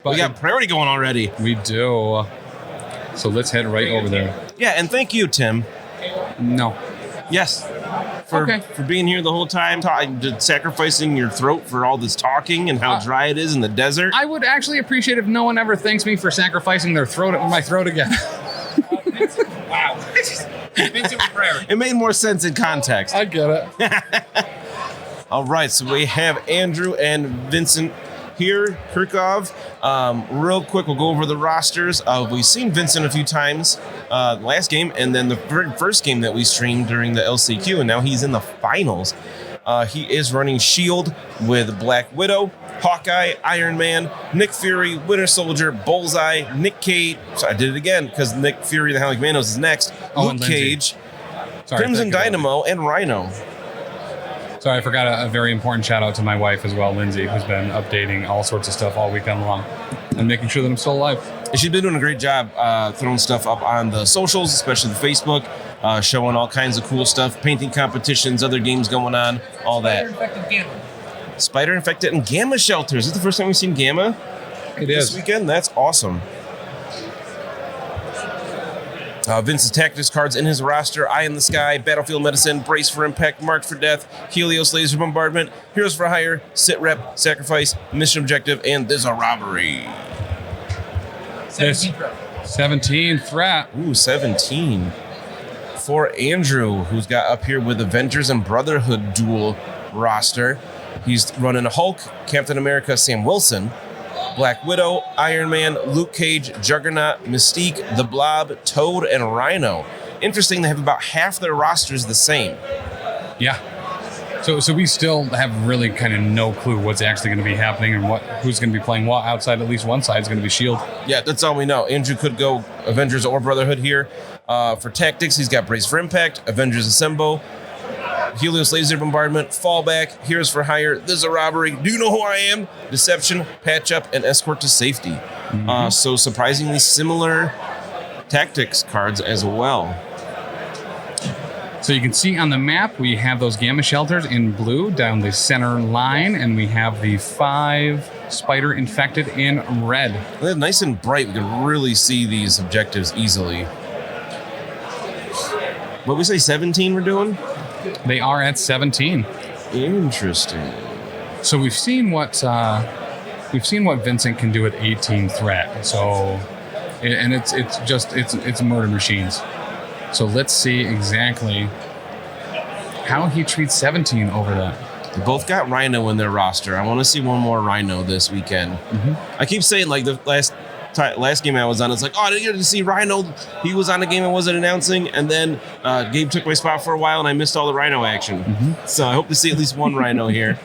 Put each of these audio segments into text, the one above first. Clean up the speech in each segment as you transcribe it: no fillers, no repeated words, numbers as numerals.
But we got priority going already. We do. So let's head right over there. Yeah, and thank you, Tim. No. Yes. For being here the whole time, sacrificing your throat for all this talking and how dry it is in the desert. I would actually appreciate if no one ever thanks me for sacrificing my throat again. Wow. Vincent Prayer. It made more sense in context. I get it. All right, so we have Andrew and Vincent here, Curkov. Real quick, we'll go over the rosters. We've seen Vincent a few times last game, and then the first game that we streamed during the LCQ, and now he's in the finals. He is running Shield with Black Widow, Hawkeye, Iron Man, Nick Fury, Winter Soldier, Bullseye, Nick Cage. So I did it again because Nick Fury, the Howling Commandos, is next. Luke Cage, Crimson Dynamo, and Rhino. Sorry, I forgot a very important shout out to my wife as well, Lindsay, who's been updating all sorts of stuff all weekend long and making sure that I'm still alive. She's been doing a great job throwing stuff up on the socials, especially the Facebook, showing all kinds of cool stuff, painting competitions, other games going on, all that. Spider Infected and Gamma Shelters. Is this the first time we've seen Gamma? It is. This weekend? That's awesome. Vincent's tactics cards in his roster: Eye in the Sky, Battlefield Medicine, Brace for Impact, Marked for Death, Helios Laser Bombardment, Heroes for Hire, Sitrep, Sacrifice, Mission Objective, and There's a Robbery. 17 threat. Ooh, 17. For Andrew, who's got up here with Avengers and Brotherhood dual roster. He's running Hulk, Captain America, Sam Wilson, Black Widow, Iron Man, Luke Cage, Juggernaut, Mystique, The Blob, Toad, and Rhino. Interesting, they have about half their rosters the same. Yeah. So we still have really kind of no clue what's actually going to be happening and who's going to be playing what outside. At least one side is going to be Shield. Yeah, that's all we know. Andrew could go Avengers or Brotherhood here. For tactics, he's got Brace for Impact, Avengers Assemble, Helios Laser Bombardment, Fallback, Heroes for Hire, There's a Robbery, Do You Know Who I Am, Deception, Patch Up, and Escort to Safety. So surprisingly similar tactics cards as well. So you can see on the map, we have those Gamma Shelters in blue down the center line, and we have the 5 Spider Infected in red. They're nice and bright. We can really see these objectives easily. What we say, 17 we're doing? They are at 17. Interesting. So we've seen what Vincent can do at 18 threat. So, and it's murder machines. So let's see exactly how he treats 17 over that. They both got Rhino in their roster. I want to see one more Rhino this weekend. I keep saying, like, the last game I was on, it's like, oh, I didn't get to see Rhino. He was on a game I wasn't announcing, and then Gabe took my spot for a while, and I missed all the Rhino action. So I hope to see at least one Rhino here.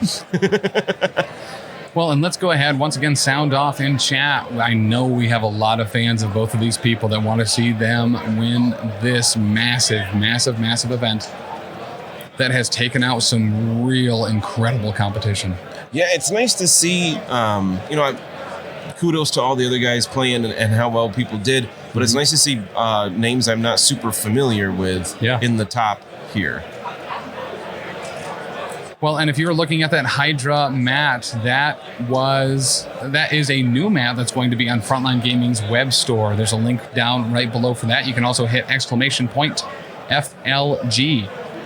Well, and let's go ahead, once again, sound off in chat. I know we have a lot of fans of both of these people that want to see them win this massive, massive, massive event that has taken out some real incredible competition. Yeah, it's nice to see, kudos to all the other guys playing and how well people did, but it's nice to see names I'm not super familiar with in the top here. Well, and if you're looking at that Hydra mat, that is a new mat that's going to be on Frontline Gaming's web store. There's a link down right below for that. You can also hit !FLG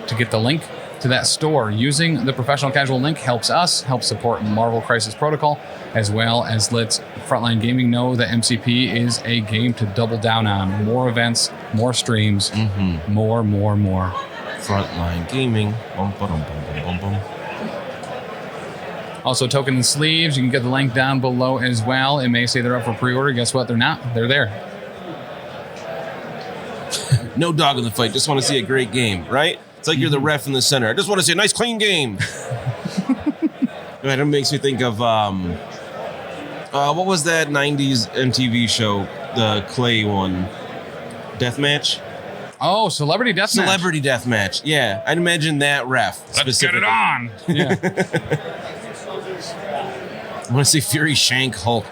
to get the link to that store. Using the Professional Casual link helps us, helps support Marvel Crisis Protocol, as well as lets Frontline Gaming know that MCP is a game to double down on. More events, more streams, more. Frontline Gaming. Bum, ba-dum, bum, bum, bum, bum. Also, token and sleeves, you can get the link down below as well. It may say they're up for pre-order. Guess what? They're not. They're there. No dog in the fight. Just want to see a great game, right? It's like you're the ref in the center. I just want to see a nice, clean game. It makes me think of, what was that 90s MTV show? The clay one. Deathmatch? Oh, Celebrity Deathmatch. Celebrity Deathmatch. Yeah, I'd imagine that ref. Let's get it on. Yeah. I want to see Fury shank Hulk.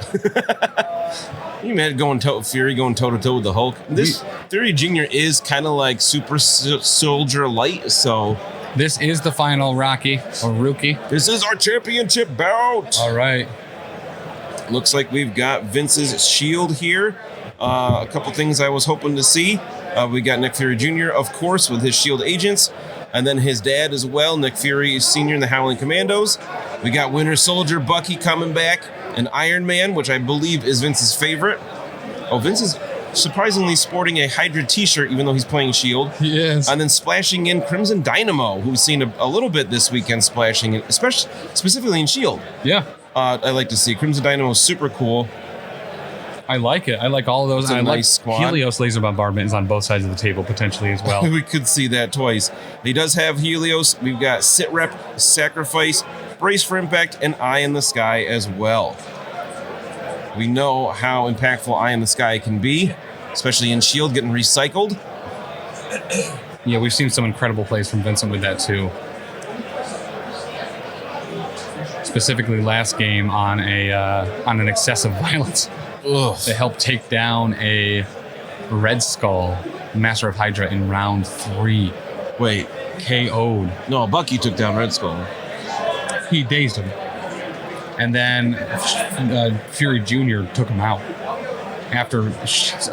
You imagine Fury going toe-to-toe with the Hulk? This Fury Jr. is kind of like Super Soldier Light, so... This is the final, Rocky, or Rookie. This is our championship bout. All right. Looks like we've got Vince's shield here. A couple things I was hoping to see. We got Nick Fury Jr., of course, with his shield agents. And then his dad as well, Nick Fury Sr. in the Howling Commandos. We got Winter Soldier Bucky coming back. And Iron Man, which I believe is Vince's favorite. Oh, Vince is surprisingly sporting a Hydra t-shirt, even though he's playing shield. He is. And then splashing in Crimson Dynamo, who we've seen a little bit this weekend splashing in, especially specifically in shield. Yeah. I like to see. Crimson Dynamo is super cool. I like it. I like all of those. It's a I nice like squad. Helios laser bombardment is on both sides of the table potentially as well. We could see that twice. He does have Helios. We've got Sitrep, Sacrifice, Brace for Impact, and Eye in the Sky as well. We know how impactful Eye in the Sky can be, especially in shield getting recycled. Yeah, we've seen some incredible plays from Vincent with that too. Specifically last game on an excessive violence. Ugh. They helped take down a Red Skull Master of Hydra in round 3. Wait, KO'd. no, Bucky took down Red Skull. He dazed him. And then Fury Jr. took him out. After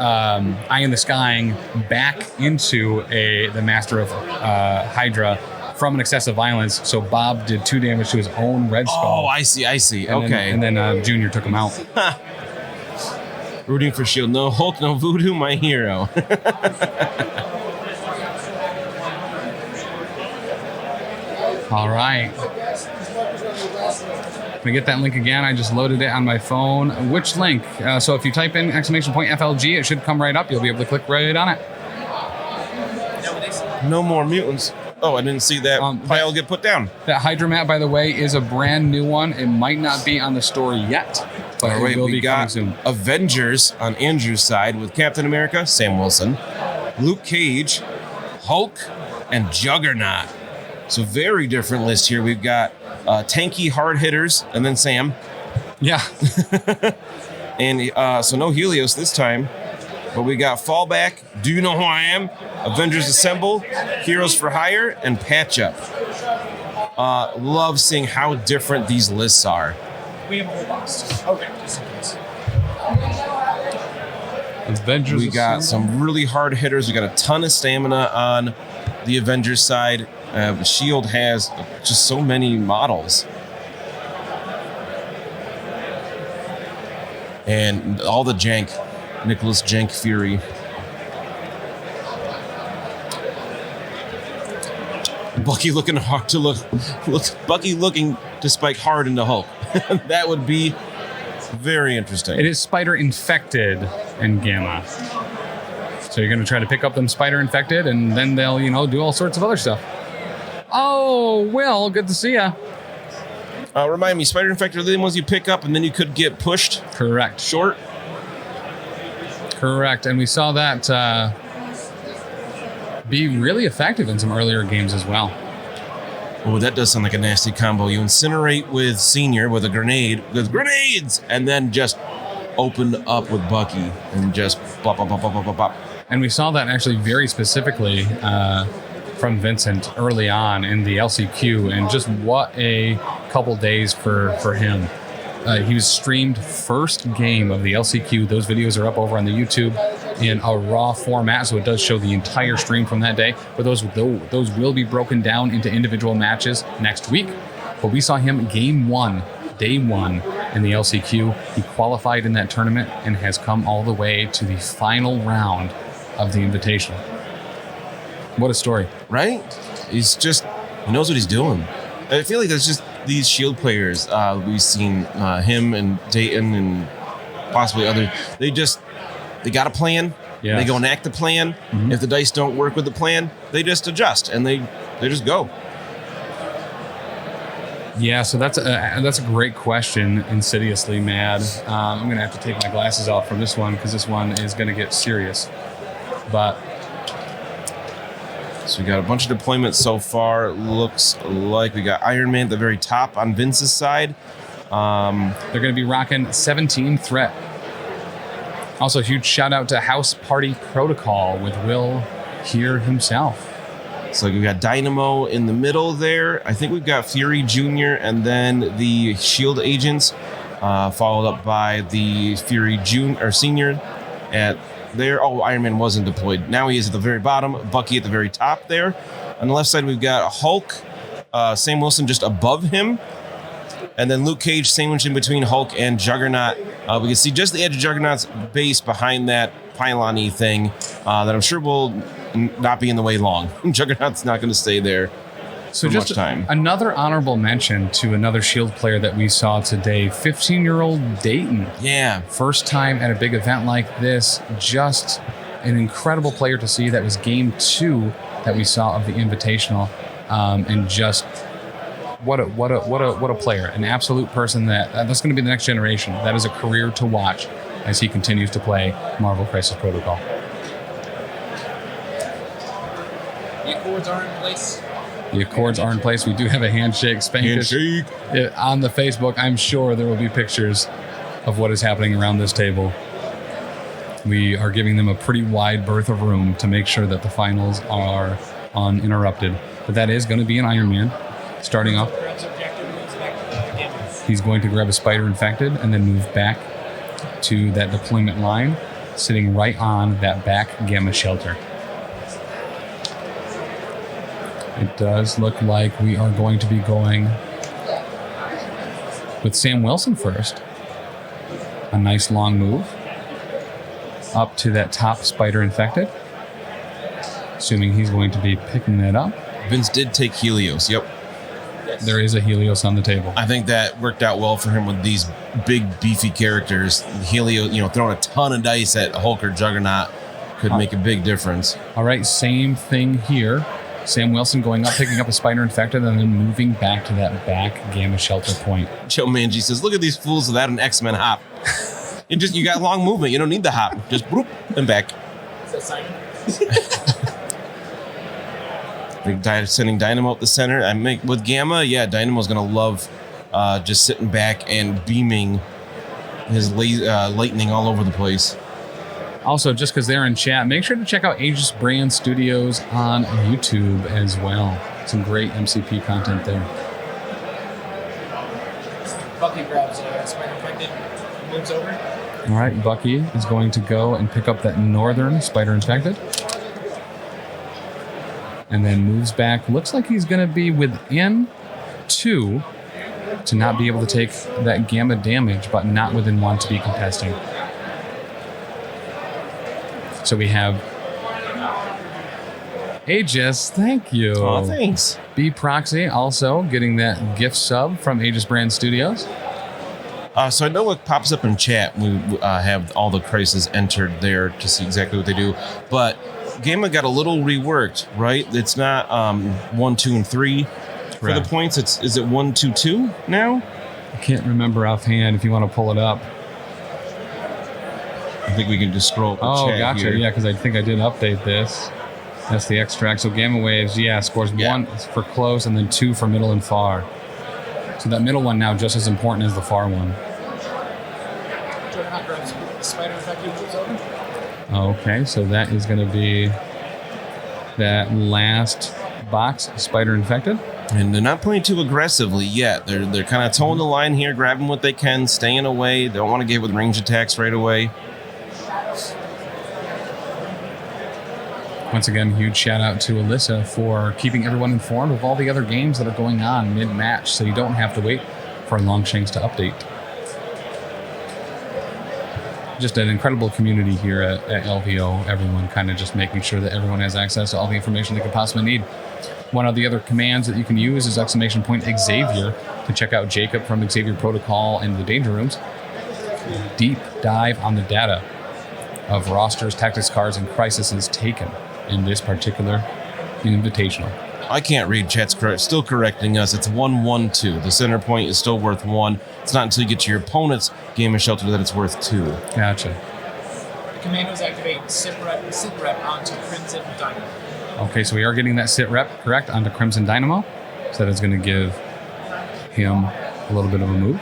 Eye in the Skying back into the Master of Hydra from an excessive violence. So Bob did 2 damage to his own Red Skull. Oh, I see. And Okay. And then Junior took him out. Rooting for shield. No Hulk, no Voodoo, my hero. All right. Can I get that link again? I just loaded it on my phone. Which link? So if you type in !FLG, it should come right up. You'll be able to click right on it. No more mutants. Oh, I didn't see that pile get put down. That Hydra map, by the way, is a brand new one. It might not be on the store yet, but All right, it will we be coming got soon. Avengers on Andrew's side with Captain America, Sam Wilson, Luke Cage, Hulk, and Juggernaut. So very different list here. We've got tanky hard hitters, and then Sam. Yeah. And so no Helios this time. But we got Fallback, Do You Know Who I Am, Avengers Assemble, Heroes for Hire, and Patch Up. Love seeing how different these lists are. We have a whole box. Okay, just in case. Avengers We got Assemble. some really hard hitters. We got a ton of stamina on the Avengers side. Shield has just so many models. And all the jank. Nicholas Jank Fury. Bucky looking hard to look Bucky looking to spike hard into Hulk. That would be very interesting. It is spider infected in Gamma. So you're going to try to pick up them spider infected, and then they'll, do all sorts of other stuff. Oh, Will, good to see ya. Remind me, spider infected are the ones you pick up and then you could get pushed Correct. short. Correct. And we saw that be really effective in some earlier games as well. Oh, that does sound like a nasty combo. You incinerate with Senior with a grenade, with grenades, and then just open up with Bucky and just bop, bop, bop, bop, bop, bop, bop. And we saw that actually very specifically from Vincent early on in the LCQ, and just what a couple days for him. He was streamed first game of the LCQ. Those videos are up over on the YouTube in a raw format, so it does show the entire stream from that day. But those will be broken down into individual matches next week. But we saw him game 1, day 1 in the LCQ. He qualified in that tournament and has come all the way to the final round of the Invitational. What a story. Right? He knows what he's doing. I feel like that's just these Shield players. We've seen him and Dayton and possibly others. They got a plan. Yes. They go enact the plan. Mm-hmm. If the dice don't work with the plan, they just adjust and they just go. Yeah, so that's a great question, insidiously mad. I'm going to have to take my glasses off from this one because this one is going to get serious. But so we got a bunch of deployments so far. Looks like we got Iron Man at the very top on Vince's side. they're going to be rocking 17 Threat. Also, huge shout out to House Party Protocol with Will here himself. So we got Dynamo in the middle there. I think we've got Fury Jr. and then the Shield agents. followed up by the Fury Senior at there. Oh, Iron Man wasn't deployed. Now he is at the very bottom. Bucky at the very top there. On the left side, we've got Hulk, Sam Wilson just above him, and then Luke Cage sandwiched in between Hulk and Juggernaut. We can see just the edge of Juggernaut's base behind that pylon-y thing that I'm sure will not be in the way long. Juggernaut's not going to stay there So for just much time. another honorable mention to another Shield player that we saw today, 15-year-old Dayton. Yeah. First time at a big event like this. Just an incredible player to see. That was game 2 that we saw of the Invitational, and just what a player, an absolute person that's going to be the next generation. That is a career to watch as he continues to play Marvel Crisis Protocol. The Accords are in place. The Accords are in place. We do have a handshake. Handshake. On the Facebook, I'm sure there will be pictures of what is happening around this table. We are giving them a pretty wide berth of room to make sure that the finals are uninterrupted. But that is going to be an Iron Man starting off. He's going to grab a Spider Infected and then move back to that deployment line, sitting right on that back Gamma shelter. It does look like we are going to be going with Sam Wilson first. A nice long move up to that top Spider Infected. Assuming he's going to be picking that up. Vince did take Helios. Yep. There is a Helios on the table. I think that worked out well for him with these big, beefy characters. Helios, throwing a ton of dice at Hulk or Juggernaut could make a big difference. All right, same thing here. Sam Wilson going up, picking up a Spider Infected, and then moving back to that back Gamma shelter point. Joe Manji says, "Look at these fools without an X-Men hop. You got long movement. You don't need the hop. Just whoop and back." Is that Simon? Sending Dynamo up the center. With Gamma, Dynamo's gonna love just sitting back and beaming his lightning all over the place. Also, just because they're in chat, make sure to check out Aegis Brand Studios on YouTube as well. Some great MCP content there. Bucky grabs Spider Infected, moves over. All right, Bucky is going to go and pick up that northern Spider Infected. And then moves back. Looks like he's going to be within 2 to not be able to take that Gamma damage, but not within 1 to be contesting. So we have Aegis, thank you. Oh, thanks. B Proxy also getting that gift sub from Aegis Brand Studios. So I know what pops up in chat. We have all the crises entered there to see exactly what they do. But Gamma got a little reworked, right? It's not 1, 2, and 3 for the points. Is it 1, 2, 2 now? I can't remember offhand. If you want to pull it up. I think we can just scroll up the chat gotcha. here. Yeah, because I think I did update this. That's the extract. So Gamma Waves, scores 1 for close and then 2 for middle and far. So that middle one now just as important as the far one. Juggernaut grabs Spider Infected, moves over. Okay, so that is going to be that last box, Spider Infected. And they're not playing too aggressively yet. They're kind of towing the line here, grabbing what they can, staying away. They don't want to get with range attacks right away. Once again, huge shout out to Alyssa for keeping everyone informed of all the other games that are going on mid-match, so you don't have to wait for Longshanks to update. Just an incredible community here at LVO. Everyone kind of just making sure that everyone has access to all the information they could possibly need. One of the other commands that you can use is ! Xavier to check out Jacob from Xavier Protocol and the Danger Rooms. Deep dive on the data of rosters, tactics cards, and crises taken in this particular invitational. I can't read. Chat's still correcting us. It's 1, 1, 2. The center point is still worth 1. It's not until you get to your opponent's Gamma shelter that it's worth 2. Gotcha. The Commandos activate Sitrep onto Crimson Dynamo. Okay, so we are getting that sit rep correct onto Crimson Dynamo. So that is going to give him a little bit of a move.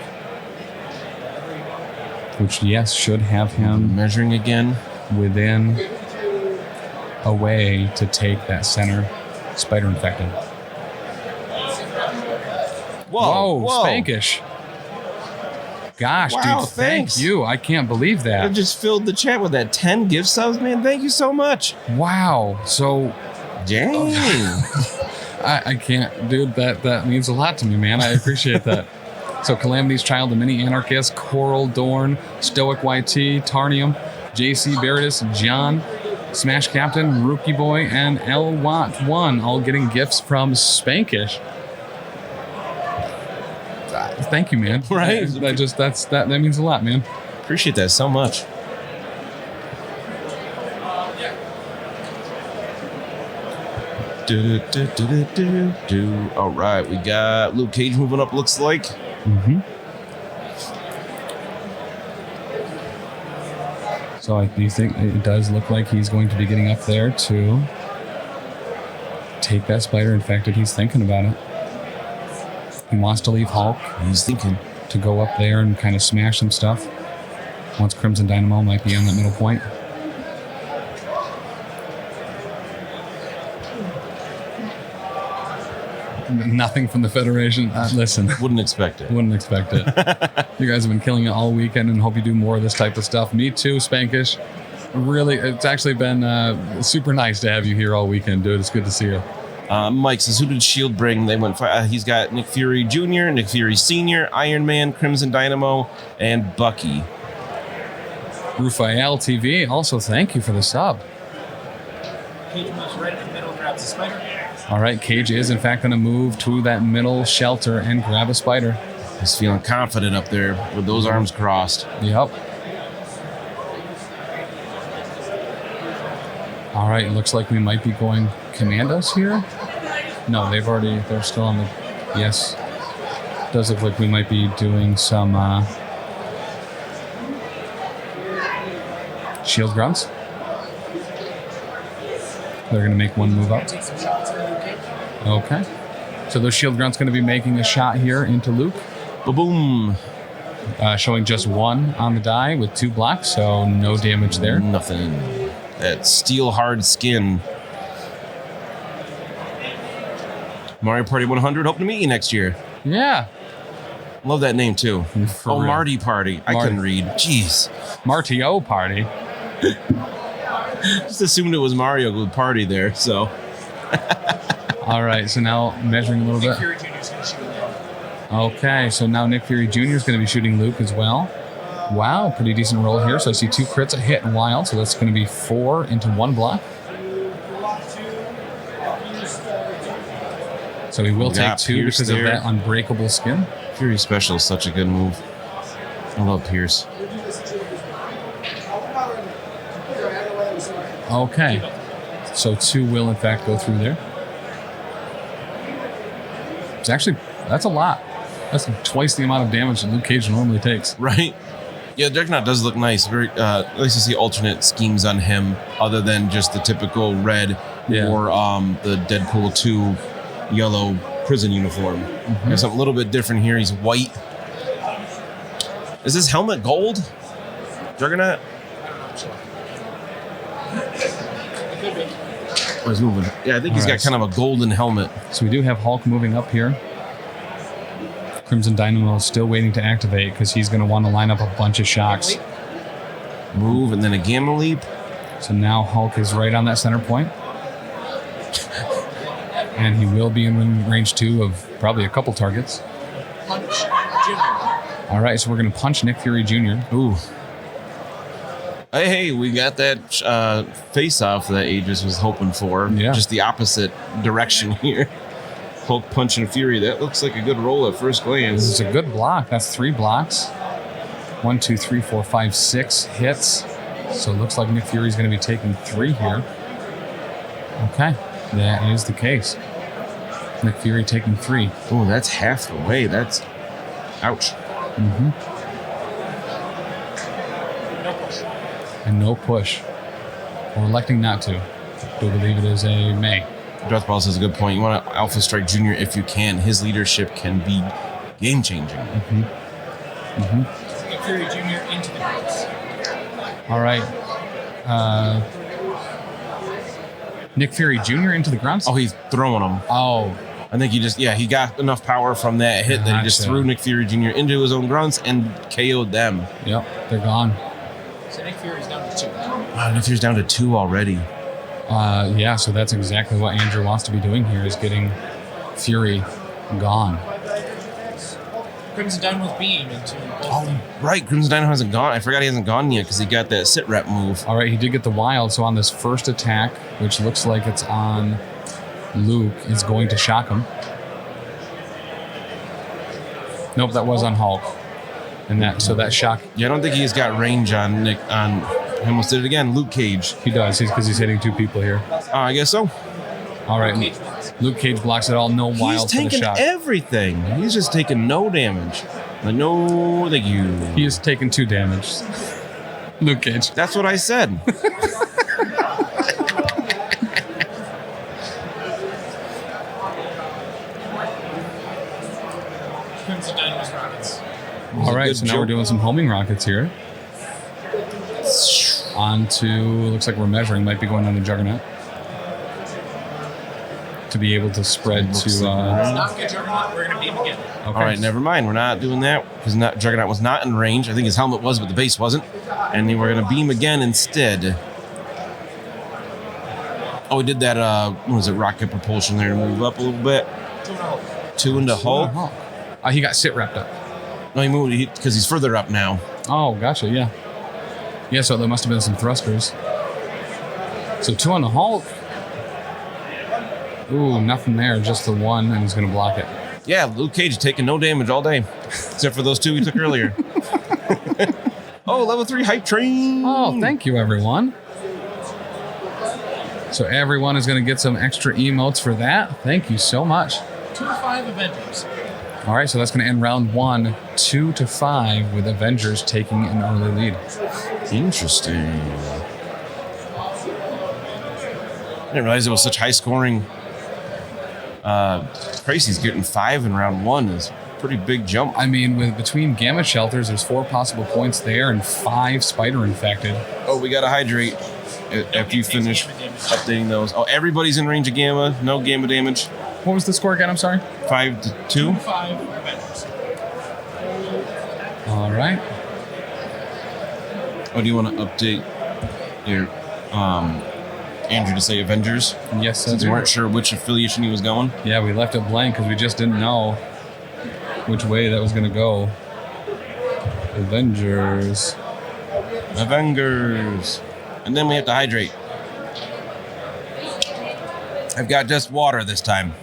Which, yes, should have him Measuring again. within a way to take that center Spider Infected. Whoa, Spankish. Gosh, Wow, dude, thanks. thank you. I can't believe I that. just filled the chat with that 10 gift subs, man. Thank you so much. Wow. So Dang. I can't, dude. That means a lot to me, man. I appreciate that. So Calamity's Child, the Mini Anarchist, Coral Dorn, Stoic YT, Tarnium, JC Beritus, John, Smash Captain, Rookie Boy, and L-Watt1 all getting gifts from Spankish. Thank you, man. Right. That means a lot, man. Appreciate that so much. All right, we got Luke Cage moving up, looks like. Mm-hmm. So I do think it does look like he's going to be getting up there to take that spider. In fact, he's thinking about it. He wants to leave Hulk He's thinking. to go up there and kind of smash some stuff. Once Crimson Dynamo might be on that middle point. Nothing from the Federation. Listen. Wouldn't expect it. Wouldn't expect it. You guys have been killing it all weekend and hope you do more of this type of stuff. Me too, Spankish. Really, it's actually been super nice to have you here all weekend, dude. It's good to see you. Mike says, who did Shield bring? They went. He's got Nick Fury Jr., Nick Fury Sr., Iron Man, Crimson Dynamo, and Bucky. Rufael TV, also thank you for the sub. Cage moves right in the middle, grabs the spider. All right, Cage is in fact going to move to that middle shelter and grab a spider. He's feeling confident up there with those arms crossed. Yep. All right, it looks like we might be going Commandos here. No, they're still on the, yes. Does look like we might be doing some shield grunts. They're going to make one move up. Take some shots at Luke Cage. Okay. So those shield grunts going to be making a shot here into Luke. Ba-boom. Showing just one on the die with 2 blocks, so no damage there. Nothing. That steel hard skin. Mario Party 100. Hope to meet you next year. Yeah. Love that name too. For Oh, real. Marty Party. I couldn't read. Jeez. Marty-O party. Just assumed it was Mario with Party there. So All right, so now measuring a little Nick bit. Fury Jr. is going to shoot him. Okay, so now Nick Fury Jr. is going to be shooting Luke as well. Wow, pretty decent roll here. So I see 2 crits, a hit, and wild. So that's going to be 4 into 1 block. So he will We take got 2 Pierce because of there. that unbreakable skin. Fury Special is such a good move. I love Pierce. Okay, so 2 will in fact go through there. It's actually, that's a lot. That's twice the amount of damage that Luke Cage normally takes. Right? Yeah, Juggernaut does look nice. Very nice to see alternate schemes on him other than just the typical red Yeah. or the Deadpool 2 yellow prison uniform. There's something a little bit different here. He's white. Is this helmet gold? Juggernaut? Could be. Oh, he's moving. Yeah, I think he's All got right. kind of a golden helmet. So we do have Hulk moving up here. Crimson Dynamo is still waiting to activate because he's going to want to line up a bunch of shocks. Move and then a gamma leap. So now Hulk is right on that center point. And he will be in range 2 of probably a couple targets. Punch Junior. All right, so we're going to punch Nick Fury Jr. Ooh. Hey, we got that face-off that Aegis was hoping for. Yeah. Just the opposite direction here. Hulk punching Fury. That looks like a good roll at first This glance. is a good block. That's 3 blocks. 1, 2, 3, 4, 5, 6 hits. So it looks like Nick Fury's going to be taking 3 here. Okay, that is the case. Nick Fury taking 3. Oh, that's half the way. That's... Ouch. No push. And no push. Or electing not to. Do believe it is a May. Darth Ball says a good point. You want to Alpha Strike Jr. if you can. His leadership can be game-changing. Nick Fury Jr. into the box. All right. Nick Fury Jr. into the grunts? Oh, he's throwing them. Oh, I think he got enough power from that hit that he just Gotcha. threw Nick Fury Jr. into his own grunts and KO'd them. Yep, they're gone. So Nick Fury's down to 2. Wow, Nick Fury's down to 2 already. Yeah, so that's exactly what Andrew wants to be doing here, is getting Fury gone. Crimson Dynamo's beam into both. Oh, right. Crimson Dynamo hasn't gone. I forgot he hasn't gone yet because he got that Sitrep move. All right, he did get the wild, so on this first attack, which looks like it's on Luke, it's going to shock him. Nope, that was on Hulk. And that shock, Yeah, I don't think he's got range on Nick. He almost did it again. Luke Cage. he does, because he's hitting 2 people here. I guess so. All right, Cage wins. Luke Cage blocks it all, no wild He's for the taking shot. everything. He's just taking no damage. Like, no, thank you. He is taking 2 damage. Luke Cage. That's what I said. Crimson Dynamo's rockets. All right, good so now we're joke. doing some homing rockets here. On to, looks like we're measuring, might be going on the Juggernaut. To be able to spread to... Not get Juggernaut, we're going to beam again. okay. All right, never mind. We're not doing that because Juggernaut was not in range. I think his helmet was, but the base wasn't. And then we're going to beam again instead. Oh, we did that, what was it, rocket propulsion there to move up a little bit. 2 and a Hulk. 2 into Hulk. He got sit wrapped up. No, he moved because he's further up now. Oh, gotcha, yeah. Yeah, so there must have been some thrusters. So 2 on the Hulk. Ooh, nothing there, just the 1, and he's going to block it. Yeah, Luke Cage taking no damage all day, except for those 2 we took earlier. Oh, level 3 hype train. Oh, thank you, everyone. So everyone is going to get some extra emotes for that. Thank you so much. 2 to 5 Avengers. All right, so that's going to end round 1, 2 to 5, with Avengers taking an early lead. Interesting. I didn't realize it was such high scoring. Tracy's getting 5 in round 1 is a pretty big jump. I mean, with between gamma shelters, there's 4 possible points there and 5 spider infected. Oh, we got to hydrate after you finish updating those. Oh, everybody's in range of gamma. No gamma damage. What was the score again? I'm sorry. 5 to 2. 2 to 5 Avengers. All right. Oh, do you want to update your Andrew to say Avengers? Yes, Since we weren't sure which affiliation he was going. Yeah, we left it blank because we just didn't know which way that was going to go. Avengers. And then we have to hydrate. I've got just water this time.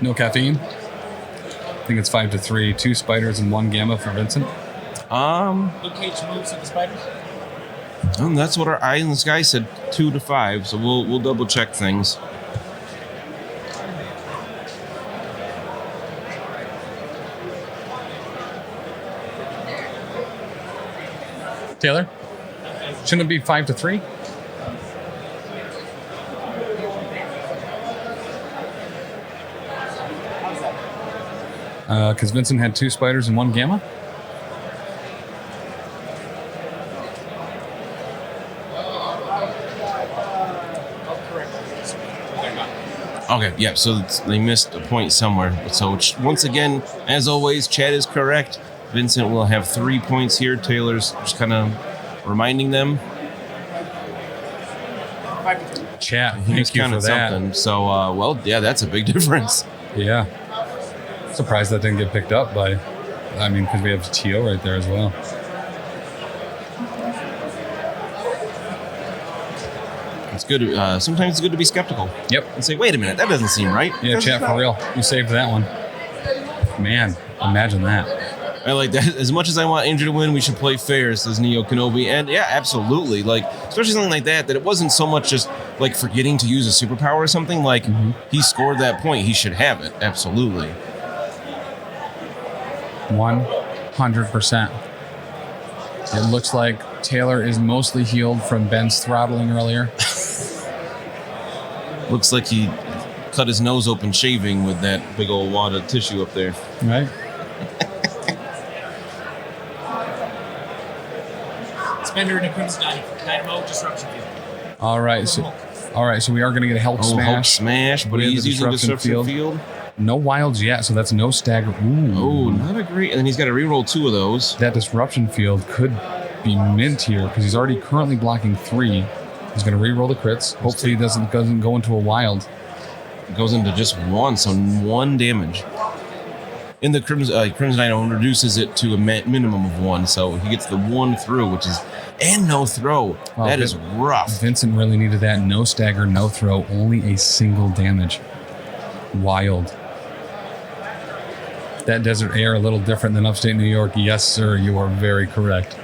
No caffeine. I think it's 5 to 3. 2 spiders and 1 gamma for Vincent. Luke Cage moves to the spiders. And that's what our eye in the sky said, 2 to 5. So we'll double check things. Taylor? Shouldn't it be 5 to 3? Because Vincent had 2 spiders and 1 gamma? Okay, yeah, so they missed a point somewhere. So once again, as always, Chad is correct. Vincent will have 3 points here. Taylor's just kind of reminding them. Chat, He thank you for miscounted that. something. So, well, yeah, that's a big difference. Yeah. Surprised that didn't get picked up by, because we have TO right there as well. It's good. Sometimes it's good to be skeptical Yep. and say, wait a minute, that doesn't seem right. Yeah, Because chat it's for not. real. You saved that one. Man, imagine that. I like that. As much as I want Andrew to win, we should play fair, says Neo Kenobi. And yeah, absolutely. Like, especially something like that it wasn't so much just like forgetting to use a superpower or something. Like, he scored that point. He should have it. Absolutely. 100%. It looks like Taylor is mostly healed from Ben's throttling earlier. Looks like he cut his nose open shaving with that big old wad of tissue up there. Right? Spender and a Crimson Dynamo disruption field. All right. So, All right, so we are going to get a Hulk Hulk smash. smash, but with he's the using disruption Disruption Field. No wilds yet, so that's no stagger. Ooh. Oh, not a great. And then he's got to reroll 2 of those. That disruption field could be mint here because he's already currently blocking 3. He's going to reroll the crits. Hopefully he doesn't go into a wild. It goes into just 1, so 1 damage. In the Crimson Dynamo reduces it to a minimum of 1, so he gets the 1 through, which is and no throw. Wow, that is rough. Vincent really needed that. No stagger, no throw, only a single damage. Wild. That desert air a little different than upstate New York. Yes, sir, you are very correct.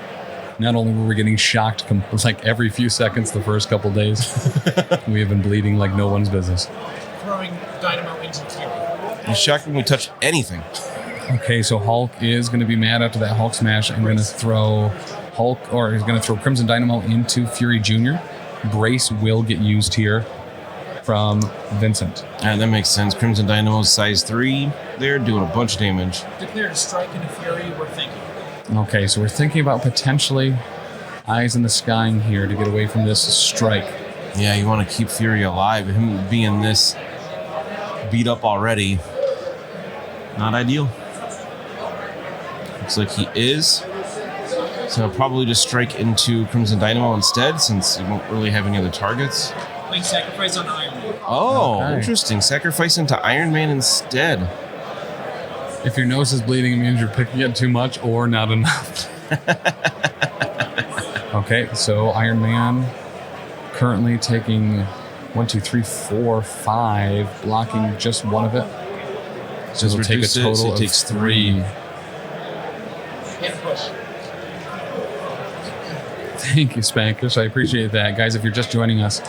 Not only were we getting shocked like every few seconds the first couple days, we have been bleeding like no one's business. Throwing Dynamo into Fury. He's shocked when we touch anything. Okay, so Hulk is going to be mad after that Hulk smash. I'm going to throw Hulk, or he's going to throw Crimson Dynamo into Fury Jr. Brace will get used here from Vincent. And that makes sense. Crimson Dynamo's size 3. They're doing a bunch of damage. Declared a strike into Fury, we're thinking. Okay, so we're thinking about potentially eyes in the sky here to get away from this strike. Yeah, you want to keep Fury alive. Him being this beat up already, not ideal. Looks like he is. So I'll probably just strike into Crimson Dynamo instead, since he won't really have any other targets. Playing Sacrifice on Iron Man. Oh, Okay. interesting. Sacrifice into Iron Man instead. If your nose is bleeding, it means you're picking it too much or not enough. Okay, so Iron Man currently taking 1, 2, 3, 4, 5, blocking just 1 of it. So it'll take a reduce it, total so it of takes 3. And push. Thank you, Spankish. I appreciate that. Guys, if you're just joining us,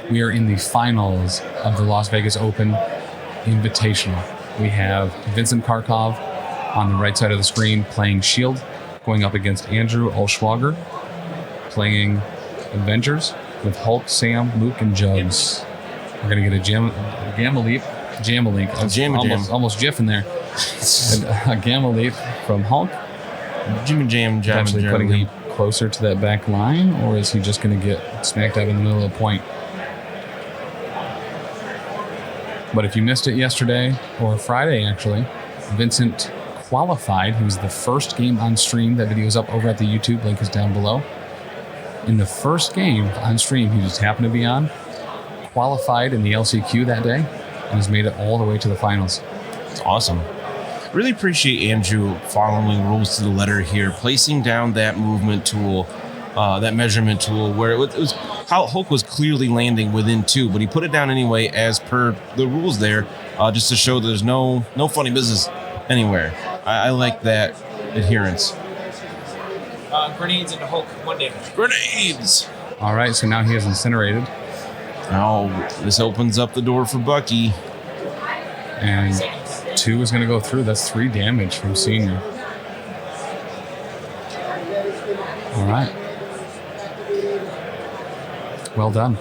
we are in the finals of the Las Vegas Open Invitational. We have Vincent Curkov on the right side of the screen playing Shield, going up against Andrew Ohlschwagger, playing Avengers with Hulk, Sam, Luke, and Jugs. We're going to get a Gamma Leap. Almost Jiff in there. A Gamma Leap from Hulk. Jimmy Jam, Potentially putting him closer to that back line, or is he just going to get smacked out in the middle of the point? But if you missed it yesterday, or Friday actually, Vincent qualified. He was the first game on stream. That video is up over at the YouTube. Link is down below. In the first game on stream he just happened to be on, qualified in the LCQ that day, and has made it all the way to the finals. It's awesome. Really appreciate Andrew following rules to the letter here, placing down that movement tool, that measurement tool, where it was how Hulk was clearly landing within 2, but he put it down anyway as per the rules there, just to show that there's no funny business anywhere. I like that adherence. Grenades into Hulk, 1 damage. Grenades! All right, so now he is incinerated, Now this opens up the door for Bucky. and 2 is going to go through. That's 3 damage from Senior. All right. Well done.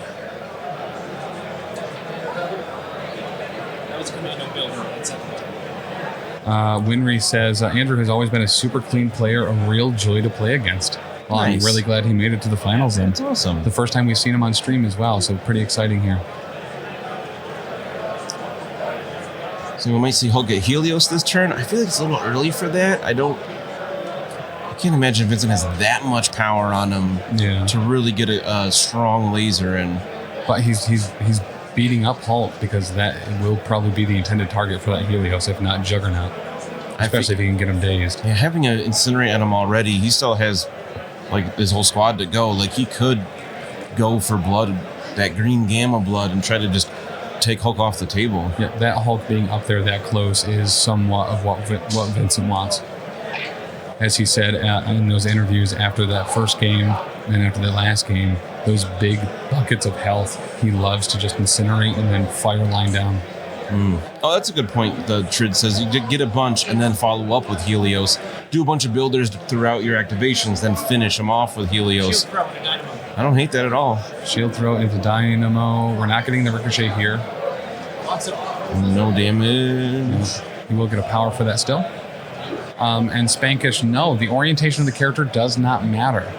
That was Commando builder. That's it. Winry says, Andrew has always been a super clean player, a real joy to play against. Well, Nice. I'm really glad he made it to the finals then. That's awesome. The first time we've seen him on stream as well, so pretty exciting here. So we might see Hulk get Helios this turn. I feel like it's a little early for that. I can't imagine Vincent has that much power on him Yeah. to really get a strong laser in. But he's beating up Hulk because that will probably be the intended target for that Helios, if not Juggernaut. Especially if he can get him dazed. Yeah, having an incinerate on him already, he still has like his whole squad to go. Like he could go for blood, that green gamma blood, and try to just take Hulk off the table. Yeah, that Hulk being up there that close is somewhat of what Vincent wants. As he said in those interviews after that first game and after the last game, those big buckets of health, he loves to just incinerate and then fire line down. Oh, that's a good point. The Trid says you get a bunch and then follow up with Helios. Do a bunch of builders throughout your activations, then finish them off with Helios. Shield throw into Dynamo. I don't hate that at all. Shield throw into Dynamo. We're not getting the ricochet here. Lots of No damage. He will get a power for that still. And Spankish, no, the orientation of the character does not matter.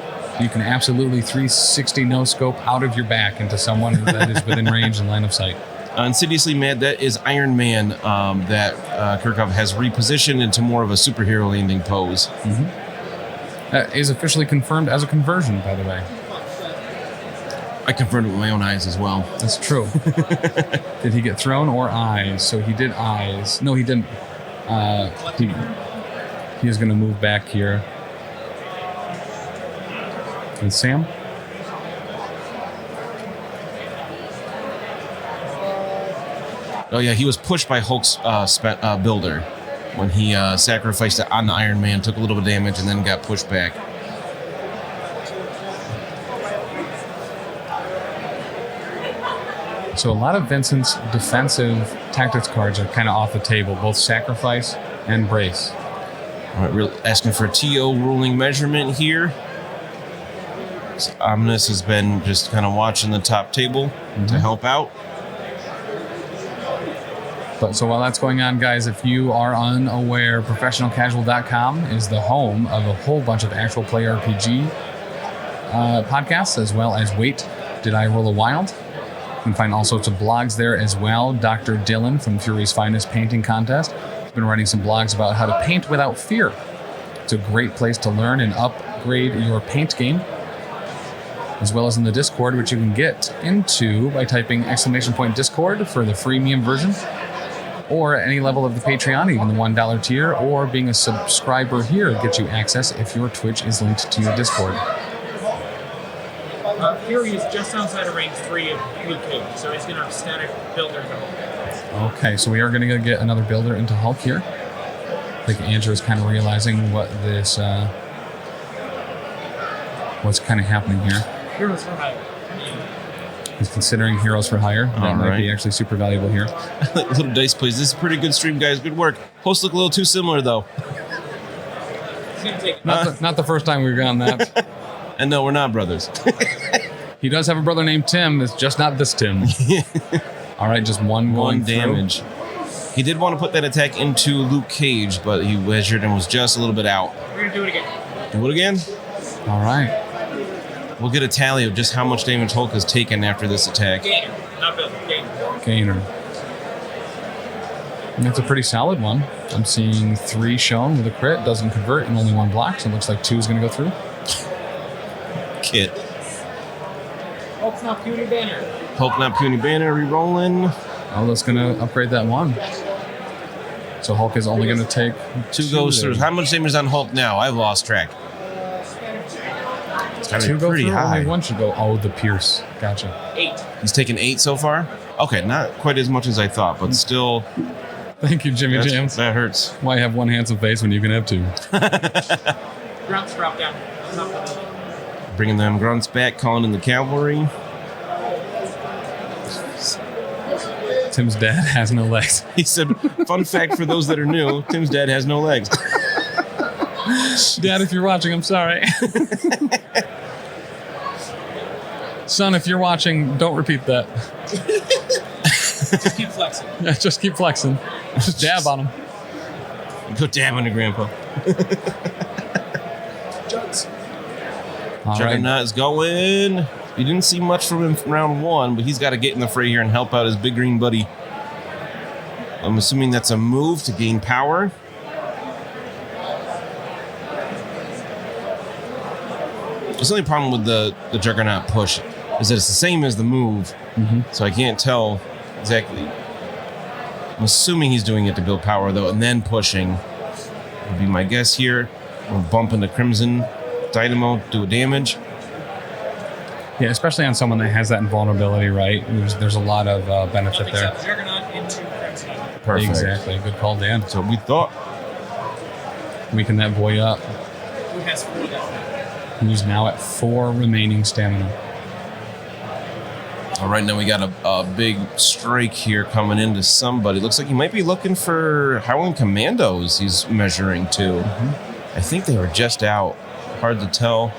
You can absolutely 360 no scope out of your back into someone that is within range and line of sight. Insidiously Mad, that is Iron Man that Curkov has repositioned into more of a superhero landing pose. That is officially confirmed as a conversion, by the way. I confirmed it with my own eyes as well. That's true. Did he get thrown or eyes? So he did eyes. No, he didn't. He is going to move back here. And Sam? Oh, yeah, he was pushed by Hulk's builder when he sacrificed it on the Iron Man, took a little bit of damage, and then got pushed back. So a lot of Vincent's defensive tactics cards are kind of off the table, both sacrifice and brace. All right, we're asking for a TO ruling measurement here. So Omnis has been just kind of watching the top table to help out. But so while that's going on, guys, if you are unaware, ProfessionalCasual.com is the home of a whole bunch of actual play RPG podcasts, as well as Wait, Did I Roll a Wild? You can find all sorts of blogs there as well. Dr. Dylan from Fury's Finest Painting Contest has been writing some blogs about how to paint without fear. It's a great place to learn and upgrade your paint game, as well as in the Discord, which you can get into by typing !Discord for the freemium version, or at any level of the Patreon, even the $1 tier, or being a subscriber here gets you access if your Twitch is linked to your Discord. Fury is just outside of range 3 of Luke Cage, so he's going to have static builder in the Hulk. Okay, so we are going to get another builder into Hulk here. I think Andrew is kind of realizing what this, what's kind of happening here. Heroes for hire. He's considering Heroes for Hire. That might be actually super valuable here. Little dice plays. This is a pretty good stream, guys. Good work. Hosts look a little too similar, though. Not the first time we've gone that. And no, we're not brothers. He does have a brother named Tim. It's just not this Tim. All right, just one damage. He did want to put that attack into Luke Cage, but he measured and was just a little bit out. We're going to do it again. Do it again? All right. We'll get a tally of just how much damage Hulk has taken after this attack. Gainer, not builder. Gainer. Gainer. And that's a pretty solid one. I'm seeing 3 shown with a crit, doesn't convert, and only 1 block, so it looks like 2 is going to go through. Kit. Hulk's not puny banner. Hulk not puny banner, re-rolling. Oh, that's going to upgrade that 1. So Hulk is only going to take 2 goes through. How much damage is on Hulk now? I've lost track. It's got to be pretty high. Only 1 should go. Oh, the Pierce. Gotcha. 8. He's taken 8 so far? Okay, not quite as much as I thought, but still. Thank you, Jimmy Jams. That hurts. Why have 1 handsome face when you can have 2? Grunts drop down. Bringing them grunts back, calling in the cavalry. Tim's dad has no legs. He said, fun fact for those that are new, Tim's dad has no legs. Dad, if you're watching, I'm sorry. Son, if you're watching, don't repeat that. Just keep flexing. Yeah, just keep flexing. Just dab on him. Go dab on your grandpa. Jugs. Juggernaut is going. You didn't see much from him from round 1, but he's got to get in the fray here and help out his big green buddy. I'm assuming that's a move to gain power. The only problem with the Juggernaut push is that it's the same as the move, so I can't tell exactly. I'm assuming he's doing it to build power, though, and then pushing would be my guess here. We'll bump into Crimson Dynamo, do a damage. Yeah, especially on someone that has that invulnerability, right? There's a lot of benefit there. Juggernaut into Crimson. Perfect. Exactly. Good call, Dan. So we thought. Weaken that boy up. Who has 4 left? He's now at 4 remaining stamina. All right, now we got a big strike here coming into somebody. Looks like he might be looking for Howling Commandos he's measuring to. I think they were just out. Hard to tell.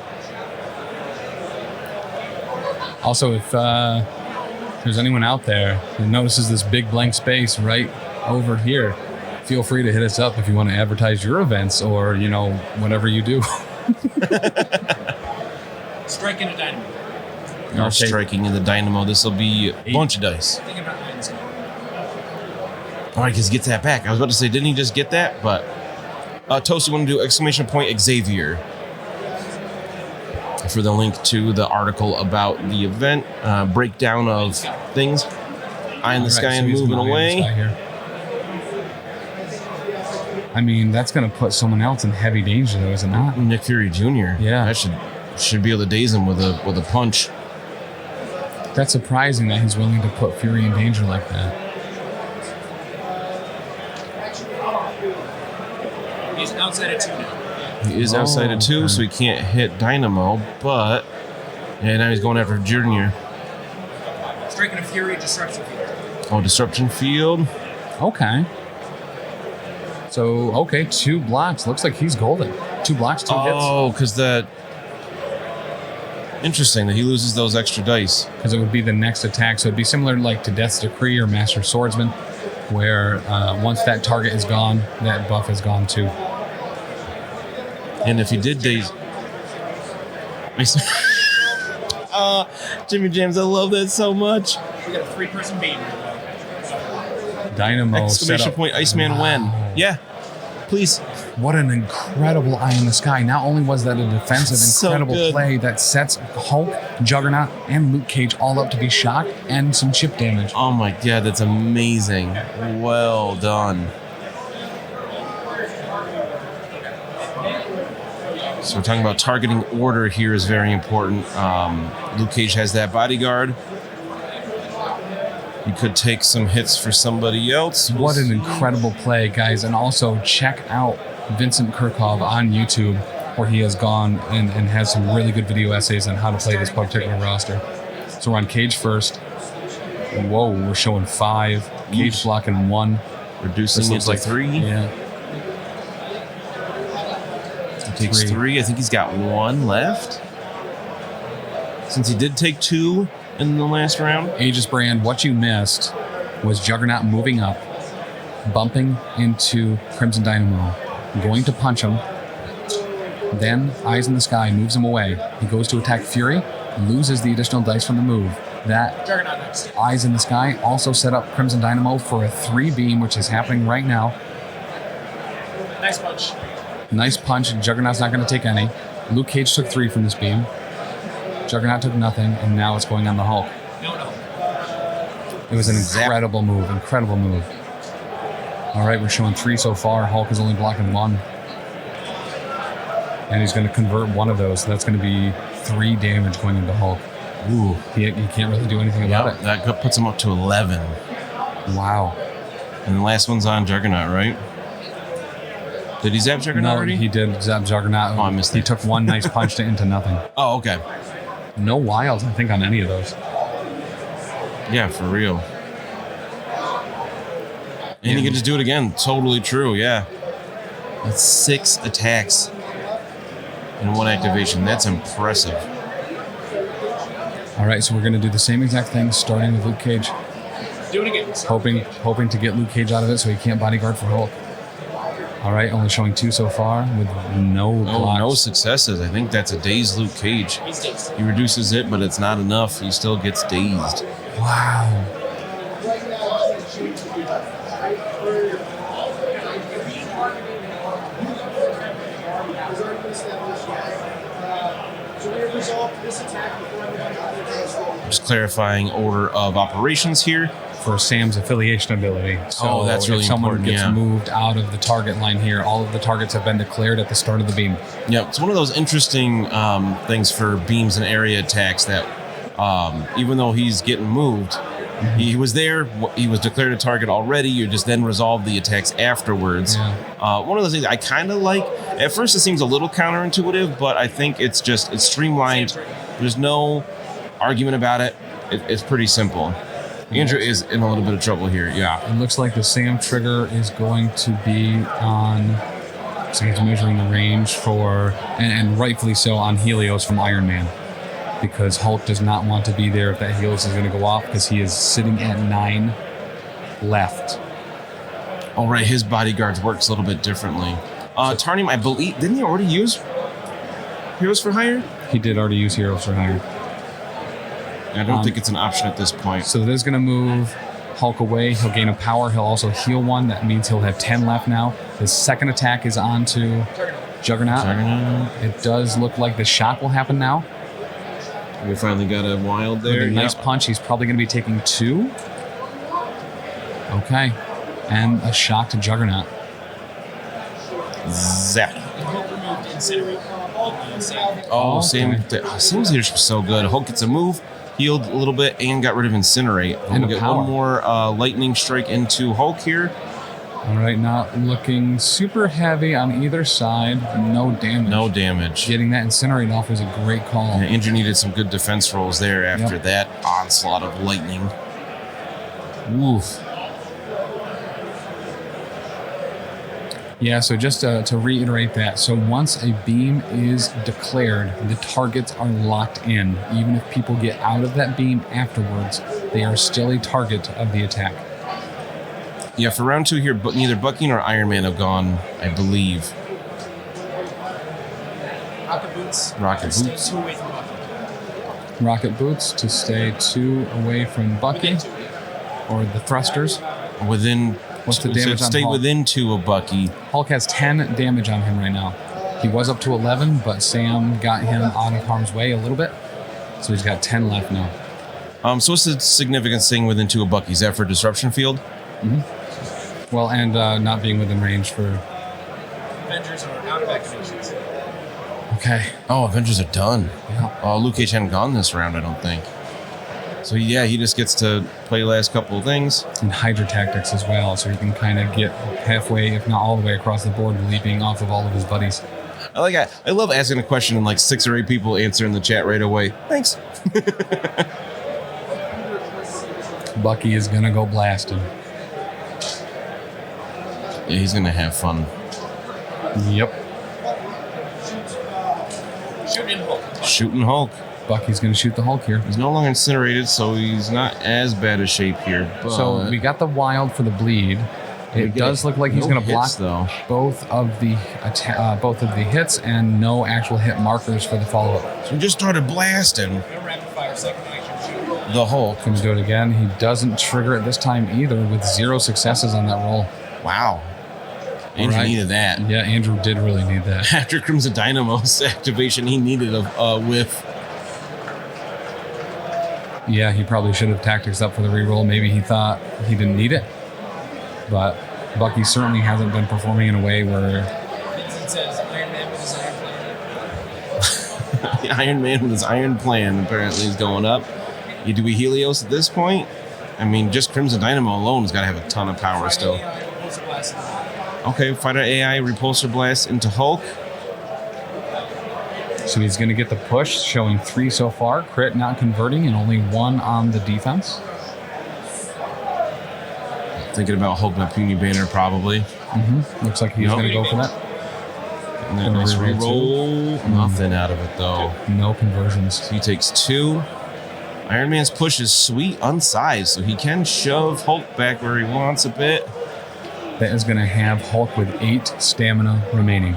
Also, if there's anyone out there who notices this big blank space right over here, feel free to hit us up if you want to advertise your events or, whatever you do. Strike into Dynamo. Now Okay. striking in the Dynamo. This will be a bunch of dice. Thinking about Lions. All right, because he gets that back. I was about to say, didn't he just get that? But Toast, you want to do exclamation point Xavier for the link to the article about the event, breakdown of things. Eye in the sky and he's moving an eye in the away. sky here. I mean, that's going to put someone else in heavy danger, though, is it not? Nick Fury Jr. Yeah. that should be able to daze him with a punch. That's surprising that he's willing to put Fury in danger like that. He's outside of 2 now. He is outside of 2, okay. so he can't hit Dynamo. But now he's going after Junior. Striking a Fury, Disruption Field. Oh, disruption field. Okay. So, okay, 2 blocks. Looks like he's golden. 2 blocks, 2 hits. Oh, because that. Interesting that he loses those extra dice. Because it would be the next attack. So it'd be similar like to Death's Decree or Master Swordsman, where once that target is gone, that buff is gone too. And if he did daze. Jimmy Jams, I love that so much. We got a 3-person beam. Dynamo Exclamation setup. point, Iceman when? Yeah, please. What an incredible eye in the sky. Not only was that a defensive, So incredible good. play that sets Hulk, Juggernaut, and Luke Cage all up to be shocked and some chip damage. Oh my god, that's amazing. Well done. So we're talking about targeting order here is very important. Luke Cage has that bodyguard. You could take some hits for somebody else. What an incredible play, guys. And also check out Vincent Curkov on YouTube, where he has gone and has some really good video essays on how to play this particular roster. So we're on Cage first. Whoa, we're showing 5. Cage Oof. blocking 1. Reducing This it looks to like 3. Yeah. He takes 3. I think he's got 1 left. Since he did take 2 in the last round. Aegis Brand, what you missed was Juggernaut moving up, bumping into Crimson Dynamo, going to punch him. Then, Eyes in the Sky moves him away. He goes to attack Fury, loses the additional dice from the move. That Juggernaut next. Eyes in the Sky also set up Crimson Dynamo for a 3 beam, which is happening right now. Nice punch. Nice punch. Juggernaut's not going to take any. Luke Cage took 3 from this beam. Juggernaut took nothing, and now it's going on the Hulk. No. It was an Zap. incredible move. Incredible move. All right, we're showing 3 so far. Hulk is only blocking 1. And he's going to convert 1 of those. So that's going to be 3 damage going into Hulk. Ooh, he can't really do anything about it. That puts him up to 11. Wow. And the last one's on Juggernaut, right? Did he zap Juggernaut No, already? he did zap Juggernaut. Oh, I missed He that. took 1 nice punch into nothing. Oh, okay. No wilds, I think, on any of those. Yeah, for real. And he can just do it again. Totally true, yeah. That's 6 attacks in 1 activation. That's impressive. All right, so we're going to do the same exact thing, starting with Luke Cage. Do it again. Hoping to get Luke Cage out of it so he can't bodyguard for Hulk. All right, only showing 2 so far with no blocks. No successes. I think that's a dazed Luke Cage. He's dazed. He reduces it, but it's not enough. He still gets dazed. Wow. Just clarifying order of operations here. For Sam's affiliation ability. So Oh, that's really if someone important, gets yeah. moved out of the target line here, all of the targets have been declared at the start of the beam. Yeah, it's one of those interesting things for beams and area attacks that even though he's getting moved, he was there, he was declared a target already, you just then resolve the attacks afterwards. Yeah. One of those things I kind of like. At first it seems a little counterintuitive, but I think it's streamlined. There's no argument about it. It's pretty simple. Andrew is in a little bit of trouble here, yeah. It looks like the Sam trigger is going to be on, so he's measuring the range for, and rightfully so, on Helios from Iron Man. Because Hulk does not want to be there if that Helios is going to go off, because he is sitting at 9 left. All right, his bodyguards works a little bit differently. Tarnium, I believe, didn't he already use? Heroes for Hire? He did already use Heroes for Hire. I don't think it's an option at this point. So that is going to move Hulk away. He'll gain a power. He'll also heal 1. That means he'll have 10 left now. His second attack is on to Juggernaut. It does look like the shock will happen now. We finally got a wild With there. a nice punch. He's probably going to be taking 2. Okay. And a shock to Juggernaut. Zap. Hulk removed Incinerate. Oh, okay. Sam's leadership was so good. Hulk gets a move, healed a little bit, and got rid of Incinerate. And We'll a get power. one more lightning strike into Hulk here. All right, not looking super heavy on either side. No damage. No damage. Getting that Incinerate off was a great call. And Andrew needed some good defense rolls there after Yep. that onslaught of lightning. Woof. Yeah, so just to reiterate that, so once a beam is declared, the targets are locked in. Even if people get out of that beam afterwards, they are still a target of the attack. Yeah, for round 2 here, but neither Bucky nor Iron Man have gone, I believe. Rocket Boots. Rocket Stay Boots. 2 away from Bucky. Rocket Boots to stay 2 away from Bucky, or the thrusters. Within. What's the it said damage on stay Hulk? within 2 of Bucky. Hulk has 10 damage on him right now. He was up to 11, but Sam got him out of harm's way a little bit. So he's got 10 left now. So what's the significance staying within 2 of Bucky? Is that for disruption field? Well, and not being within range for... Avengers are out of activations. Okay. Oh, Avengers are done. Yeah. Oh, Luke Cage hadn't gone this round, I don't think. So yeah, he just gets to play the last couple of things. And Hydra tactics as well, so he can kind of get halfway, if not all the way across the board, leaping off of all of his buddies. I love asking a question and like 6 or 8 people answer in the chat right away. Thanks. Bucky is going to go blasting. Yeah, he's gonna have fun. Yep. Shooting Hulk. Shooting Hulk. Bucky's going to shoot the Hulk here. He's no longer incinerated, so he's not as bad a shape here. But So we got the wild for the bleed. It does look like he's no going to block hits, though. both of the hits and no actual hit markers for the follow-up. So he just started blasting No rapid fire second action shoot. the Hulk. Going to do it again. He doesn't trigger it this time either, with 0 successes on that roll. Wow. Andrew Right. needed that. Yeah, Andrew did really need that. After Crimson Dynamo's activation, he needed a whiff. Yeah, he probably should have tactics up for the reroll. Maybe he thought he didn't need it. But Bucky certainly hasn't been performing in a way where... Vincent says Iron Man with his iron plan. The Iron Man with his iron plan apparently is going up. You do we Helios at this point? I mean, just Crimson Dynamo alone has got to have a ton of power still. Repulsor blast. Okay, fighter AI repulsor blast into Hulk. So he's going to get the push, showing 3 so far. Crit not converting and only 1 on the defense. Thinking about Hulk and a puny banner probably. Looks like he's Nope. going to go for that. And then Gonna nice reroll reroll. Nothing out of it though. No conversions. He takes 2. Iron Man's push is sweet, unsized, so he can shove Hulk back where he wants a bit. That is going to have Hulk with 8 stamina remaining.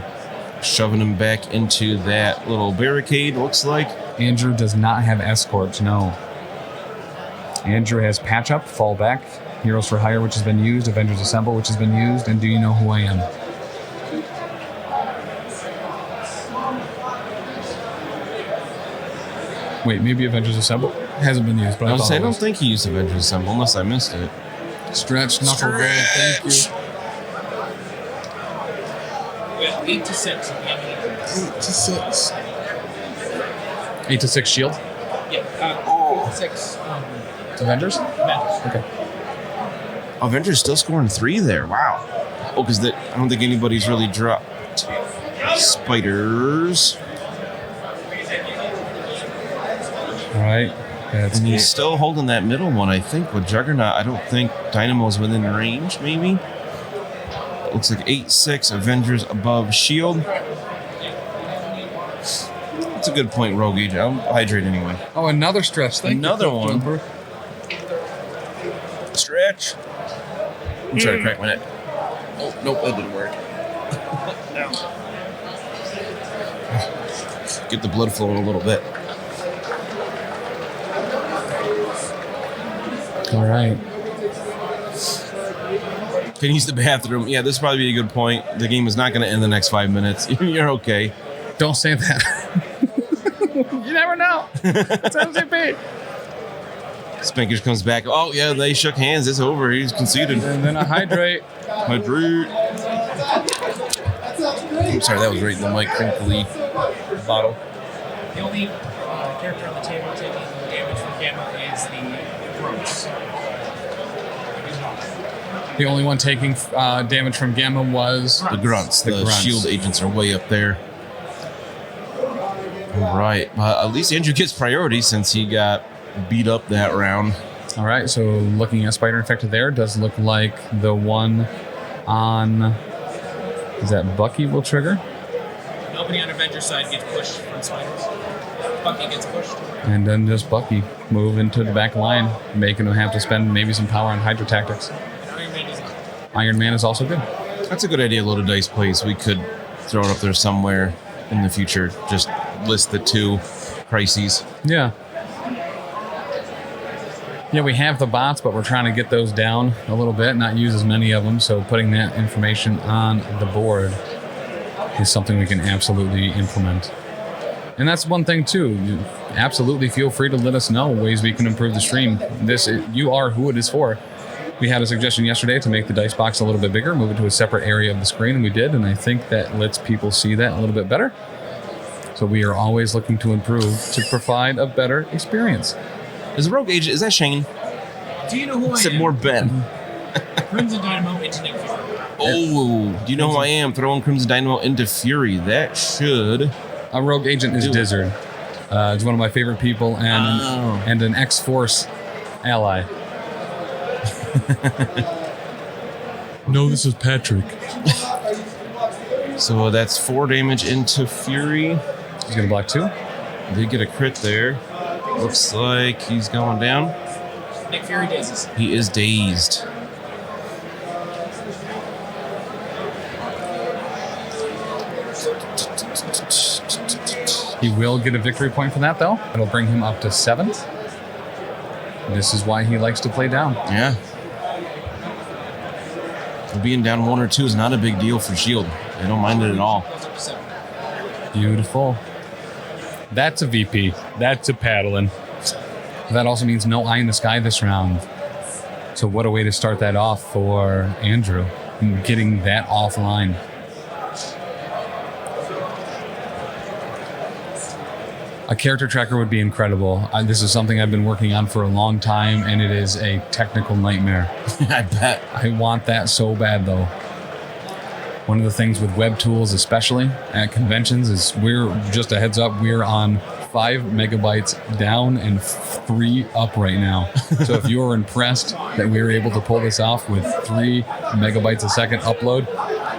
Shoving him back into that little barricade, looks like. Andrew does not have escorts, no. Andrew has patch up, fall back, Heroes for Hire, which has been used, Avengers Assemble, which has been used, and Do You Know Who I Am? Wait, maybe Avengers Assemble hasn't been used, but I thought I it don't was. think he used Avengers Assemble unless I missed it. Stretch, knuckle roll, thank you. We got 8 to 6. 8 to 6. 8 to 6 shield. Yeah. 8 to 6. Avengers? Avengers. Okay. Avengers still scoring 3 there. Wow. Oh, because I don't think anybody's really dropped spiders. All right. That's And he's good. still holding that middle one, I think, with Juggernaut. I don't think Dynamo's within range, maybe. Looks like 8-6, Avengers above shield. That's a good point, Rogue. I'll hydrate anyway. Oh, another stretch. Thank Another you, one. Jumper. Stretch. I'm trying to crack my neck. Oh, nope, that didn't work. get the blood flowing a little bit. All right. Can use the bathroom. Yeah, this would probably be a good point. The game is not going to end the next 5 minutes. You're okay. Don't say that. You never know. It's MCP. Spankers comes back. Oh, yeah, they shook hands. It's over. He's conceded. And then a hydrate. Hydrate. I'm sorry, that was right in the mic crinkly bottle. The only character on the table taking damage from Gamma is the Grunts. The only one taking damage from Gamma was The grunts. The grunts. shield agents are way up there. All right. At least Andrew gets priority since he got beat up that round. All right, so looking at Spider Infected there, does look like the one on, is that Bucky will trigger? Nobody on Avengers side gets pushed from Spiders. Bucky gets pushed. And then just Bucky move into the back line, making him have to spend maybe some power on Hydra Tactics. And Iron Man is up. Iron Man is also good. That's a good idea, loaded dice plays. We could throw it up there somewhere in the future. Just list the two crises. Yeah. Yeah, we have the bots, but we're trying to get those down a little bit, not use as many of them. So putting that information on the board is something we can absolutely implement. And that's one thing too. You absolutely feel free to let us know ways we can improve the stream. You are who it is for. We had a suggestion yesterday to make the dice box a little bit bigger, move it to a separate area of the screen, and we did. And I think that lets people see that a little bit better. So we are always looking to improve to provide a better experience. Is the rogue agent, is that Shane? Do you know who I Said am? more Ben. Crimson Dynamo into Nick Fury. Oh, do you know who I am? Throwing Crimson Dynamo into Fury. That should... A rogue agent is Dizzard. He's one of my favorite people and an X-Force ally. No, this is Patrick. So that's 4 damage into Fury. He's going to block 2. They get a crit there. Looks like he's going down. Nick Fury dazes. He is dazed. He will get a victory point for that, though. It'll bring him up to 7. This is why he likes to play down. Yeah. Being down 1 or 2 is not a big deal for Shield. They don't mind it at all. Goes up to 7. Beautiful. That's a VP. That's a paddling. That also means no eye in the sky this round. So what a way to start that off for Andrew, getting that offline. A character tracker would be incredible. This is something I've been working on for a long time, and it is a technical nightmare. I bet. I want that so bad, though. One of the things with web tools, especially at conventions, is we're just a heads up, we're on 5 megabytes down and 3 up right now. So if you are impressed that we were able to pull this off with 3 megabytes a second upload,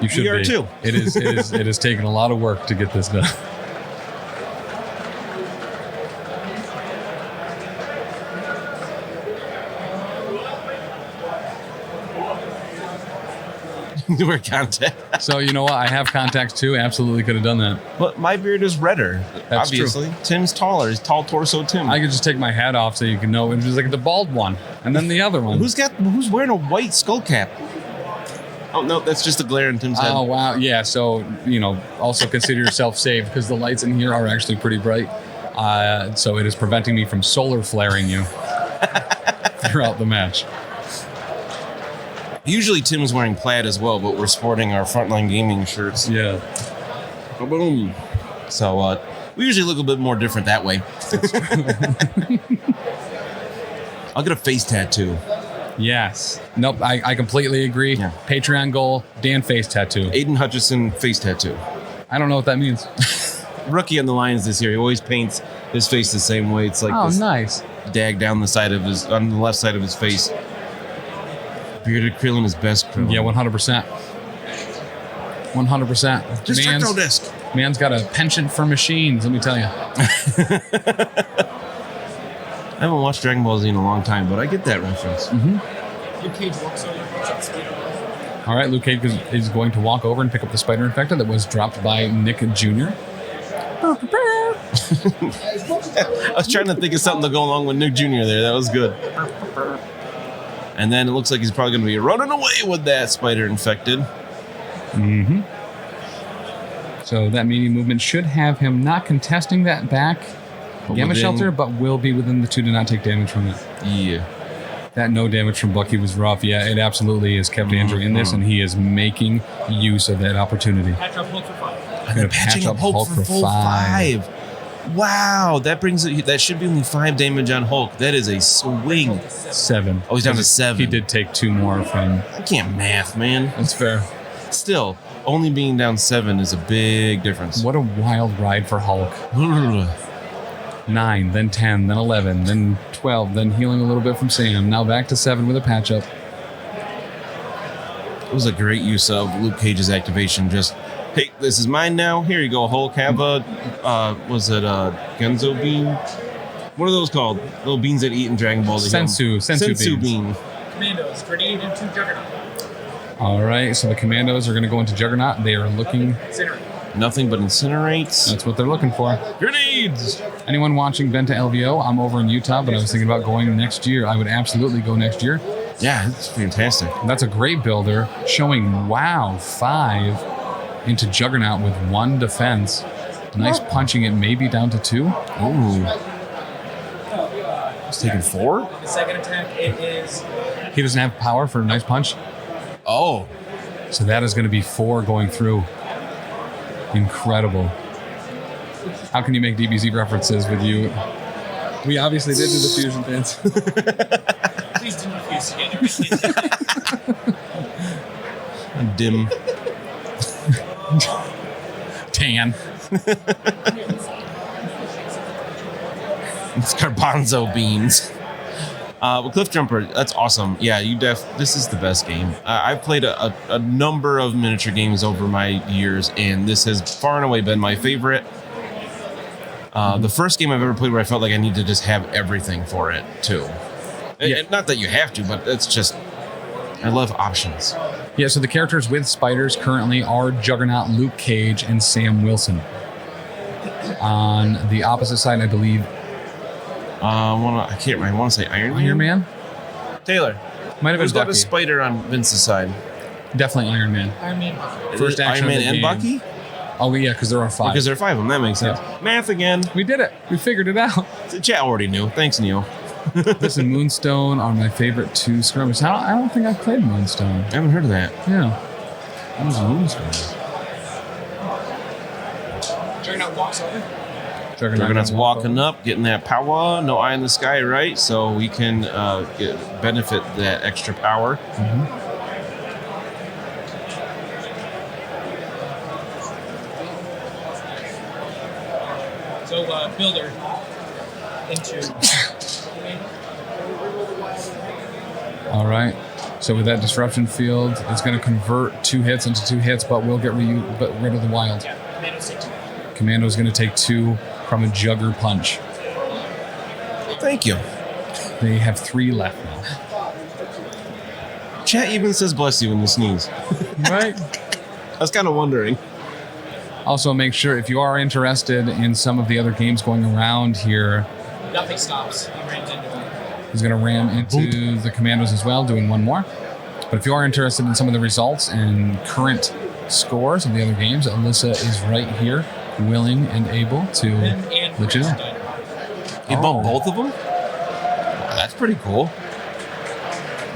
you should We are be. too. It has taken a lot of work to get this done. You wear contact. So you know what? I have contacts too. Absolutely could have done that. But my beard is redder. That's obviously. true. Tim's taller. He's tall torso Tim. I could just take my hat off so you can know. It was like the bald one, and then the other one. Who's wearing a white skull cap? Oh no, that's just a glare in Tim's head. Oh wow, yeah. So also consider yourself saved because the lights in here are actually pretty bright. So it is preventing me from solar flaring you throughout the match. Usually Tim's wearing plaid as well, but we're sporting our Frontline Gaming shirts. Yeah. Boom. So we usually look a bit more different that way. I'll get a face tattoo. Yes. Nope. I completely agree. Yeah. Patreon goal: Dan face tattoo. Aiden Hutchison face tattoo. I don't know what that means. Rookie on the Lions this year. He always paints his face the same way. It's like Oh, this nice. dag down on the left side of his face. Bearded Krillin is best Krillin. Yeah, 100%. 100%. Just techno disc. Man's got a penchant for machines, let me tell you. I haven't watched Dragon Ball Z in a long time, but I get that reference. Luke Cage walks over and picks up the speeder. All right, Luke Cage is going to walk over and pick up the Spider Infector that was dropped by Nick Jr. I was trying to think of something to go along with Nick Jr. there. That was good. And then it looks like he's probably going to be running away with that spider infected. Mm-hmm. So that medium movement should have him not contesting that back gamma shelter, but will be within the 2 to not take damage from it. Yeah. That no damage from Bucky was rough. Yeah, it absolutely has kept Andrew in this, and he is making use of that opportunity. Patch up Hulk for 5. And then patching up Hulk for full 5. Wow, that should be only 5 damage on Hulk. That is a swing. 7. Oh, he's down to 7. He did take 2 more from... I can't math, man. That's fair. Still, only being down 7 is a big difference. What a wild ride for Hulk. 9, then 10, then 11, then 12, then healing a little bit from Sam. Now back to 7 with a patch up. It was a great use of Luke Cage's activation. Just, hey, this is mine now. Here you go, Hulk. Have a, Genzo bean? What are those called? Little beans that eat in Dragon Ball. Sensu bean. Commandos, grenade into Juggernaut. All right, so the Commandos are going to go into Juggernaut. They are looking... Incinerate. Nothing but incinerates. That's what they're looking for. Grenades! Anyone watching Been to LVO? I'm over in Utah, but I was thinking about going next year. I would absolutely go next year. Yeah, it's fantastic. That's a great builder, showing, wow, 5 into Juggernaut with 1 defense. Nice punching it maybe down to 2. Ooh. It's taking 4? The second attack, it is... He doesn't have power for a nice punch. Oh. So that is going to be 4 going through. Incredible. How can you make DBZ references with you? We obviously did do the fusion dance. Please do not fuse together. Dim. Tan. It's garbanzo beans. Cliff Jumper, that's awesome. Yeah, this is the best game. I've played a number of miniature games over my years, and this has far and away been my favorite. The first game I've ever played where I felt like I need to just have everything for it, too. Yeah. Not that you have to, but it's just... I love options. Yeah, so the characters with spiders currently are Juggernaut, Luke Cage, and Sam Wilson. On the opposite side, I believe... I can't remember. I want to say Iron Man? Taylor. Might have been Who's got Bucky. a spider on Vince's side? Definitely Iron Man. Iron Man Bucky. First action Iron of Man the and game. Bucky? Oh, yeah, because there are 5. Because there are 5 of them. That makes sense. Yeah. Math again. We did it. We figured it out. The chat already knew. Thanks, Neil. This and Moonstone are my favorite 2 skirmishes. I don't think I've played Moonstone. I haven't heard of that. Yeah. What was Moonstone? Juggernaut walks over. Juggernaut's walking up, getting that power. No eye in the sky, right? So we can benefit that extra power. Mm-hmm. So, builder into... All right. So with that disruption field, it's going to convert 2 hits into 2 hits, but we'll get rid of the wild. Yeah, Commandos take 2. Commando's going to take 2 from a Jugger punch. Thank you. They have 3 left now. Chat even says bless you when you sneeze. Right? I was kind of wondering. Also, make sure if you are interested in some of the other games going around here, Nothing stops. He rams into him. he's going to ram into the Commandos as well, doing 1 more. But if you are interested in some of the results and current scores of the other games, Alyssa is right here, willing and able to And let you know. You bumped Oh. both of them? Wow, that's pretty cool.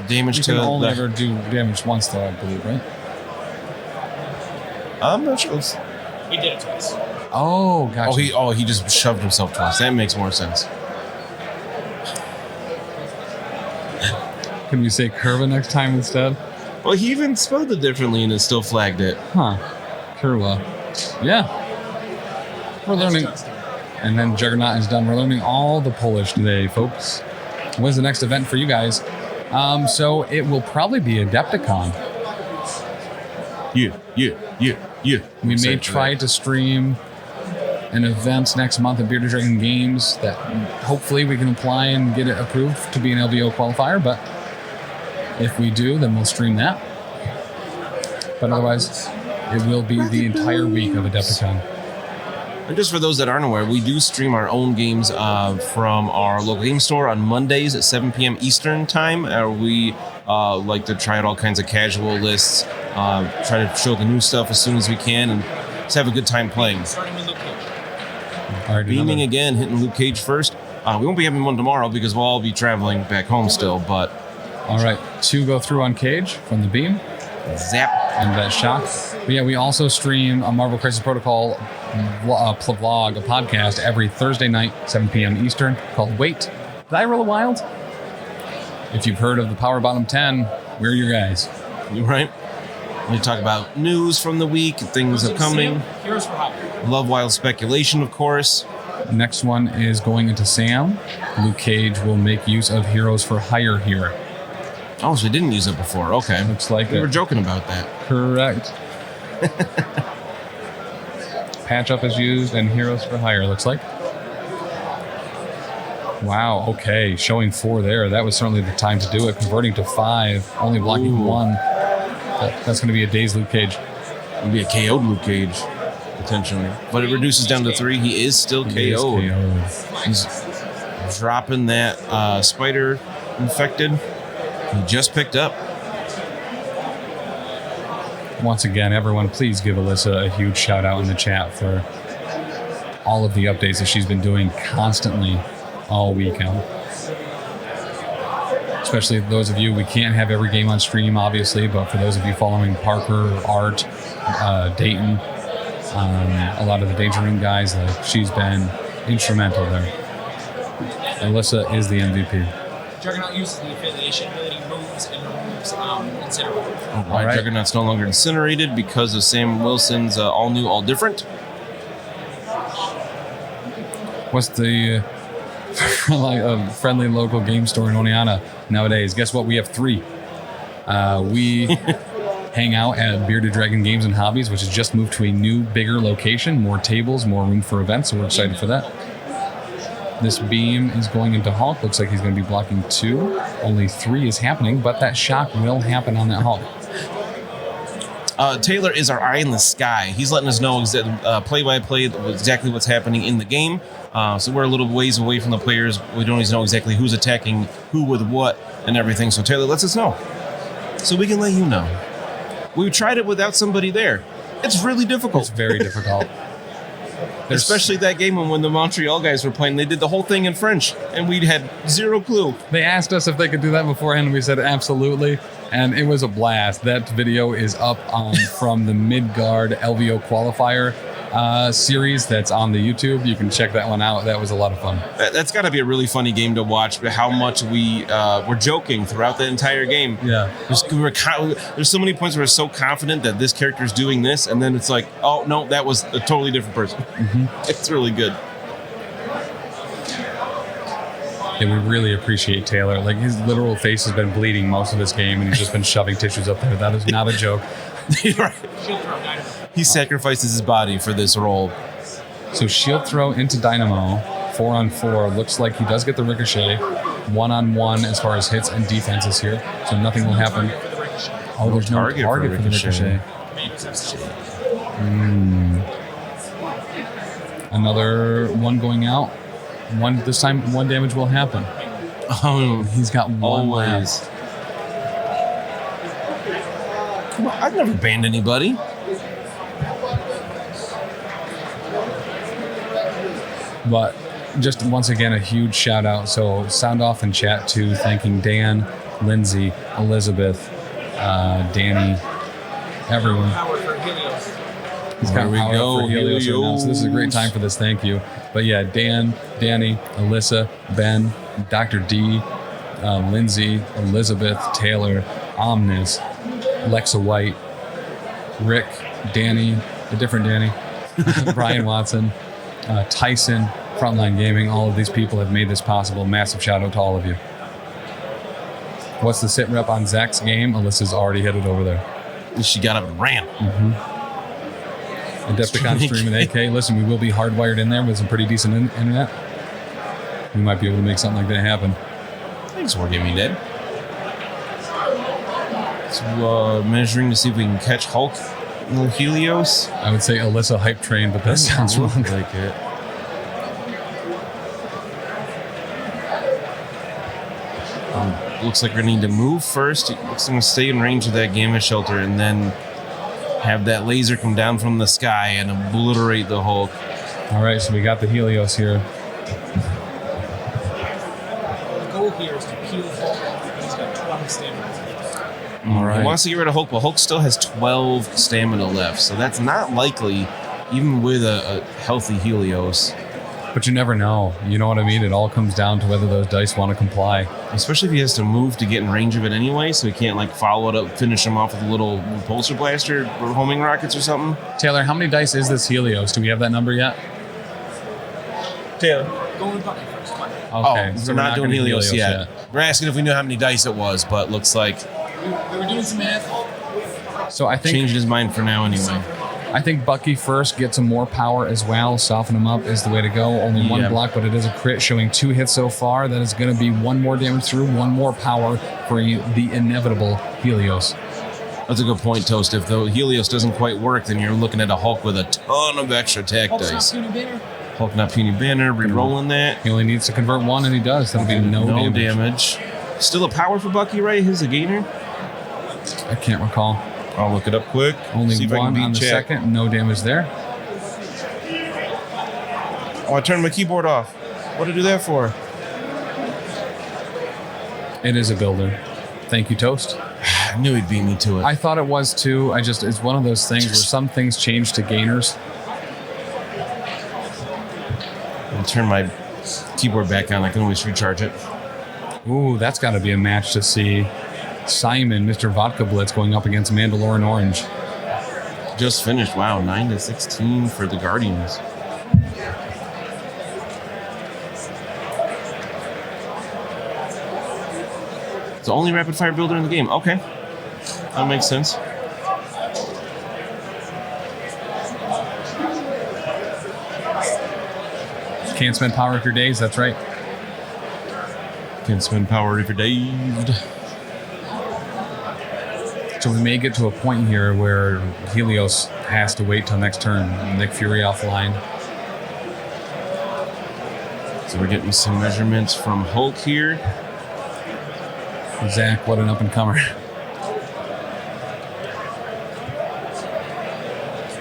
Damage You to can only the... ever do damage once, though, I believe, right? I'm not sure. He did it twice. Oh, gotcha. He just shoved himself twice. That makes more sense. Can we say Curva next time instead? Well, he even spelled it differently and it still flagged it. Huh. Curva. Yeah. We're learning. And then Juggernaut is done. We're learning all the Polish today, folks. When's the next event for you guys? So it will probably be Adepticon. Yeah. We may try to stream an event next month at Bearded Dragon Games that hopefully we can apply and get it approved to be an LVO qualifier, but if we do, then we'll stream that. But otherwise, it will be the entire week of Adepticon. And just for those that aren't aware, we do stream our own games from our local game store on Mondays at 7 p.m. Eastern time. We like to try out all kinds of casual lists, try to show the new stuff as soon as we can, and just have a good time playing. Starting with Luke Cage. All right, Beaming again, hitting Luke Cage first. We won't be having one tomorrow because we'll all be traveling back home still, but... All right, 2 go through on Cage from the beam. Zap. And that shock. But yeah, we also stream a Marvel Crisis Protocol vlog, a podcast, every Thursday night, 7 p.m. Eastern, called Wait, Did I Roll a Wild? If you've heard of the Power Bottom 10, we're your guys. You're right. We talk about news from the week, things upcoming. Heroes for Hire. Love Wild Speculation, of course. Next one is going into Sam. Luke Cage will make use of Heroes for Hire here. Oh, so we didn't use it before. Okay. Looks like we it. were joking about that. Correct. Patch Up is used and Heroes for Hire, looks like. Wow, okay. Showing 4 there. That was certainly the time to do it. Converting to 5, only blocking 1. That's going to be a dazed Luke Cage. It'll be a KO'd Luke Cage, potentially. But it reduces down to 3. He is still KO'd. He's dropping that spider infected. He just picked up. Once again, everyone, please give Alyssa a huge shout out in the chat for all of the updates that she's been doing constantly all weekend. Especially those of you, we can't have every game on stream, obviously, but for those of you following Parker, Art, Dayton, a lot of the Danger Ring guys, she's been instrumental there. Alyssa is the MVP. Juggernaut uses the affiliation ability, moves, and removes Incinerate. All right. Juggernaut's no longer incinerated because of Sam Wilson's all new, all different. What's the friendly local game store in Oneonta nowadays? Guess what? We have 3. We hang out at Bearded Dragon Games and Hobbies, which has just moved to a new, bigger location, more tables, more room for events, so we're excited for that. This beam is going into Hulk. Looks like he's going to be blocking 2. Only 3 is happening, but that shock will happen on that Hulk. Taylor is our eye in the sky. He's letting us know play-by-play exactly what's happening in the game. So we're a little ways away from the players. We don't always know exactly who's attacking who with what and everything. So Taylor lets us know so we can let you know. We tried it without somebody there. It's really difficult. It's very difficult. Especially that game when the Montreal guys were playing. They did the whole thing in French, and we had 0 clue. They asked us if they could do that beforehand, and we said absolutely, and it was a blast. That video is up from the Midgard LVO qualifier series that's on the YouTube. You can check that one out. That was a lot of fun. That's got to be a really funny game to watch, how much we were joking throughout the entire game. Yeah. There's so many points where we're so confident that this character's doing this, and then it's like, oh, no, that was a totally different person. Mm-hmm. It's really good. Yeah, we really appreciate Taylor. Like, his literal face has been bleeding most of this game, and he's just been shoving tissues up there. That is not a joke. Right. He sacrifices his body for this role. So shield throw into Dynamo, 4-on-4. Looks like he does get the ricochet. 1-on-1 as far as hits and defenses here. So nothing will happen. Oh, there's no target for the ricochet. Another one going out. This time, 1 damage will happen. Oh, he's got 1 always. left. Well, I've never banned anybody. But just once again, a huge shout out. So sound off in chat too, thanking Dan, Lindsay, Elizabeth, Danny, everyone. He's got power for Helios right now, so this is a great time for this. Thank you. But yeah, Dan, Danny, Alyssa, Ben, Dr. D, Lindsay, Elizabeth, Taylor, Omnis, Lexa White, Rick, Danny, a different Danny, Brian Watson, Tyson, Frontline Gaming. All of these people have made this possible. Massive shout out to all of you. What's the sit rep on Zach's game? Alyssa's already headed over there. She got up and ran. Adepticon stream and AK. Listen, we will be hardwired in there with some pretty decent internet. We might be able to make something like that happen. Thanks, Wargaming Dead. So, measuring to see if we can catch Hulk Little Helios. I would say Alyssa Hype Train, but that sounds wrong. Like it. Looks like we're going to need to move first. It looks like we're going to stay in range of that gamma shelter and then have that laser come down from the sky and obliterate the Hulk. All right, so we got the Helios here. The goal here is to peel Hulk off. He's got 12 stamina. All right. He wants to get rid of Hulk, but Hulk still has 12 stamina left, so that's not likely, even with a healthy Helios. But you never know. You know what I mean? It all comes down to whether those dice want to comply. Especially if he has to move to get in range of it anyway, so he can't like follow it up, finish him off with a little repulsor blaster or homing rockets or something. Taylor, how many dice is this Helios? Do we have that number yet? Taylor. Go with Bucky first. Come on. Okay, Oh, so we're not doing gonna Helios yet. We're asking if we knew how many dice it was, but looks like We were doing some math. So I think changed his mind for now anyway. I think Bucky first gets some more power as well. Soften him up is the way to go. Only one Yeah. block, but it is a crit, showing 2 hits so far. That is going to be 1 more damage through, 1 more power for the inevitable Helios. That's a good point, Toast. If the Helios doesn't quite work, then you're looking at a Hulk with a ton of extra attack Hulk's not dice. puny banner. Hulk not puny banner, re-rolling that. He only needs to convert 1, and he does. That'll be no damage. Still a power for Bucky, right? His a gainer? I can't recall. I'll look it up quick. Only See if I can 1 beat on the chat. second. No damage there. Oh, I turned my keyboard off. What did I do that for? It is a builder. Thank you, Toast. I knew he'd beat me to it. I thought it was too. It's one of those things where some things change to gainers. I'll turn my keyboard back on. I can always recharge it. Ooh, that's got to be a match to see. Simon, Mr. Vodka Blitz, going up against Mandalorian Orange. Just finished. Wow, 9-16 for the Guardians. It's the only rapid fire builder in the game. Okay. That makes sense. Can't spend power if you're dazed, that's right. Can spend power if you're dazed. So we may get to a point here where Helios has to wait till next turn. Nick Fury offline. So we're getting some measurements from Hulk here. Zach, what an up-and-comer. I'm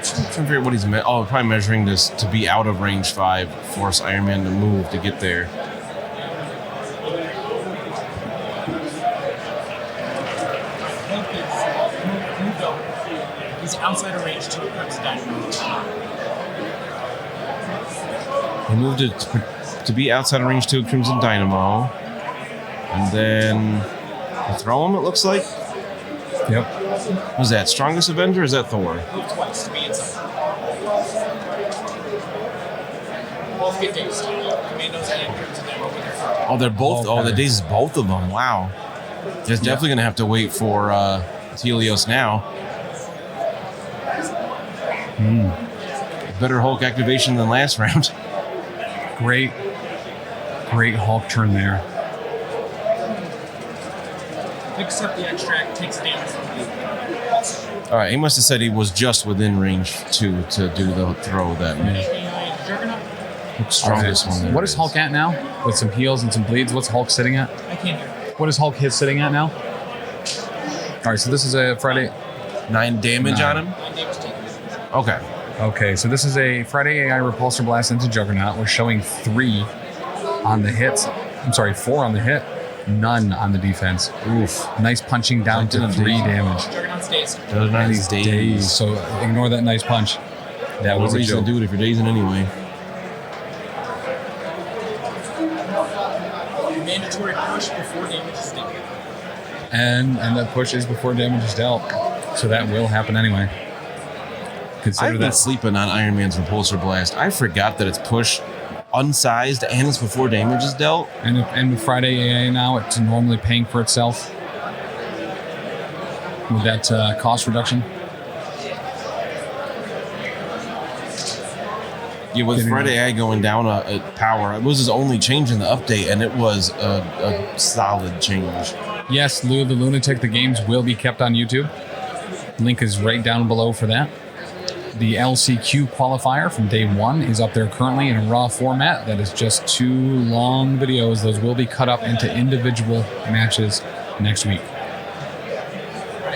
trying to figure out what he's probably measuring this to be out of range 5. Force Iron Man to move to get there. He's outside of range 2 against Dynamo. He moved it to be outside of range 2 of Crimson Dynamo. And then throw him, it looks like. Yep. Was that Strongest Avenger or is that Thor? Move twice to be inside. Both get dazed. Commandos and Crimson Dynamo with their front. Oh, they're both. Okay. Oh, the days is both of them. Wow. Just definitely going to have to wait for Helios now. Better Hulk activation than last round. Great Hulk turn there. Picks up the extract, takes damage from the All right, he must have said he was just within range 2 to do the throw then. AI Juggernaut. Strongest one. there What is Hulk at now? With some heals and some bleeds, what's Hulk sitting at? I can't hear. What is Hulk sitting at now? All right, so this is a Friday. 9 damage 9. on him? 9 damage taken. Okay. Okay, so this is a Friday AI Repulsor Blast into Juggernaut. We're showing 3 on the hits. I'm sorry, 4 on the hit, none on the defense. Oof. Nice punching down to 3 damage. Juggernaut's dazed. And he's dazed, so ignore that nice punch. That No was a reason joke. to do it if you're dazing anyway. Mandatory push before damage is taken. And that push is before damage is dealt. So that will happen anyway. Consider I've been that. sleeping on Iron Man's Repulsor Blast. I forgot that it's push unsized and it's before damage is dealt. And with Friday AA now, it's normally paying for itself with that cost reduction. Yeah, with Getting Friday Ag going down at power, it was his only change in the update, and it was a solid change. Yes, Lou the Lunatic, the games will be kept on YouTube. Link is right down below for that. The LCQ qualifier from day 1 is up there currently in a raw format. That is just 2 long videos. Those will be cut up into individual matches next week.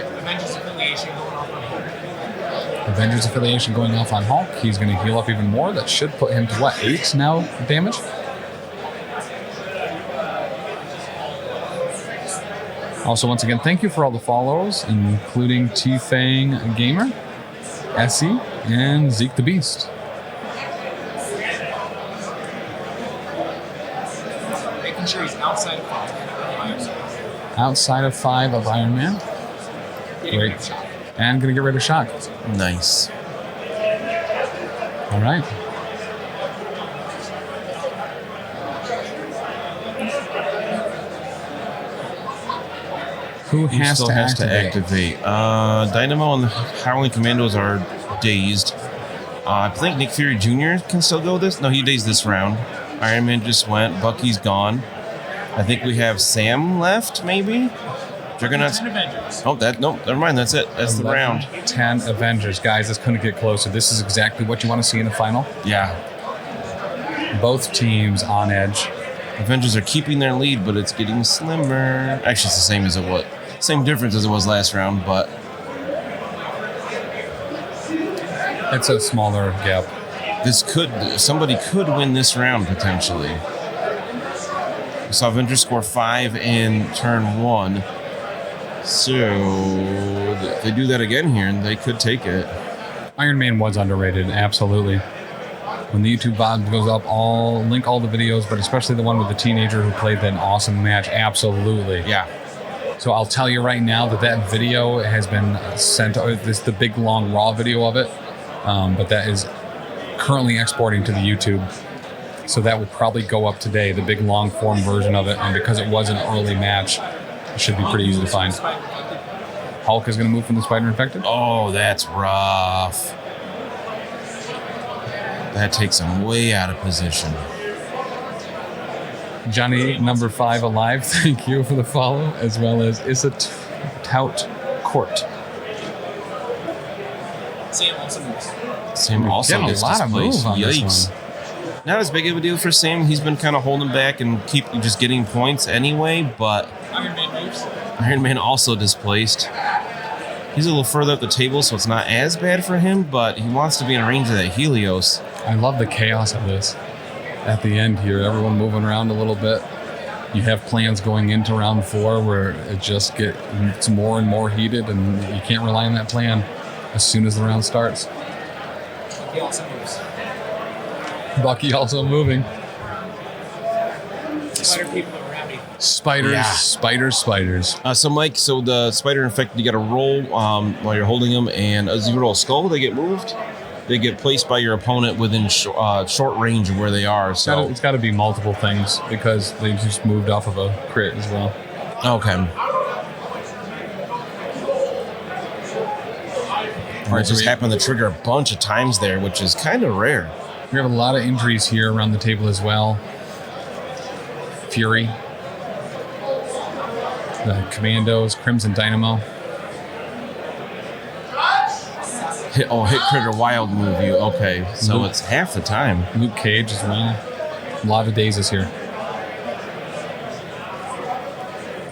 Avengers affiliation going off on Hulk. Avengers affiliation going off on Hulk. He's going to heal up even more. That should put him to what, 8 now damage? Also, once again, thank you for all the follows, including T-Fang Gamer, Essie, and Zeke the Beast. Making sure he's outside of 5. Outside of 5 of Iron Man. Great. And going to get rid of Shock. Nice. All right. Who He has still to has to activate? activate. Dynamo and the Howling Commandos are dazed. I think Nick Fury Jr. can still go this. No, he dazed this round. Iron Man just went. Bucky's gone. I think we have Sam left, maybe? Juggernaut's. 10 Avengers. Oh, nope, never mind. That's it. That's the round. 10 Avengers. Guys, this couldn't get closer. This is exactly what you want to see in the final. Yeah. Both teams on edge. Avengers are keeping their lead, but it's getting slimmer. Actually, it's the same as it was. Same difference as it was last round, but It's a smaller gap. somebody could win this round potentially. We saw Avengers score 5 in turn 1. So if they do that again here, they could take it. Iron Man was underrated, absolutely. When the YouTube VOD goes up, I'll link all the videos, but especially the one with the teenager who played that awesome match, absolutely. Yeah. So I'll tell you right now that video has been sent. This is the big long raw video of it, but that is currently exporting to the YouTube. So that would probably go up today, the big long form version of it. And because it was an early match, it should be pretty easy to find. Hulk is going to move from the Spider Infected. Oh, that's rough. That takes him way out of position. Johnny number 5 alive, thank you for the follow, as well as Issa Tout Court. Sam also moves. Sam also Getting a gets lot of displaced. move on this Yikes. one. Not as big of a deal for Sam. He's been kind of holding back and keep just getting points anyway, but Iron Man moves. Iron Man also displaced. He's a little further up the table, so it's not as bad for him, but he wants to be in range of that Helios. I love the chaos of this. At the end here, everyone moving around a little bit. You have plans going into round 4 where it just gets more and more heated, and you can't rely on that plan as soon as the round starts. He also moves. Bucky also moving. Spider people around me. Spiders, Yeah. spiders. So Mike, the spider infected, you got to roll while you're holding them, and as you roll a skull, they get moved. They get placed by your opponent within short range of where they are. So It's got to be multiple things because they just moved off of a crit as well. okay. All right, just happened to trigger a bunch of times there, which is kind of rare. We have a lot of injuries here around the table as well. Fury, the Commandos, Crimson Dynamo. Hit trigger wild move you. Okay, so it's half the time. Luke Cage as well. A lot of dazes here.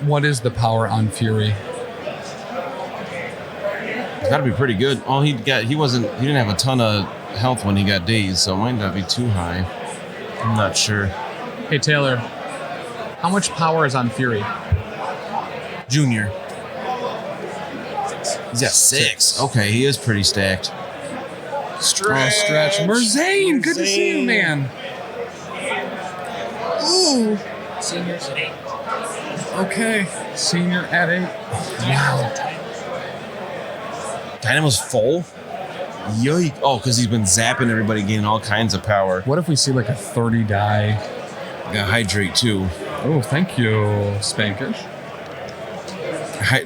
What is the power on Fury? It's got to be pretty good. Oh, he didn't have a ton of health when he got dazed, so it might not be too high. I'm not sure. Hey Taylor, how much power is on Fury? Junior. He's got 6. Okay, he is pretty stacked. Stretch. Merzane, good to see you, man. Ooh. Seniors at 8. Okay. Senior at 8. Wow. Dynamo's full? Yikes. Oh, because he's been zapping everybody, gaining all kinds of power. What if we see like a 30 die? Got hydrate too. Oh, thank you, Spankish.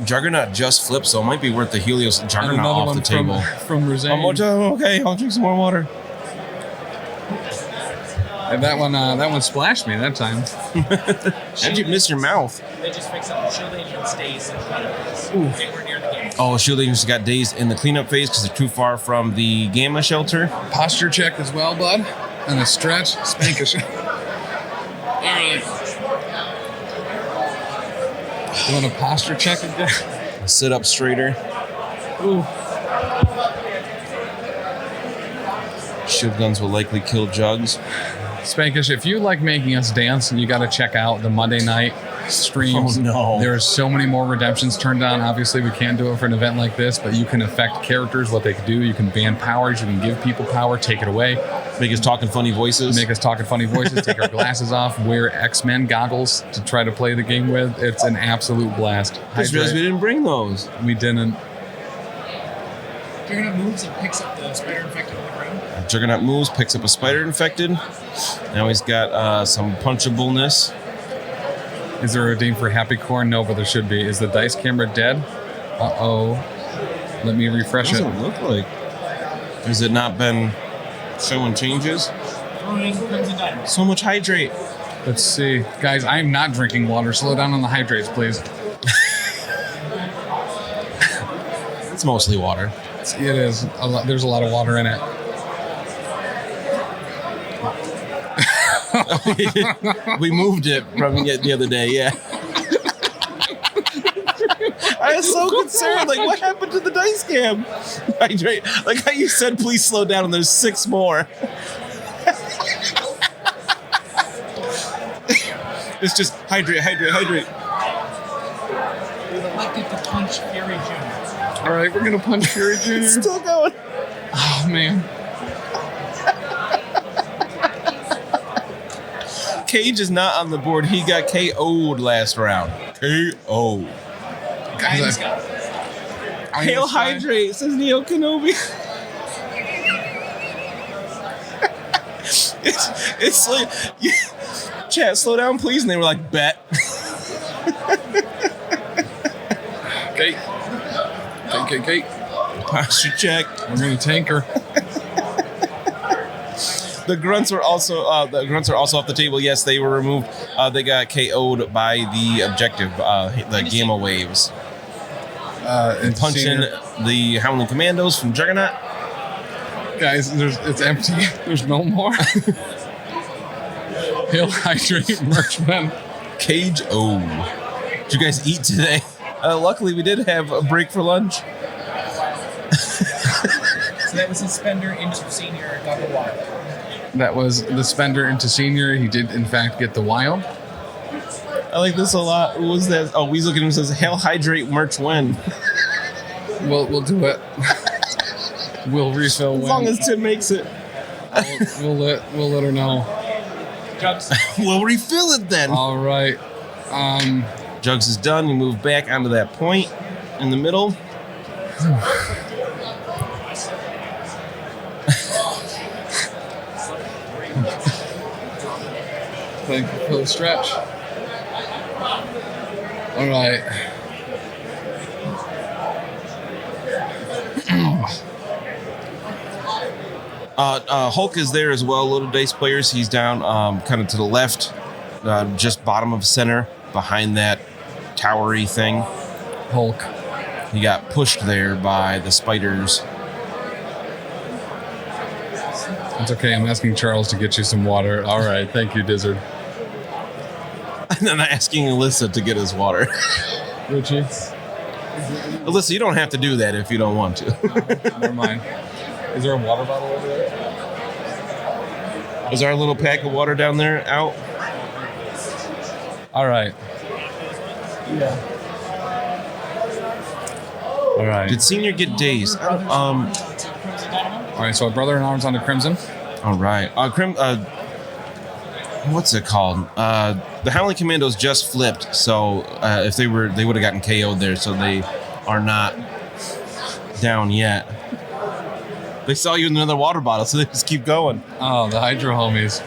Juggernaut just flipped, so it might be worth the Helios Juggernaut Another off one the table. from Merzane. Okay, I'll drink some more water. And that one splashed me that time. How'd you miss your mouth? They just fixed up shield agents days and cleanups. They were near the game. Oh, shield agents got dazed in the cleanup phase because they're too far from the gamma shelter. Posture check as well, bud. And a stretch. Spank a shot. All right. Doing a posture check again. Sit up straighter. Ooh. Shield guns will likely kill Jugs. Spankish, if you like making us dance, you got to check out the Monday night streams. Oh, no. There's so many more redemptions turned on. Obviously, we can't do it for an event like this, but you can affect characters, what they can do. You can ban powers. You can give people power, take it away. Make us talking funny voices. Take our glasses off, wear X-Men goggles to try to play the game with. It's an absolute blast. I just realized we didn't bring those. We didn't. Juggernaut moves and picks up the spider infected on the ground. Juggernaut moves, picks up a spider infected. Now he's got some punchableness. Is there a redeem for Happy Corn? No, but there should be. Is the dice camera dead? Uh-oh. Let me refresh it. Doesn't look like. Has it not been showing changes? Throwing Crimson Dynamo. So much hydrate. Let's see. Guys, I'm not drinking water. Slow down on the hydrates, please. It's mostly water. It is. There's a lot of water in it. We moved it from the other day, yeah. I was so concerned. Like, what happened to the dice cam? Hydrate. Like how you said, please slow down, and there's 6 more. It's just hydrate. We've elected to punch Fury Jr. All right, we're going to punch Fury Jr. It's still going. Oh, man. Cage is not on the board. He got KO'd last round. KO. Guys, got Hail hydrate, says Neo Kenobi. it's like, chat, slow down, please. And they were like, bet. Kate. Posture check. We're going to tank her. The grunts are also off the table. Yes, they were removed. They got KO'd by the objective, the gamma waves. Punching the Howling Commandos from Juggernaut. Guys, it's empty. There's no more. Hail hydrate, merchman. Cage O. Did you guys eat today? Luckily, we did have a break for lunch. So that was his spender into senior, got the wild. That was the spender into senior. He did, in fact, get the wild. I like this a lot. What was that? Oh, Weasel Kingdom says, Hail Hydrate merch when? We'll do it. We'll refill when. As long as Tim makes it. We'll let her know. Jugs. We'll refill it then. All right. Jugs is done. We move back onto that point in the middle. Thank you for the stretch. All right. Hulk is there as well, Little Dice Players. He's down kind of to the left, just bottom of center, behind that towery thing. Hulk. He got pushed there by the spiders. It's okay. I'm asking Charles to get you some water. All right. Thank you, Dizzard. And then asking Alyssa to get us water. Richie? Alyssa, you don't have to do that if you don't want to. Never mind. Is there a water bottle over there? Is our little pack of water down there out? All right. Yeah. All right. Did Senior get dazed? All right. So a brother in arms on the Crimson. All right. What's it called? The Howling Commandos just flipped, so if they would have gotten KO'd there, so they are not down yet. They saw you in another water bottle, so they just keep going. Oh, the Hydro homies.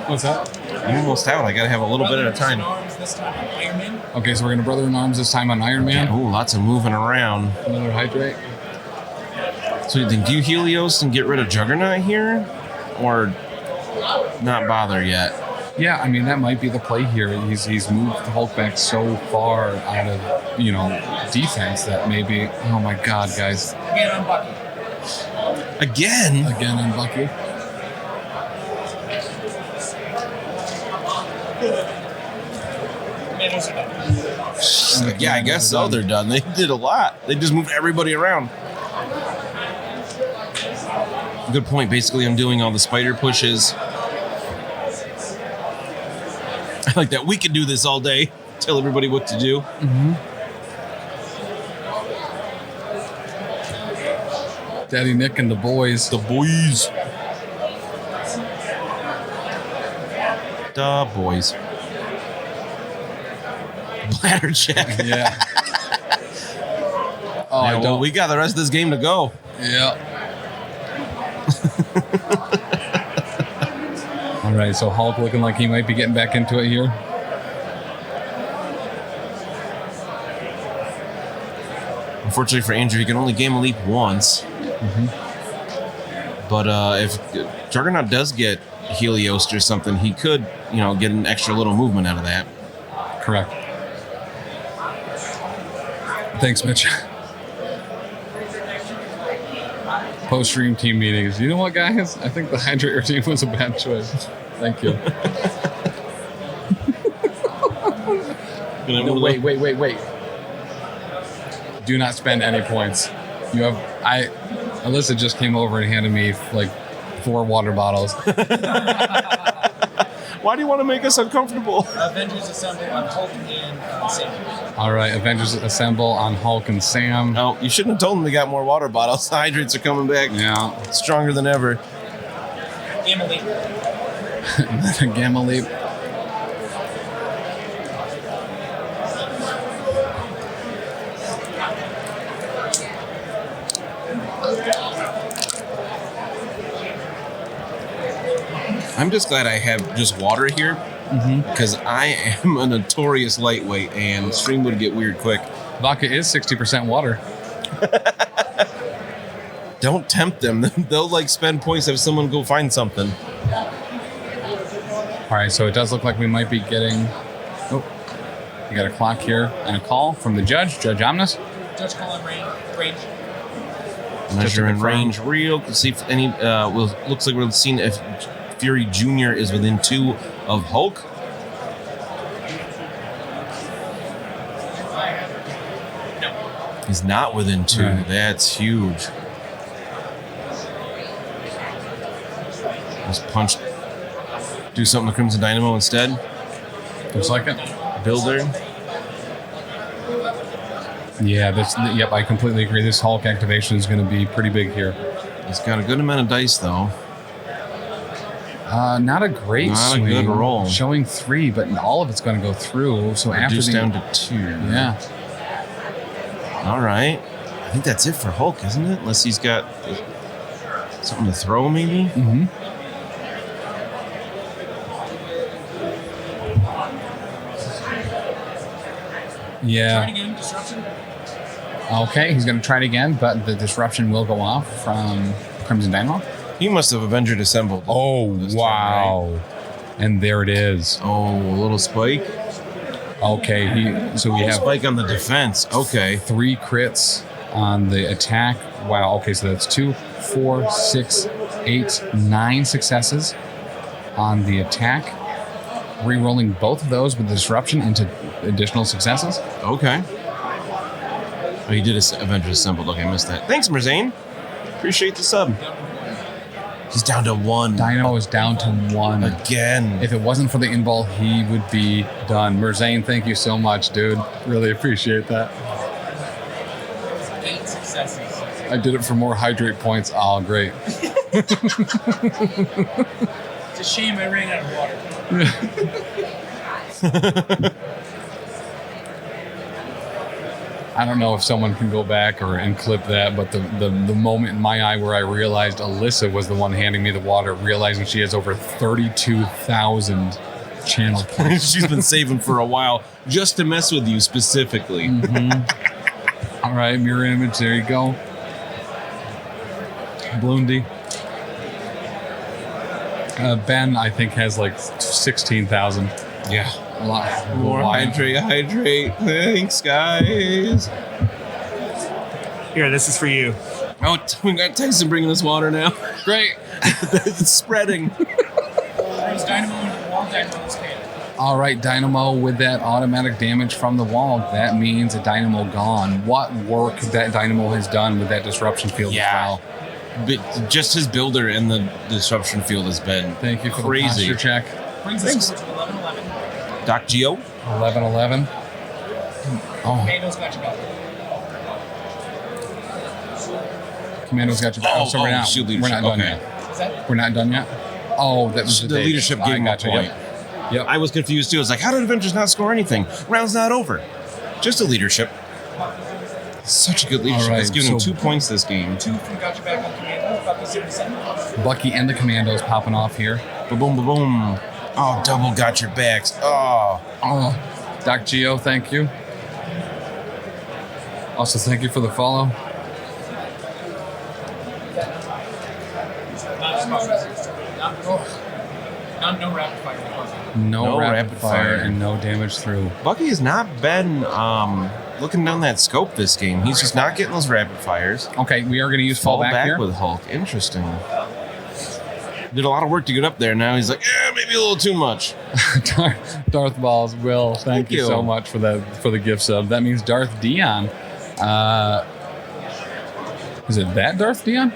What's that? I'm almost out. I gotta have a little bit at a time. Okay, so we're gonna brother in arms this time on Iron Man. Ooh, lots of moving around. Another hydrate. So you think, do you Helios and get rid of Juggernaut here? Or not bother yet? Yeah, I mean, that might be the play here. He's moved the Hulk back so far out of, defense that maybe, oh my God, guys. Again on Bucky. Again on Bucky. Commandos are done. Yeah, I guess so. They're done. They did a lot. They just moved everybody around. Good point. Basically, I'm doing all the spider pushes. I like that. We could do this all day. Tell everybody what to do. Mm-hmm. Daddy Nick and the boys. The boys. The boys. Bladder check. Yeah. Oh, Yeah, I don't. we got the rest of this game to go. Yeah. All right, so Hulk looking like he might be getting back into it here. Unfortunately for Andrew, he can only game a leap once. Mm-hmm. But if Juggernaut does get Helios or something, he could, get an extra little movement out of that. Correct. Thanks, Mitch. Post-stream team meetings. You know what, guys? I think the Hydrator team was a bad choice. Thank you. No, wait. Do not spend any points. Alyssa just came over and handed me like 4 water bottles. Why do you want to make us uncomfortable? Avengers Assemble on Hulk and Sam. All right, Avengers Assemble on Hulk and Sam. Oh, you shouldn't have told them they got more water bottles. The hydrates are coming back. Yeah. Stronger than ever. Gamma Leap. Gamma Leap. I'm just glad I have just water here because I am a notorious lightweight and stream would get weird quick. Vodka is 60% water. Don't tempt them. They'll spend points if someone go find something. All right, so it does look like we might be getting... Oh, we got a clock here and a call from the judge, Judge Omnis. Judge call on range. Measure in confirm. range real. See if any... looks like we're seeing if Fury Jr. is within 2 of Hulk. No. He's not within 2. Right. That's huge. Just punch. Do something to Crimson Dynamo instead. Looks like it. Builder. Yeah, yep, I completely agree. This Hulk activation is going to be pretty big here. He's got a good amount of dice, though. Not a great Not swing. a good roll. Showing 3, but all of it's going to go through. So Reduced after down to 2. Yeah. All right. I think that's it for Hulk, isn't it? Unless he's got something to throw, maybe? Mm-hmm. Yeah. Trying again, disruption. Okay, he's going to try it again, but the disruption will go off from Crimson Dynamo. He must have Avengers Assembled. Oh, this wow. time, right? And there it is. Oh, a little spike. Okay, so we have Spike on the defense. Okay. 3 crits on the attack. Wow, okay, so that's 2, 4, 6, 8, 9 successes on the attack. Re-rolling both of those with the disruption into additional successes. Okay. Oh, he did Avengers Assembled. Okay, I missed that. Thanks, Merzane. Appreciate the sub. He's down to 1. Dynamo is down to 1. Again. If it wasn't for the in-ball, he would be done. Merzane, thank you so much, dude. Really appreciate that. 8 successes. I did it for more hydrate points. Oh, great. It's a shame I ran out of water. I don't know if someone can go back and clip that, but the moment in my eye where I realized Alyssa was the one handing me the water, realizing she has over 32,000 channel points. She's been saving for a while just to mess with you specifically. All right, mirror image. There you go. Bloondy. Ben, I think, has like 16,000. Yeah. A lot. More hydrate. Thanks, guys. Here, this is for you. Oh, we got Tyson bringing us water now. Great. It's spreading. There's Dynamo into the wall, Dynamo is failed. All right, Dynamo with that automatic damage from the wall. That means a Dynamo gone. What work that Dynamo has done with that disruption field as well. But just his builder in the disruption field has been Thank you for crazy. the posture check. Brings the score to 11-11. Doc Geo. 11-11. Oh, Commandos got your back. Commando's got your back. So we're not, shield we're leadership. not done Okay. Is that? We're not done yet? Oh, that was The the leadership gave him a point. Yep. I was confused too. I was like, how did Avengers not score anything? Round's not over. Just a leadership. Such a good leadership. All right, It's given him so- 2 points this game. 2 from got your back on Commandos, Bucky 77. Bucky and the Commandos popping off here. Boom, boom, boom. Oh, double got your backs. Oh. Oh, Doc Geo, thank you. Also, thank you for the follow. No rapid fire. No, No rapid rapid fire fire. and no damage through. Bucky has not been looking down that scope this game. He's just not getting those rapid fires. Okay, we are going to use Fall fallback back here. with Hulk. Interesting. Did a lot of work to get up there. Now he's like, maybe a little too much. Darth Balls, Will, thank you you. so much for the gift sub. That means Darth Dion. Is it that Darth Dion?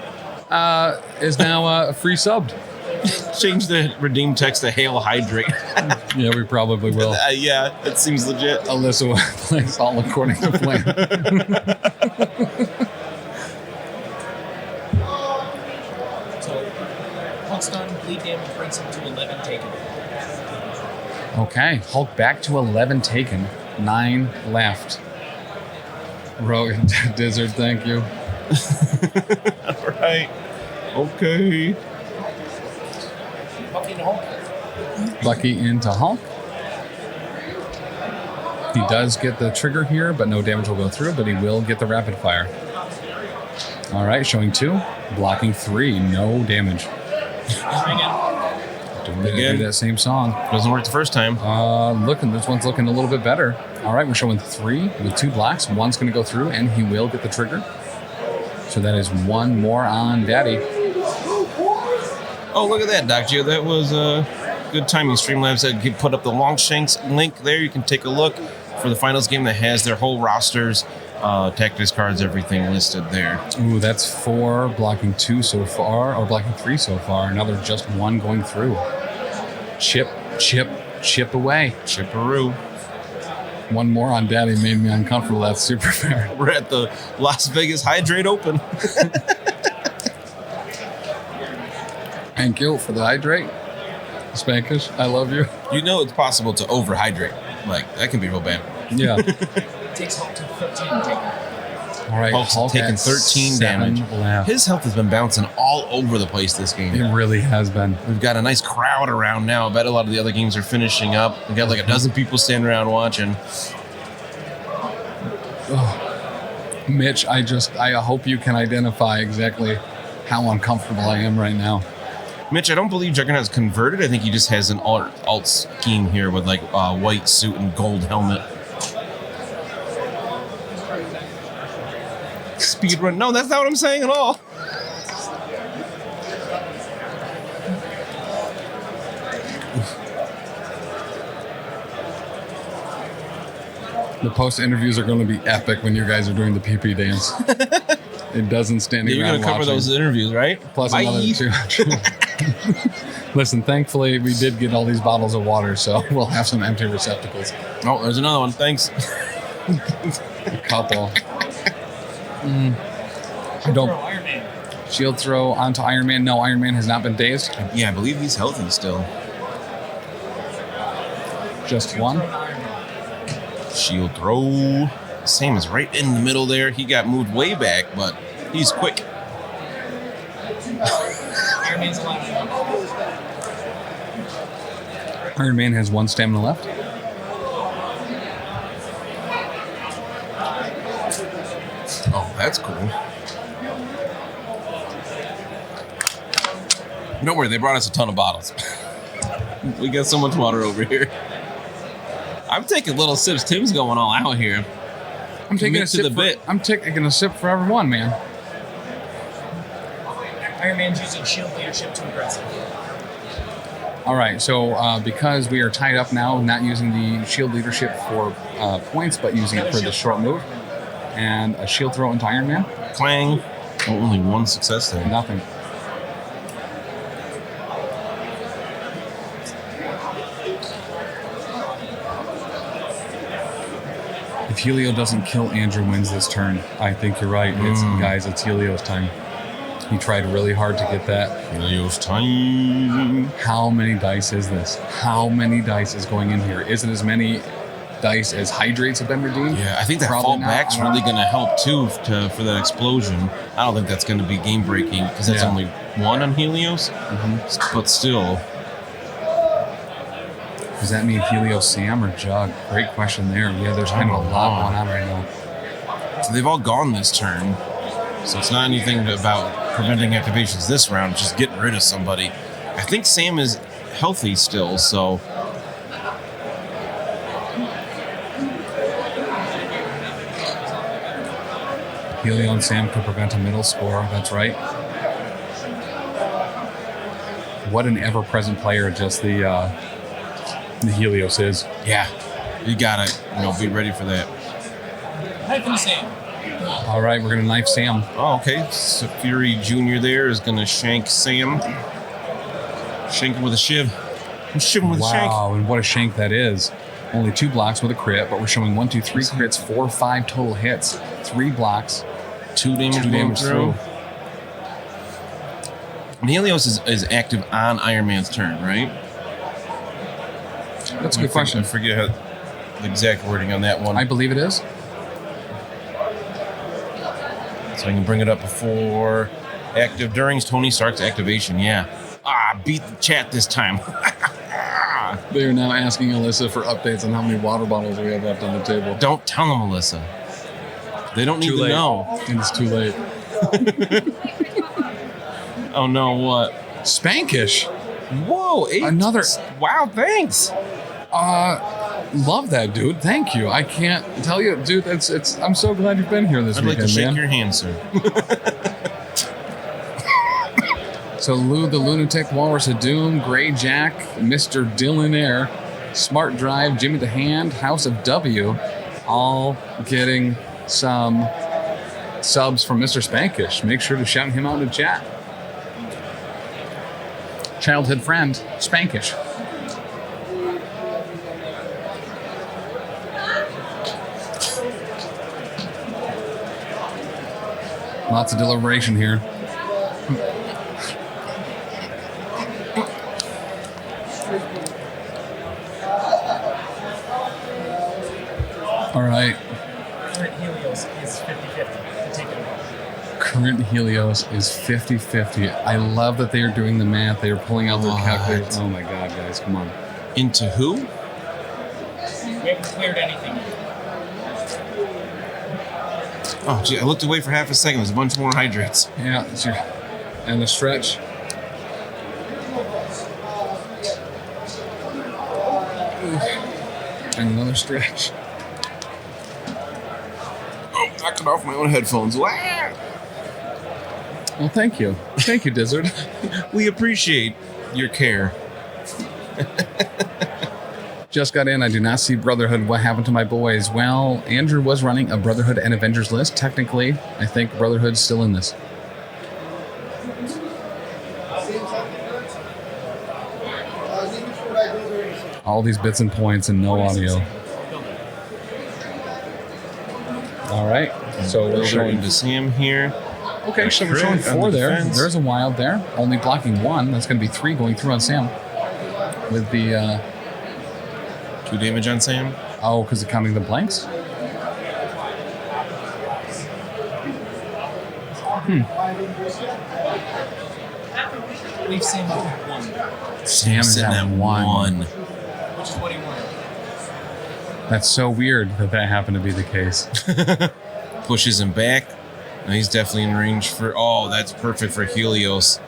Is now free subbed. Change the redeem text to Hail Hydrate. Yeah, we probably will. Yeah, it seems legit. Alyssa plays all according to plan. So, Hulk's done, bleed damage brings him to 11 taken. Okay, Hulk back to 11 taken, 9 left. Rogue Dizzard, thank you. All right. Okay. Bucky and Hulk. Bucky into Hulk. He does get the trigger here, but no damage will go through, but he will get the rapid fire. All right, showing 2, blocking 3, no damage. Doing Again. do that same song. Doesn't work the first time. This one's looking a little bit better. All right, we're showing 3 with 2 blocks. One's going to go through, and he will get the trigger. So that is 1 more on Daddy. Oh, look at that, Doc Geo. That was good timing. Streamlabs that put up the Longshanks link there. You can take a look for the finals game that has their whole rosters, tactics cards, everything listed there. Ooh, that's 4, blocking 2 so far, or blocking 3 so far. Another just 1 going through. Chip away. Chipperoo. 1 more on Daddy made me uncomfortable. That's super fair. We're at the Las Vegas Hydrate Open. Thank you for the hydrate. Spankish, I love you. You know it's possible to overhydrate. Like, that can be real bad. Yeah. Takes Hulk to 13 taken. All right, Hulk's Hulk taken at 13 7 damage. left. His health has been bouncing all over the place this game. It really has been. We've got a nice crowd around now. I bet a lot of the other games are finishing up. We've got like a dozen people standing around watching. Mitch, I hope you can identify exactly how uncomfortable I am right now. Mitch, I don't believe Juggernaut's converted. I think he just has an alt scheme here with like a white suit and gold helmet. Speed run. No, that's not what I'm saying at all. The post interviews are going to be epic when you guys are doing the PP dance. It doesn't stand You're around going to cover watching. those interviews, right? Plus Bye. another 2. Listen, thankfully we did get all these bottles of water, so we'll have some empty receptacles. Oh, there's another one. Thanks. A couple. I don't. Iron Man. Shield throw onto Iron Man. No, Iron Man has not been dazed. Yeah, I believe he's healthy still. Just 1. Shield throw. Sam is right in the middle there. He got moved way back, but he's quick. Iron Man's alive. Iron Man has 1 stamina left. Oh, that's cool. Don't worry, they brought us a ton of bottles. We got so much water over here. I'm taking little sips. Tim's going all out here. I'm taking a sip. I'm taking a sip for everyone, man. Iron Man's using shield leadership too aggressive. All right, so because we are tied up now, not using the shield leadership for points, but using it for the short move, and a shield throw into Iron Man. Clang. Oh, only one success there. Nothing. If Helio doesn't kill Andrew wins this turn, I think you're right. Guys, it's Helios time. He tried really hard to get that. Helios time. How many dice is this? How many dice is going in here? Is it as many dice as hydrates have been redeemed? Yeah, I think that Probably fallback's not. really going to help too for that explosion. I don't think that's going to be game breaking because that's only one on Helios. But still. Does that mean Helios Sam or Jug? Great question there. Yeah, there's kind of a lot going on right now. So they've all gone this turn. So it's not anything about preventing activations this round, it's just getting rid of somebody. I think Sam is healthy still, so. Helio and Sam could prevent a middle score. That's right. What an ever-present player just the Helios is. Yeah, you gotta be ready for that. Knifing Sam. All right, we're gonna knife Sam. Oh, okay. So Fury Jr. there is gonna shank Sam. Shank him with a shiv. I'm shiving with a shank. Wow, and what a shank that is. Only 2 blocks with a crit, but we're showing 1, 2, 3 crits, 4, 5 total hits, 3 blocks, 2 damage through. And Helios is active on Iron Man's turn, right? That's a good question. I forget the exact wording on that one. I believe it is. So I can bring it up before active during Tony Stark's activation. Yeah. Beat the chat this time. They are now asking Alyssa for updates on how many water bottles we have left on the table. Don't tell them, Alyssa. They don't need to know. And it's too late. Oh no, what? Spankish. Whoa, 8. Another. Wow, thanks. Love that, dude. Thank you. I can't tell you, dude. It's. I'm so glad you've been here this I'd weekend, like to shake man. your hand, sir. So Lou the Lunatic, Walrus of Doom, Grey Jack, Mr. Dylan Air, Smart Drive, Jimmy the Hand, House of W, all getting some subs from Mr. Spankish. Make sure to shout him out in the chat. Childhood friend, Spankish. Lots of deliberation here. All right. Current Helios is 50-50 to take it away. Current Helios is 50-50. I love that they are doing the math. They are pulling out their calculators. Oh my God, guys, come on. Into who? We haven't cleared anything. Oh, gee, I looked away for half a second. There's a bunch more hydrates. Yeah, and the stretch. And another stretch. Oh, knocked it off my own headphones. Wow. Well, thank you. Thank you, Dizzard. We appreciate your care. Just got in. I do not see Brotherhood. What happened to my boys? Well, Andrew was running a Brotherhood and Avengers list. Technically, I think Brotherhood's still in this. All these bits and points and no audio. All right. So we're showing to Sam here. Okay, so we're showing 4 there. Defense. There's a wild there. Only blocking 1. That's going to be 3 going through on Sam. With the 2 damage on Sam. oh, because of counting the blanks. Leave Sam up at 1, Sam is sitting at 1. which is what he wanted. That's so weird that happened to be the case. Pushes him back. Now he's definitely in range for. Oh, that's perfect for Helios.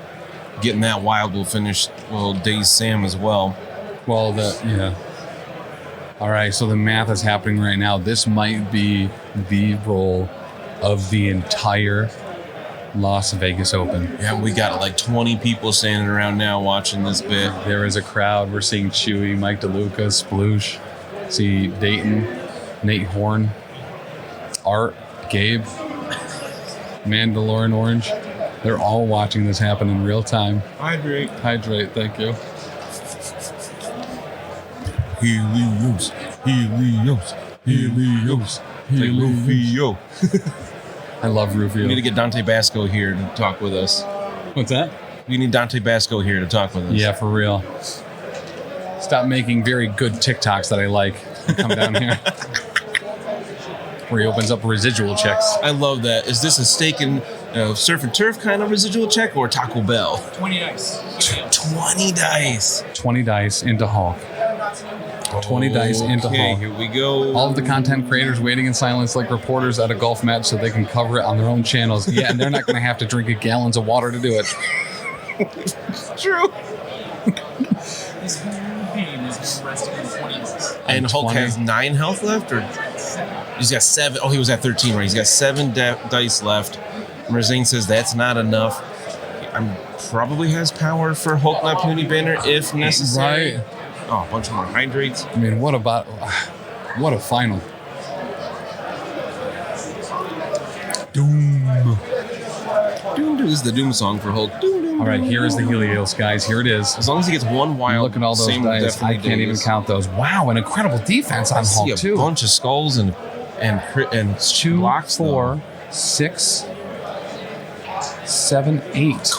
getting that wild will daze Sam as well. Well, yeah. All right, so the math is happening right now. This might be the roll of the entire Las Vegas Open. Yeah, we got like 20 people standing around now watching this bit. There is a crowd. We're seeing Chewy, Mike DeLuca, Sploosh, see Dayton, Nate Horn, Art, Gabe, Mandalorian Orange. They're all watching this happen in real time. Hydrate. Hydrate, thank you. Helios, Helios, Helios, Helios. I love Rufio. We need to get Dante Basco here to talk with us. What's that? We need Dante Basco here to talk with us. Yeah, for real. Stop making very good TikToks that I like. Come down here. Where he opens up residual checks. I love that. Is this a steak and surf and turf kind of residual check or Taco Bell? 20 dice. 20 dice. 20 dice into Hulk. 20 dice into Okay, Hulk. here we go. All of the content creators waiting in silence like reporters at a golf match so they can cover it on their own channels. Yeah, and they're not going to have to drink gallons of water to do it. True. His whole game is resting on 20 dice. And Hulk 20. has 9 health left, or he's got 7. Oh, he was at 13, right? He's got 7 dice left. Merzane says that's not enough. Probably has power for Hulk not puny banner if necessary. Right. Oh, a bunch more hydrates. I mean, what a final. Doom. Doom. This is the Doom song for Hulk. Doom. All right, here is the Helios, guys. Here it is. As long as he gets one wild, Look at all those Sam will dice. I definitely can't even daze. count those. Wow, an incredible defense on I see Hulk, a too. bunch of skulls and 2, blocks. 4, 6, 7, 8.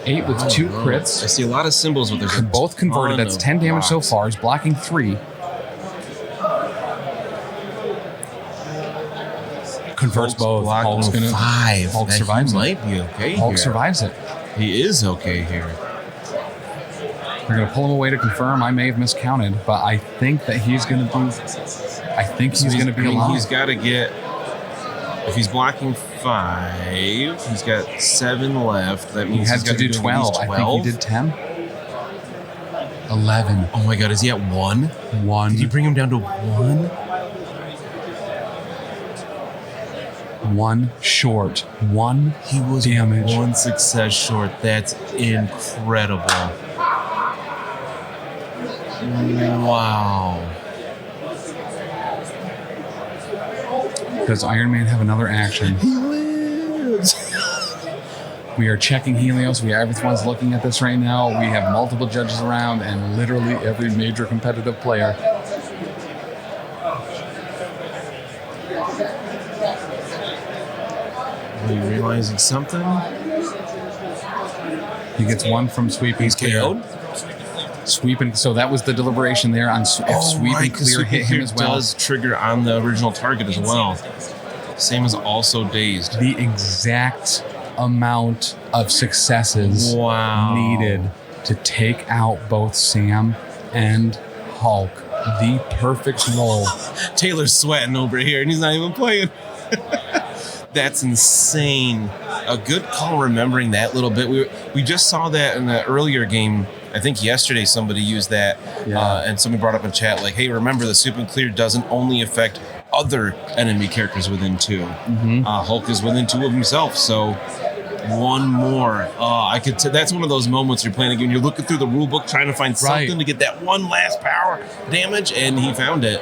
8 with 2 I crits. see a lot of symbols with their Both converted. That's 10 damage so far. He's blocking 3. Converts both. Hulk's gonna 5. Hulk survives it. Might be okay. Hulk here. survives it. He is okay here. They're going to pull him away to confirm. I may have miscounted, but I think that he's going to be. I think he's going to be alive. He's got to get. If he's blocking 5, he's got 7 left. That He means had he's to got do at 12. least I think he did 10. 11. Oh my God, is he at 1? 1. Did you bring him down to 1? 1 short. 1 He was damage. 1 success short. That's incredible. Wow. Does Iron Man have another action? He lives. We are checking Helios. Everyone's looking at this right now. We have multiple judges around and literally every major competitive player. Are you realizing something? He gets 1 from sweeping He's clear. KO'd? Sweeping. So that was the deliberation there on if sweeping clear hit him as well. Does trigger on the original target as well. Same as also dazed. The exact amount of successes Wow. needed to take out both Sam and Hulk. The perfect roll. Taylor's sweating over here and he's not even playing. That's insane. A good call remembering that little bit. We just saw that in the earlier game. I think yesterday somebody used that, and somebody brought up in chat like, hey, remember the sweep and clear doesn't only affect other enemy characters within 2. Hulk is within 2 of himself, so 1 more. That's one of those moments you're playing a game, you're looking through the rule book trying to find something to get that 1 last power damage, and he found it.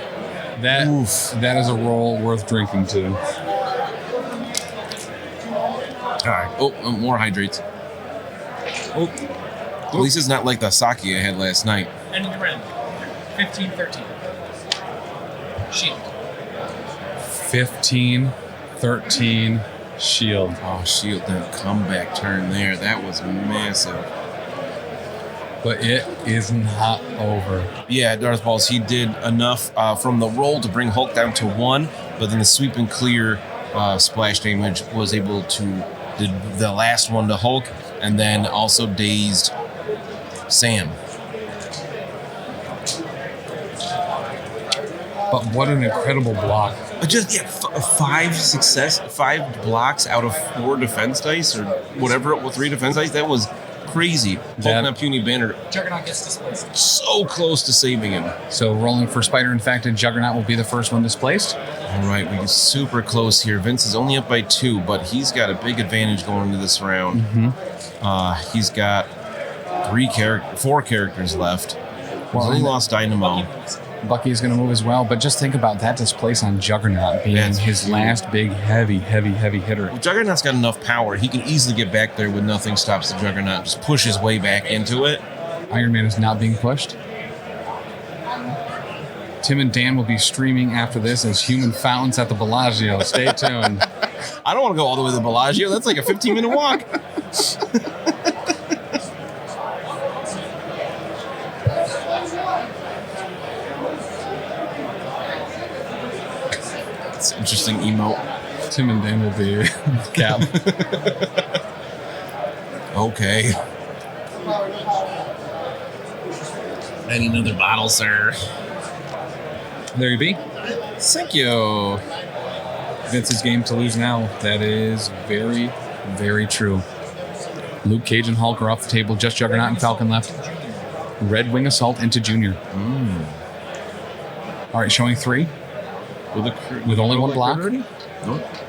That is a roll worth drinking to. All right. Oh, more hydrates. Oh. At least it's not like the sake I had last night. End of the round. 15-13. Shield. 15-13 shield. Oh, shield, that comeback turn there. That was massive. But it is not over. Yeah, Darth Balls, he did enough from the roll to bring Hulk down to 1, but then the sweep and clear splash damage was able to the last one to Hulk, and then also dazed Sam. But what an incredible block. Just 5 blocks out of 4 defense dice or whatever, 3 defense dice. That was crazy. Holding that puny banner. Juggernaut gets displaced. So close to saving him. So rolling for Spider Infected, Juggernaut will be the first one displaced. All right, we get super close here. Vince is only up by 2, but he's got a big advantage going into this round. He's got 4 characters left. He's only lost Dynamo. Bucky is going to move as well, but just think about that displace on Juggernaut being his last big heavy hitter. Well, Juggernaut's got enough power. He can easily get back there when nothing stops the Juggernaut. Just push his way back into it. Iron Man is not being pushed. Tim and Dan will be streaming after this as human fountains at the Bellagio. Stay tuned. I don't want to go all the way to the Bellagio. That's like a 15-minute walk. It's an interesting emote. Tim and Dan will be Cap. Okay. I need another bottle, sir. There you be. Thank you. Vince's game to lose now. That is very, very true. Luke Cage and Hulk are off the table. Just Juggernaut and Falcon left. Red Wing Assault into Junior. All right, showing 3. With only 1 block. Nope.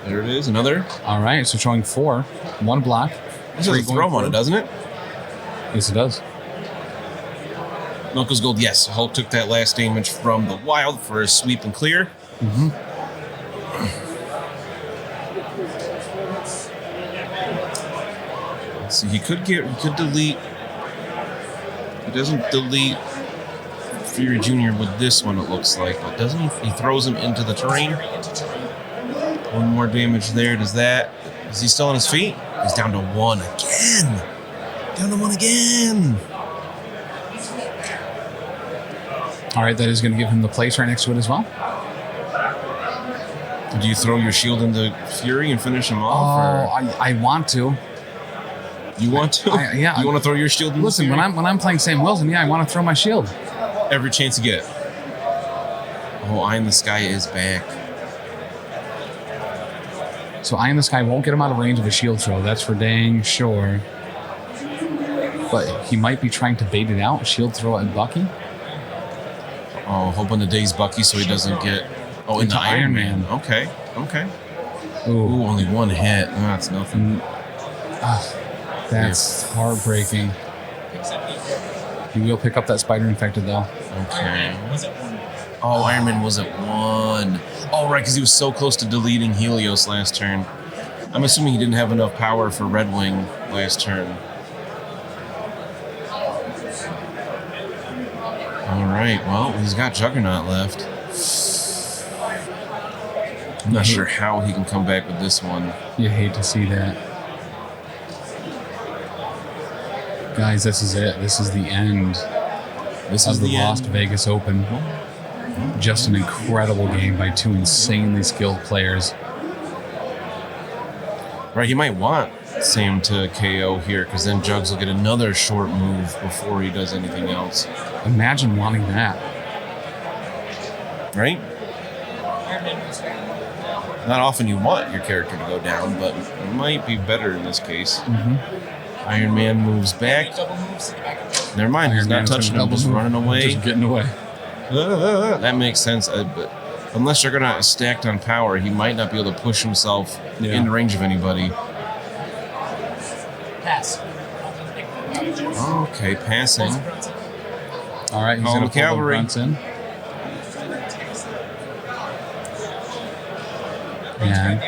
There it is. Another. All right, so showing 4. 1 block. This has a throw on it, doesn't it? Yes, it does. Knuckles Gold, yes. Hulk took that last damage from the Wild for a sweep and clear. Let's see, he could delete. He doesn't delete Fury Jr. with this one, it looks like, but doesn't he? He throws him into the terrain. 1 more damage there. Is he still on his feet? He's down to 1 again. Down to 1 again. All right, that is going to give him the place right next to it as well. Do you throw your shield into Fury and finish him off? Oh, I want to. You want to? Yeah. You want to throw your shield into Listen, Fury? when I'm playing Sam Wilson, I want to throw my shield. Every chance you get. Oh, Eye in the Sky is back. So Eye in the Sky won't get him out of range of a shield throw. That's for dang sure. But he might be trying to bait it out. Shield throw at Bucky. Oh, hoping to daze Bucky so he doesn't get... Oh, into Iron Man. Okay. Ooh, only 1 hit. Oh, that's nothing. That's heartbreaking. He will pick up that Spider Infected, though. Okay. Oh, Iron Man was at 1. Oh, right, because he was so close to deleting Helios last turn. I'm assuming he didn't have enough power for Red Wing last turn. All right, well, he's got Juggernaut left. I'm not sure how he can come back with this one. You hate to see that. Guys, this is it. This is the end. This is the Las Vegas Open. Just an incredible game by 2 insanely skilled players. Right, he might want Sam to KO here because then Jugs will get another short move before he does anything else. Imagine wanting that. Right? Not often you want your character to go down, but it might be better in this case. Iron Man moves back. Never mind, he's not touching him, just running away. Just getting away. That makes sense. But unless Juggernaut is stacked on power, he might not be able to push himself in range of anybody. Pass. Okay, passing. All right, he's going to cavalry. In. And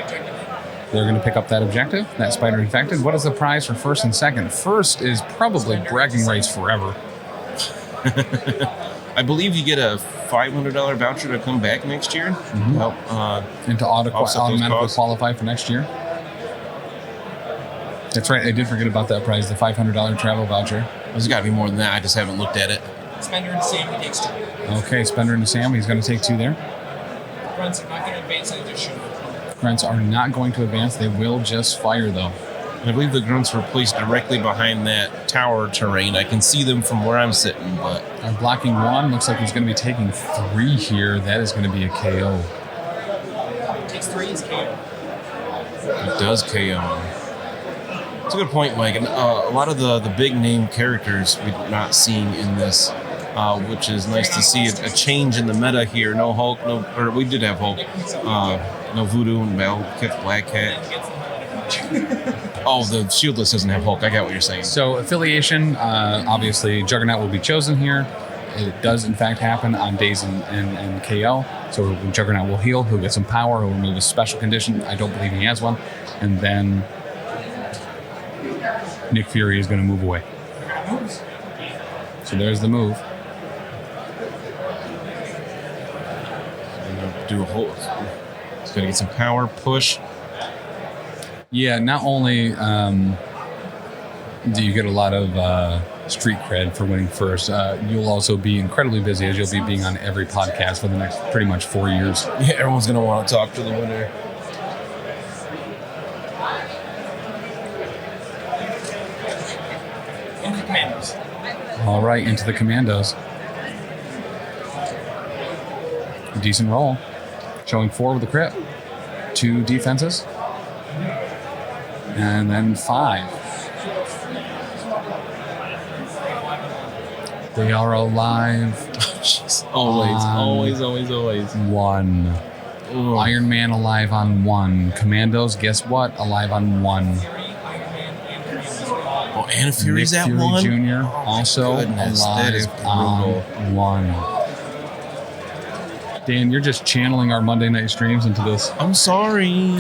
they're going to pick up that objective, that Spider Infected. What is the prize for first and second? First is probably bragging rights forever. I believe you get a $500 voucher to come back next year. Help, and to automatically qualify for next year. That's right. I did forget about that prize, the $500 travel voucher. There's got to be more than that. I just haven't looked at it. Spender and Sam, he takes 2. Okay, Spender and Sam, he's going to take 2 there. Grunts are not going to advance, they just shoot. Grunts are not going to advance. They will just fire, though. I believe the Grunts were placed directly behind that tower terrain. I can see them from where I'm sitting, but... Blocking 1. Looks like he's going to be taking 3 here. That is going to be a KO. ranks 3 is KO. It does KO. That's a good point, Mike. And a lot of the big name characters we're not seeing in this, which is nice to see a change in the meta here. No Hulk, or we did have Hulk. No Voodoo and Cat, Black Cat. Oh, the Shieldless doesn't have Hulk. I got what you're saying. So affiliation, obviously Juggernaut will be chosen here. It does in fact happen on days in KO. So Juggernaut will heal, he'll get some power, he'll remove a special condition. I don't believe he has one. And then Nick Fury is going to move away. So there's the move. Do a whole. It's going to get some power, push. Yeah, not only do you get a lot of street cred for winning first, you'll also be incredibly busy as you'll be being on every podcast for the next pretty much 4 years. Yeah, everyone's going to want to talk to the winner. Into the Commandos. All right, into the Commandos. Decent roll. Showing 4 with the crit. 2 defenses. And then 5. They are alive. Always. 1. Ooh. Iron Man alive on 1. Commandos, guess what? Alive on 1. Oh, and Fury's Nick at Fury 1? Jr. also goodness, that is alive on 1. Dan, you're just channeling our Monday night streams into this. I'm sorry.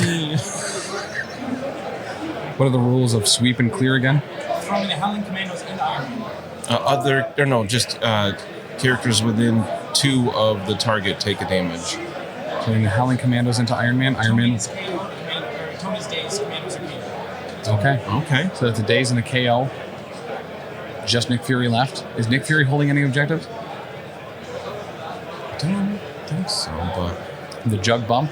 What are the rules of sweep and clear again? Throwing the Howling Commandos into Iron Man. Just characters within 2 of the target take a damage. Putting the Howling Commandos into Iron Man. Iron Man. Tony's KO, Tony's days, Commandos are KO. Okay. So that's a days and a KO. Just Nick Fury left. Is Nick Fury holding any objectives? I don't think so, but The jug bump,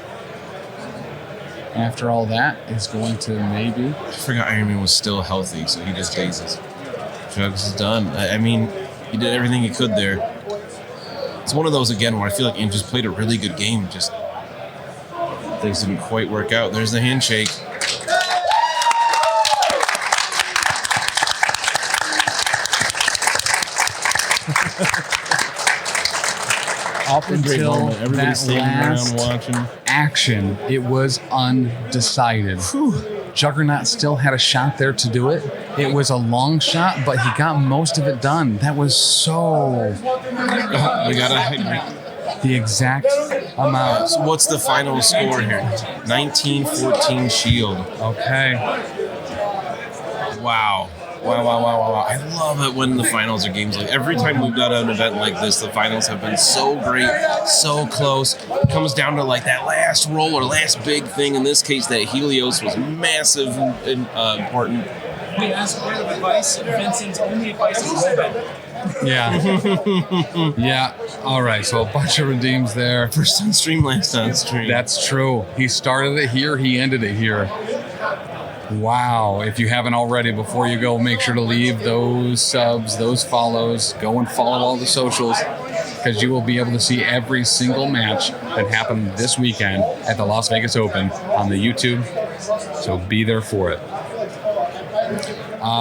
after all that, is going to maybe... I forgot Iron Man was still healthy, so he just dazes. Jugs is done. I mean, he did everything he could there. It's one of those, again, where I feel like Andrew just played a really good game. Just things didn't quite work out. There's the handshake. Up until moment. Everybody's that standing last around watching. action, it was undecided. Juggernaut still had a shot there to do it. It was a long shot, but he got most of it done. That was so... We got the exact amount. So what's the final score here? 19-14 Shield. Okay. Wow. I love it when the finals are games like every time we've done an event like this, the finals have been so great, so close. It comes down to like that last roll or last big thing. In this case, that Helios was massive and important. Wait, as a word of advice, Vincent's only advice is roll better. Yeah. Yeah. All right. So a bunch of redeems there. First on stream, last on stream. That's true. He started it here. He ended it here. Wow. If you haven't already, before you go, make sure to leave those subs, those follows. Go and follow all the socials, because you will be able to see every single match that happened this weekend at the Las Vegas Open on the YouTube. So be there for it.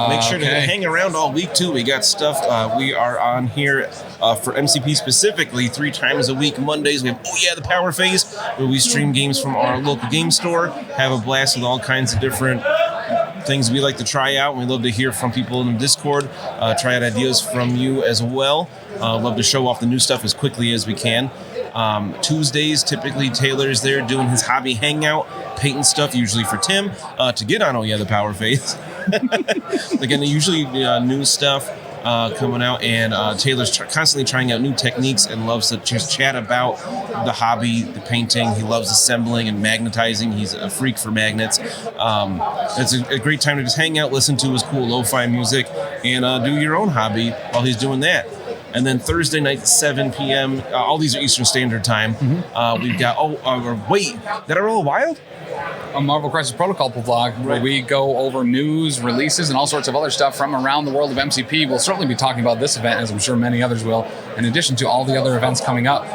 Make sure to hang around all week, too. We got stuff. We are on here for MCP specifically 3 times a week. Mondays, we have, the Power Phase, where we stream games from our local game store, have a blast with all kinds of different things we like to try out. We love to hear from people in the Discord, try out ideas from you as well. Love to show off the new stuff as quickly as we can. Tuesdays, typically Taylor's there doing his hobby hangout, painting stuff, usually for Tim, to get on the Power Phase. Again, usually new stuff coming out, and Taylor's constantly trying out new techniques and loves to just chat about the hobby, the painting. He loves assembling and magnetizing. He's a freak for magnets. It's a great time to just hang out, listen to his cool lo-fi music, and do your own hobby while he's doing that. And then Thursday night at 7 p.m., all these are Eastern Standard Time. We've got, did I roll a wild? A Marvel Crisis Protocol vlog where we go over news, releases, and all sorts of other stuff from around the world of MCP. We'll certainly be talking about this event, as I'm sure many others will, in addition to all the other events coming up.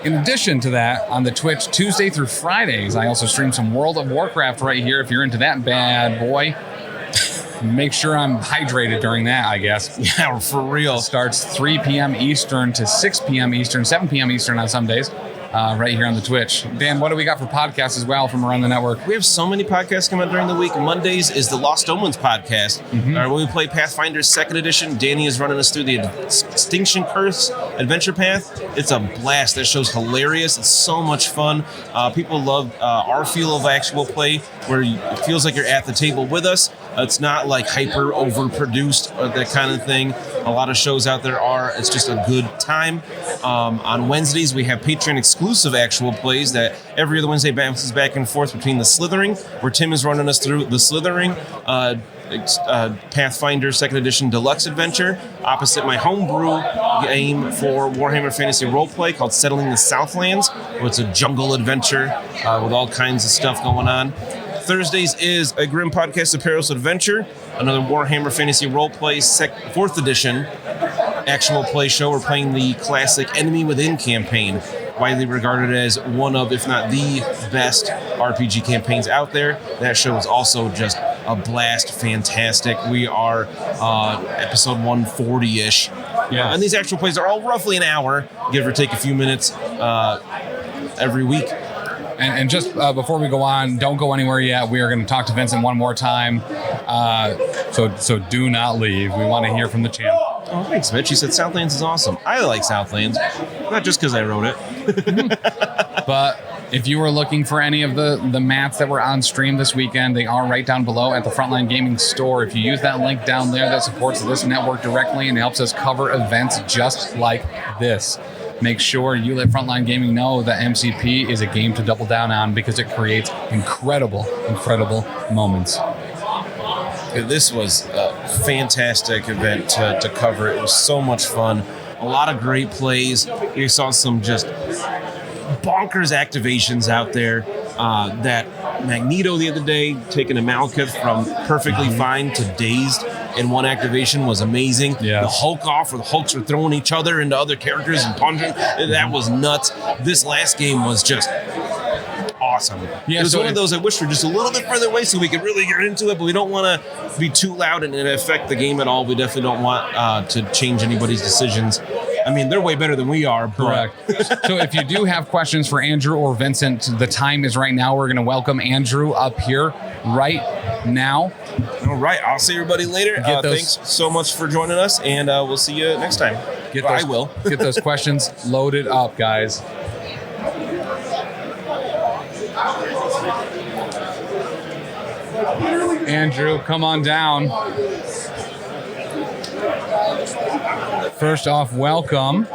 In addition to that, on the Twitch, Tuesday through Fridays, I also stream some World of Warcraft right here. If you're into that bad boy, make sure I'm hydrated during that, I guess. Yeah, for real. Starts 3 p.m. Eastern to 6 p.m. Eastern, 7 p.m. Eastern on some days. Right here on the Twitch. Dan, what do we got for podcasts as well from around the network? We have so many podcasts coming out during the week. Mondays is the Lost Omens podcast. When we play Pathfinder 2nd Edition, Danny is running us through the Extinction Curse Adventure Path. It's a blast. That show's hilarious. It's so much fun. People love our feel of actual play, where it feels like you're at the table with us. It's not like hyper overproduced or that kind of thing. A lot of shows out there are. It's just a good time. On Wednesdays, we have Patreon exclusive actual plays that every other Wednesday bounces back and forth between the Slithering, where Tim is running us through the Slithering Pathfinder 2nd Edition Deluxe Adventure, opposite my homebrew game for Warhammer Fantasy Roleplay called Settling the Southlands, where it's a jungle adventure with all kinds of stuff going on. Thursdays is a Grim Podcast of Perilous Adventure, another Warhammer Fantasy Roleplay 4th Edition actual play show. We're playing the classic Enemy Within campaign, widely regarded as one of, if not the best RPG campaigns out there. That show is also just a blast, fantastic. We are episode 140-ish. Yeah. And these actual plays are all roughly an hour, give or take a few minutes every week. And just before we go on, don't go anywhere yet. We are going to talk to Vincent one more time. So do not leave. We want to hear from the champ. Oh, thanks, Mitch. You said Southlands is awesome. I like Southlands, not just because I wrote it. But if you were looking for any of the mats that were on stream this weekend, they are right down below at the Frontline Gaming store. If you use that link down there, that supports this network directly and helps us cover events just like this. Make sure you let Frontline Gaming know that MCP is a game to double down on because it creates incredible, incredible moments. This was a fantastic event to cover. It was so much fun. A lot of great plays. We saw some just bonkers activations out there. That Magneto the other day, taking a Malekith from perfectly fine to dazed in one activation was amazing. Yeah. The Hulk off, where the Hulks were throwing each other into other characters and punching, that was nuts. This last game was just awesome. Yeah, it was one of those I wish were just a little bit further away so we could really get into it, but we don't want to be too loud and it affect the game at all. We definitely don't want to change anybody's decisions. I mean, they're way better than we are. Correct. So if you do have questions for Andrew or Vincent, the time is right now. We're going to welcome Andrew up here right now. All right. I'll see everybody later. Thanks so much for joining us, and we'll see you next time. I will. Get those questions loaded up, guys. Andrew, come on down. First off, welcome.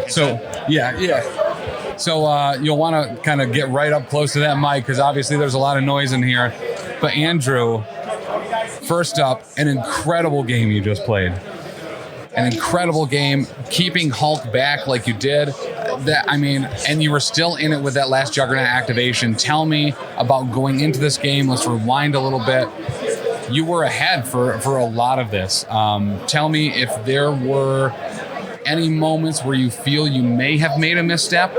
So you'll want to kind of get right up close to that mic because obviously there's a lot of noise in here. But Andrew, first up, an incredible game you just played. An incredible game, keeping Hulk back like you did. And you were still in it with that last Juggernaut activation. Tell me about going into this game. Let's rewind a little bit. You were ahead for a lot of this. Tell me if there were any moments where you feel you may have made a misstep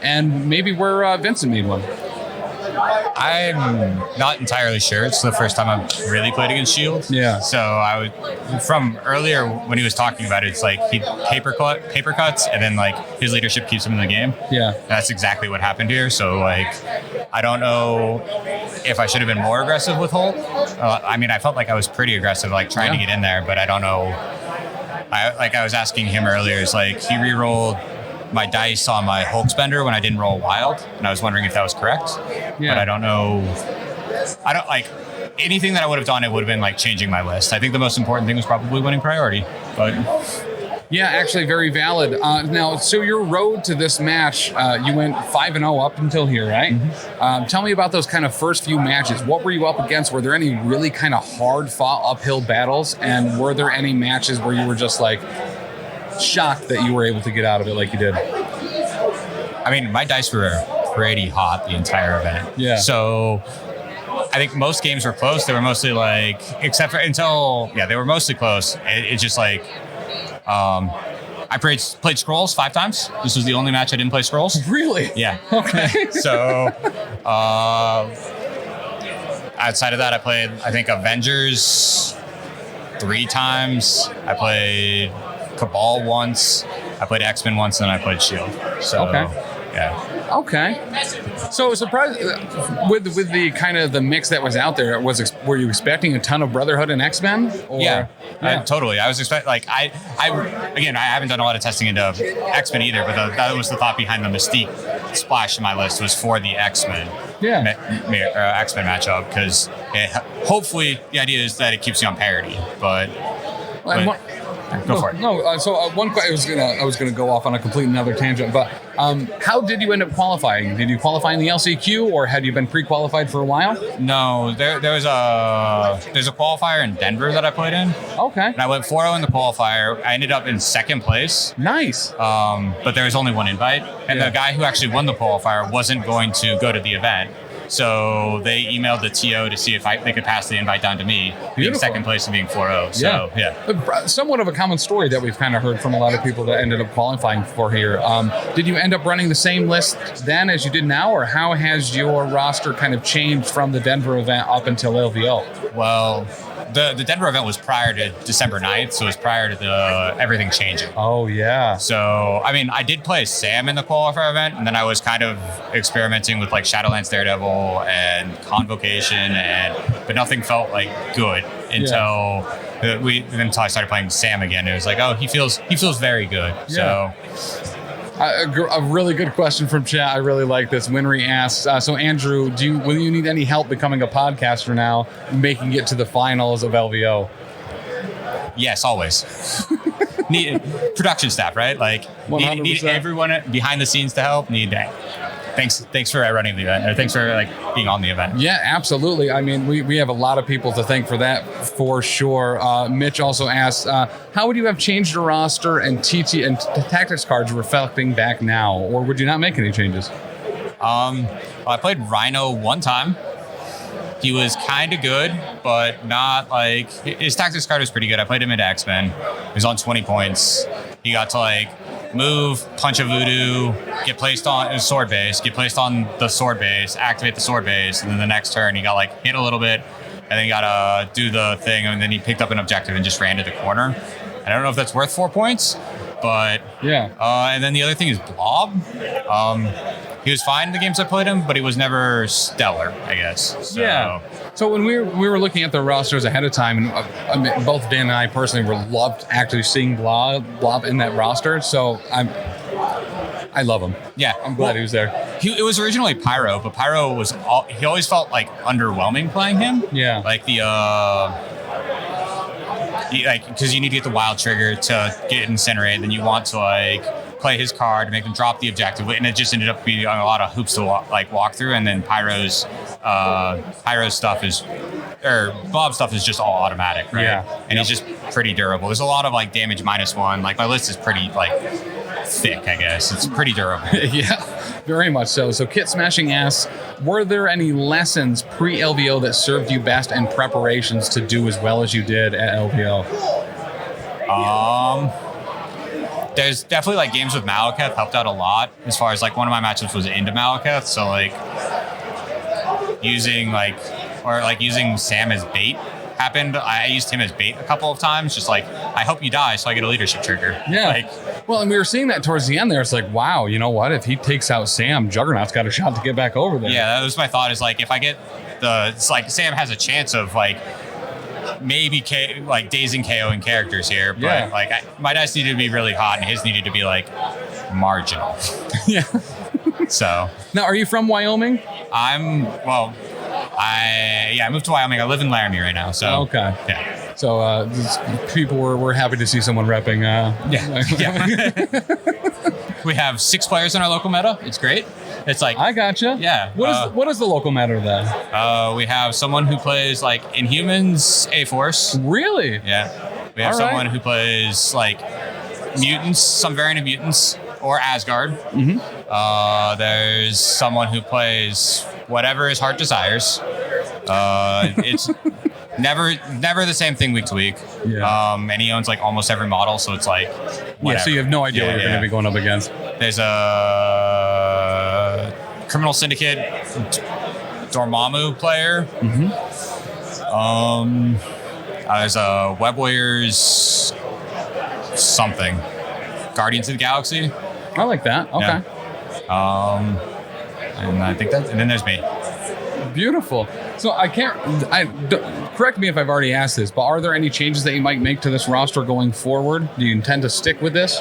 and maybe where Vincent made one. I'm not entirely sure. It's the first time I've really played against Shield. Yeah. So from earlier when he was talking about it, it's like he paper cuts and then like his leadership keeps him in the game. Yeah. That's exactly what happened here. So like, I don't know if I should have been more aggressive with Hulk. I felt like I was pretty aggressive, like trying to get in there, but I don't know. I was asking him earlier, it's like he re-rolled my dice on my Hulk spender when I didn't roll wild, and I was wondering if that was correct. Yeah. But I don't know. I don't like anything that I would have done. It would have been like changing my list. I think the most important thing was probably winning priority. But yeah, actually, very valid. Now, so your road to this match, you went 5-0 up until here, right? Mm-hmm. Tell me about those kind of first few matches. What were you up against? Were there any really kind of hard-fought uphill battles? And were there any matches where you were just like shocked that you were able to get out of it like you did? I mean, my dice were pretty hot the entire event. Yeah. So I think most games were close. They were mostly like, they were mostly close. It's just like, I I played Scrolls 5 times. This was the only match I didn't play Scrolls. Really? Yeah. Okay. So, outside of that, I played, I think, Avengers 3 times. I played Cabal once. I played X-Men once, and I played Shield. So, yeah. Okay. So surprised with the kind of the mix that was out there. Were you expecting a ton of Brotherhood and X-Men? Yeah. Totally. I was expecting, like, I haven't done a lot of testing into X-Men either, but that was the thought behind the Mystique splash in my list, was for the X-Men. Yeah. X-Men matchup, because hopefully the idea is that it keeps you on parity, but go for it. No, so one question, I was gonna go off on a complete another tangent, but how did you end up qualifying? Did you qualify in the LCQ, or had you been pre-qualified for a while? No, there's a qualifier in Denver that I played in. Okay. And I went 4-0 in the qualifier. I ended up in second place. Nice. But there was only one invite, and the guy who actually won the qualifier wasn't going to go to the event. So they emailed the TO to see if they could pass the invite down to me, being second place and being 4-0. So, yeah. Somewhat of a common story that we've kind of heard from a lot of people that ended up qualifying for here. Did you end up running the same list then as you did now, or how has your roster kind of changed from the Denver event up until LVO? Well, the Denver event was prior to December 9th, so it was prior to everything changing. Oh, yeah. So, I mean, I did play Sam in the qualifier event, and then I was kind of experimenting with like Shadowlands Daredevil and Convocation, but nothing felt like good until I started playing Sam again. It was like, oh, he feels very good. Yeah. So. A really good question from chat. I really like this. Winry asks, so Andrew, will you need any help becoming a podcaster now, making it to the finals of LVO? Yes, always. Need production staff, right? Like, need everyone behind the scenes to help. Thanks for running the event, or thanks for like being on the event. Yeah, absolutely. I mean, we have a lot of people to thank for that, for sure. Mitch also asks, how would you have changed your roster and TT and tactics cards reflecting back now, or would you not make any changes? I played Rhino one time. He was kind of good, but not like, his tactics card was pretty good. I played him into X-Men. He was on 20 points. He got to like move, punch a voodoo, get placed on his sword base, get placed on the sword base, activate the sword base, and then the next turn he got like hit a little bit, and then he got to do the thing, and then he picked up an objective and just ran to the corner. I don't know if that's worth 4 points, but yeah. And then the other thing is Blob. He was fine in the games I played him, but he was never stellar, I guess. So. Yeah. So when we were looking at the rosters ahead of time, and both Dan and I personally loved actually seeing Blob in that roster. So I love him. Yeah, I'm glad he was there. It was originally Pyro, but Pyro he always felt like underwhelming playing him. Yeah. Like because you need to get the wild trigger to get Incinerate, then you want to like play his card to make them drop the objective, and it just ended up being a lot of hoops to walk through. And then Pyro's stuff Bob's stuff is just all automatic, right? Yeah. And he's just pretty durable. There's a lot of like damage -1. Like my list is pretty like thick, I guess. It's pretty durable. Yeah, very much so. So Kit Smashing asks, were there any lessons pre-LVO that served you best in preparations to do as well as you did at LVO? There's definitely like games with Malekith helped out a lot, as far as like one of my matchups was into Malekith, so like using Sam as bait happened. I used him as bait a couple of times, just like, I hope you die so I get a leadership trigger. Yeah. Well, and we were seeing that towards the end there. It's like, wow, you know what? If he takes out Sam, Juggernaut's got a shot to get back over there. Yeah, that was my thought, is like, if I get it's like Sam has a chance of like maybe dazing KOing characters here, but my dice needed to be really hot and his needed to be like marginal. Yeah. So now, are you from Wyoming? I moved to Wyoming. I live in Laramie right now. So okay. Yeah. So people were happy to see someone repping. Yeah. We have 6 players in our local meta. It's great. It's like, I gotcha. Yeah. What is the local meta then? We have someone who plays like Inhumans A-Force. Really? Yeah. We have someone who plays like mutants, some variant of mutants, or Asgard. Mm-hmm. There's someone who plays whatever his heart desires. Never the same thing week to week. Yeah. And he owns like almost every model, so it's like whatever. Yeah, so you have no idea what you're going to be going up against. There's a Criminal Syndicate Dormammu player. There's a Web Warriors something. Guardians of the Galaxy. I like that. Okay. Yeah. And I think that, and then there's me. Beautiful. So correct me if I've already asked this, but are there any changes that you might make to this roster going forward? Do you intend to stick with this?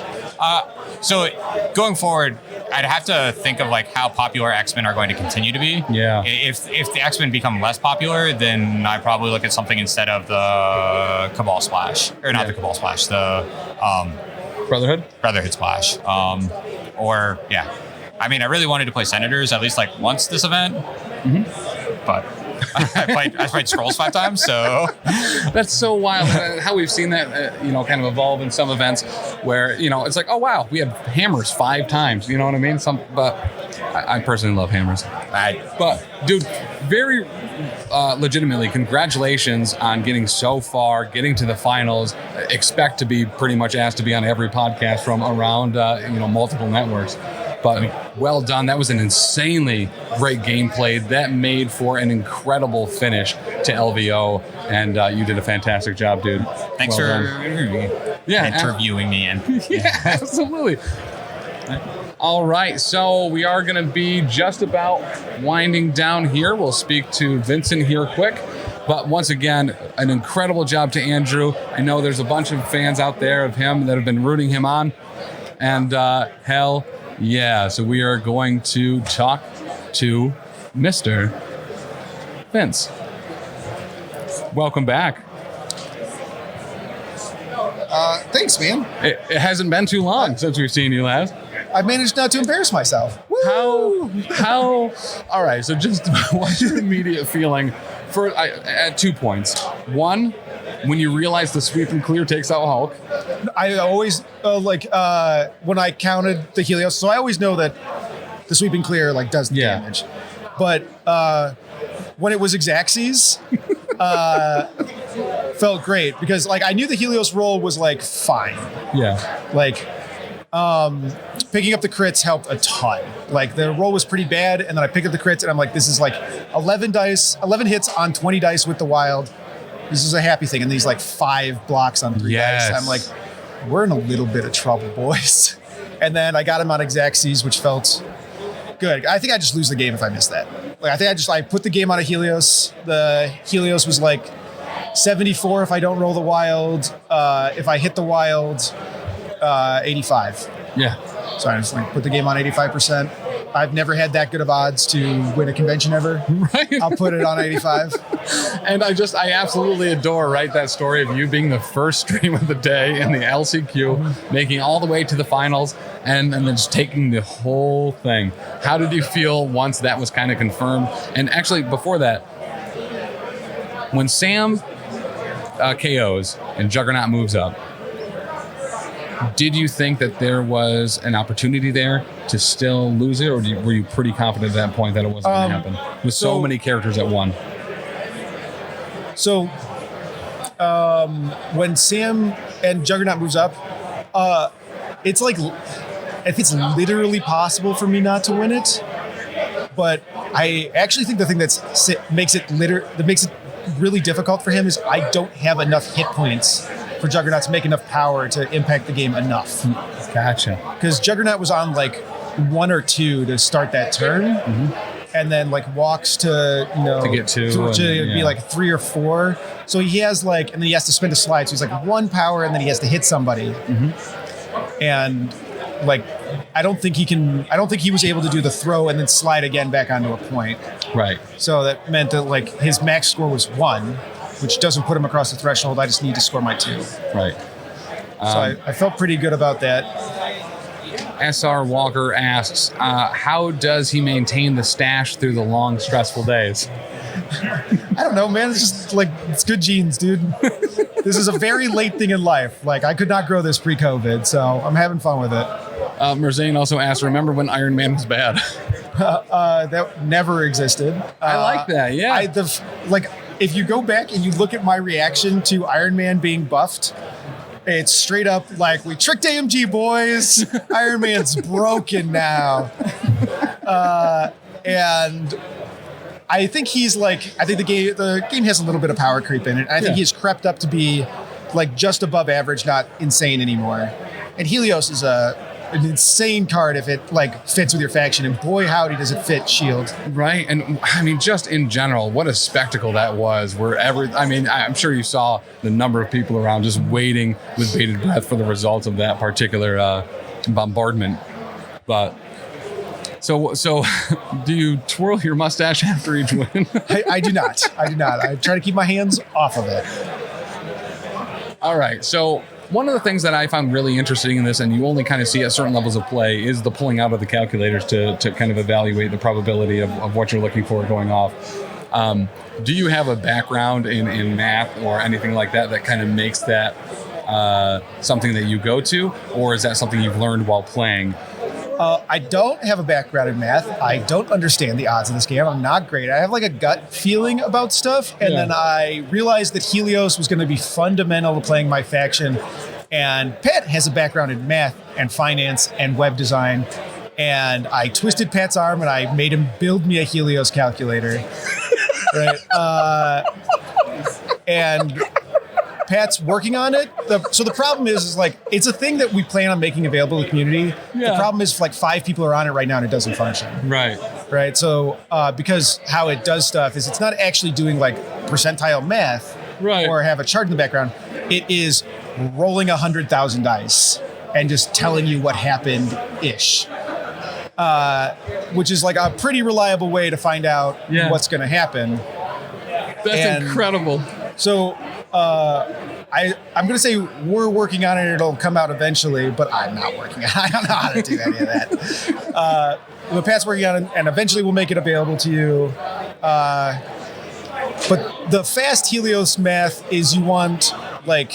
So going forward, I'd have to think of like how popular X-Men are going to continue to be. Yeah. If the X-Men become less popular, then I probably look at something instead of the Cabal Splash, or not the Cabal Splash, the Brotherhood Splash. Or yeah. I mean, I really wanted to play Senators at least like once this event, but I played Scrolls 5 times, so that's so wild how we've seen that kind of evolve in some events where it's like, oh wow, we had hammers 5 times, you know what I mean? But I personally love hammers. But dude, very legitimately, congratulations on getting so far, getting to the finals. Expect to be pretty much asked to be on every podcast from around multiple networks. But well done. That was an insanely great gameplay. That made for an incredible finish to LVO, and you did a fantastic job, dude. Thanks for interviewing me. And yeah, absolutely. All right, so we are going to be just about winding down here. We'll speak to Vincent here quick. But once again, an incredible job to Andrew. I know there's a bunch of fans out there of him that have been rooting him on. And hell yeah, so we are going to talk to Mr. Vince. Welcome back. Thanks, man. It hasn't been too long since we've seen you last. I managed not to embarrass myself. How? All right, so just what's your immediate feeling at 2 points? One, when you realize the sweep and clear takes out Hulk. I always when I counted the Helios, so I always know that the sweep and clear does the damage. But when it was Xaxes, felt great because I knew the Helios roll was fine. Yeah. Picking up the crits helped a ton. The roll was pretty bad, and then I picked up the crits, and I'm like, this is 11 hits on 20 dice with the wild. This is a happy thing. And these 5 blocks on 3 dice. I'm like, we're in a little bit of trouble, boys. And then I got him on Xaxes, which felt good. I think I just lose the game if I miss that. I think I put the game on a Helios. The Helios was 74 if I don't roll the wild. If I hit the wild, 85. Yeah. So I just put the game on 85%. I've never had that good of odds to win a convention ever. Right. I'll put it on 85. And I absolutely adore, that story of you being the first stream of the day in the LCQ, making all the way to the finals, and then just taking the whole thing. How did you feel once that was kind of confirmed? And actually, before that, when Sam KOs and Juggernaut moves up, did you think that there was an opportunity there to still lose it, or were you pretty confident at that point that it wasn't going to happen with so many characters at one? So when Sam and Juggernaut moves up, it's if it's literally possible for me not to win it, but I actually think the thing that makes it really difficult for him is I don't have enough hit points for Juggernaut to make enough power to impact the game enough. Gotcha. Because Juggernaut was on 1 or 2 to start that turn, and then walks to get to be 3 or 4. So he has and then he has to spend a slide. So he's 1 power, and then he has to hit somebody. And I don't think he was able to do the throw and then slide again back onto a point. Right. So that meant that his max score was 1. Which doesn't put him across the threshold. I just need to score my 2. Right. So I felt pretty good about that. SR Walker asks, how does he maintain the stash through the long, stressful days? I don't know, man. It's just it's good genes, dude. This is a very late thing in life. I could not grow this pre-COVID, so I'm having fun with it. Merzane also asked, remember when Iron Man was bad? That never existed. I like that, yeah. if you go back and you look at my reaction to Iron Man being buffed, it's straight up like, we tricked AMG, boys. Iron Man's broken now. And I think the game has a little bit of power creep in it. I think he's crept up to be like just above average, not insane anymore. And Helios is an insane card if it like fits with your faction, and boy howdy does it fit Shield. Right, and I mean, just in general, what a spectacle that was. I'm sure you saw the number of people around just waiting with bated breath for the results of that particular bombardment. But so do you twirl your mustache after each win? I do not. I try to keep my hands off of it. All right, so one of the things that I found really interesting in this, and you only kind of see at certain levels of play, is the pulling out of the calculators to kind of evaluate the probability of what you're looking for going off. Do you have a background in math or anything like that kind of makes that something that you go to, or is that something you've learned while playing? I don't have a background in math. I don't understand the odds of this game. I'm not great. I have like a gut feeling about stuff. And then I realized that Helios was going to be fundamental to playing my faction. And Pat has a background in math and finance and web design. And I twisted Pat's arm and I made him build me a Helios calculator. Right. And Pat's working on it. So the problem is like, it's a thing that we plan on making available to the community. Yeah. The problem is like 5 people are on it right now and it doesn't function. Right. So because how it does stuff is it's not actually doing like percentile math or have a chart in the background. It is rolling 100,000 dice and just telling you what happened ish. Which is like a pretty reliable way to find out what's going to happen. That's incredible. So I'm going to say we're working on it. It'll come out eventually, but I'm not working on it. I don't know how to do any of that. But Pat's working on it, and eventually we'll make it available to you. But the fast Helios math is you want, like,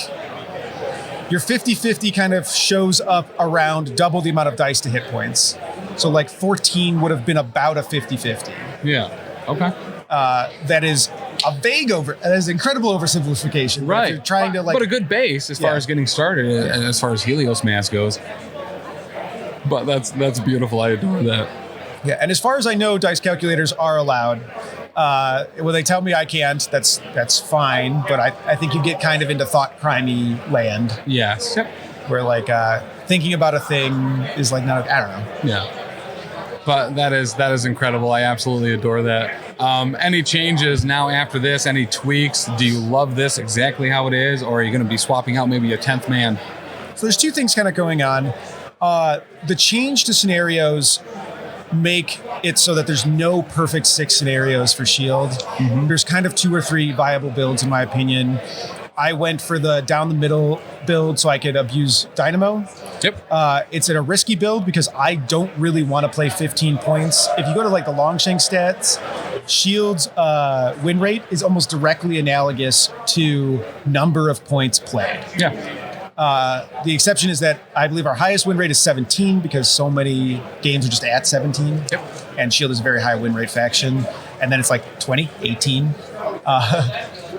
your 50-50 kind of shows up around double the amount of dice to hit points. So, like, 14 would have been about a 50-50. Yeah. Okay. That is that is incredible oversimplification. Right. If you're trying to but a good base as far as getting started and as far as Helios math goes. But that's beautiful. I adore that. Yeah, and as far as I know, dice calculators are allowed. When they tell me I can't, that's fine. But I think you get kind of into thought crimey land. Yes. Yep. Where like thinking about a thing is like not. I don't know. Yeah. But that is incredible. I absolutely adore that. Any changes now after this? Any tweaks? Do you love this exactly how it is, or are you going to be swapping out maybe a 10th man? So there's 2 things kind of going on. The change to scenarios make it so that there's no perfect 6 scenarios for Shield. Mm-hmm. There's kind of 2 or 3 viable builds, in my opinion. I went for the down the middle build so I could abuse Dynamo. Yep. It's a risky build because I don't really want to play 15 points. If you go to like the Longshanks stats, Shield's win rate is almost directly analogous to number of points played. Yeah. The exception is that I believe our highest win rate is 17 because so many games are just at 17. Yep. And Shield is a very high win rate faction. And then it's like 20, 18.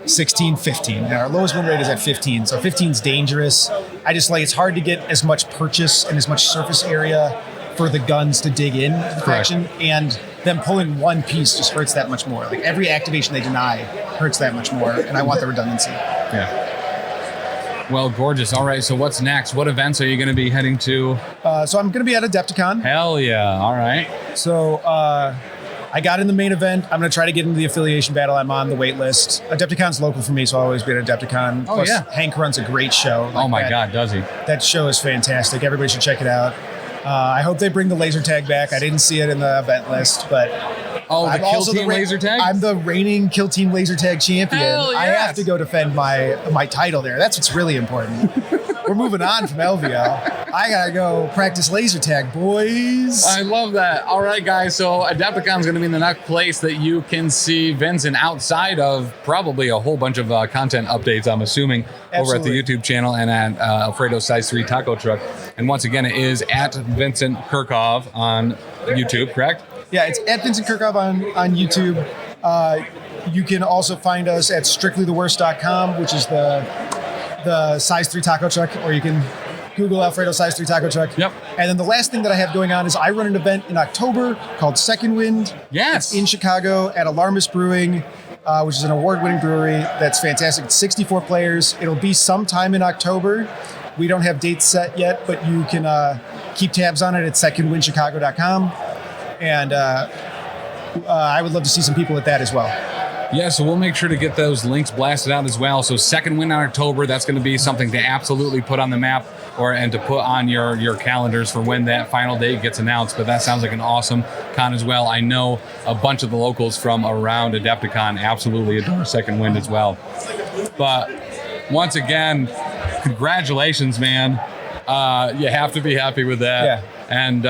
16, 15. And our lowest win rate is at 15. So 15 is dangerous. I just like, it's hard to get as much purchase and as much surface area for the guns to dig in to the faction. And them pulling one piece just hurts that much more. Like every activation they deny hurts that much more. And I want the redundancy. Yeah. Well, gorgeous. All right. So what's next? What events are you going to be heading to? So I'm going to be at Adepticon. Hell yeah. All right. So, I got in the main event. I'm going to try to get into the affiliation battle. I'm on the wait list. Adepticon's local for me, so I'll always be at Adepticon. Oh, plus, Hank runs a great show. Oh, my God, does he? That show is fantastic. Everybody should check it out. I hope they bring the laser tag back. I didn't see it in the event list, but... Oh, the Kill Team laser tag? I'm the reigning Kill Team laser tag champion. Hell yes. I have to go defend my title there. That's what's really important. We're moving on from LVO. I gotta go practice laser tag, boys. I love that. All right, guys. So Adepticon's going to be the next place that you can see Vincent outside of probably a whole bunch of content updates, I'm assuming, over at the YouTube channel and at Alfredo's Size 3 Taco Truck. And once again, it is at Vincent Curkov on YouTube, correct? Yeah, it's at Vincent Curkov on YouTube. You can also find us at strictlytheworst.com, which is the size 3 taco truck, or you can Google Alfredo size 3 taco truck. Yep. And then the last thing that I have going on is I run an event in October called Second Wind. Yes. It's in Chicago at Alarmist Brewing, which is an award-winning brewery that's fantastic. It's 64 players. It'll be sometime in October. We don't have dates set yet, but you can keep tabs on it at secondwindchicago.com. And I would love to see some people at that as well. Yeah, so we'll make sure to get those links blasted out as well. So Second Wind in October, that's going to be something to absolutely put on the map and to put on your calendars for when that final date gets announced. But that sounds like an awesome con as well. I know a bunch of the locals from around Adepticon absolutely adore Second Wind as well. But once again, congratulations, man. You have to be happy with that. Yeah. And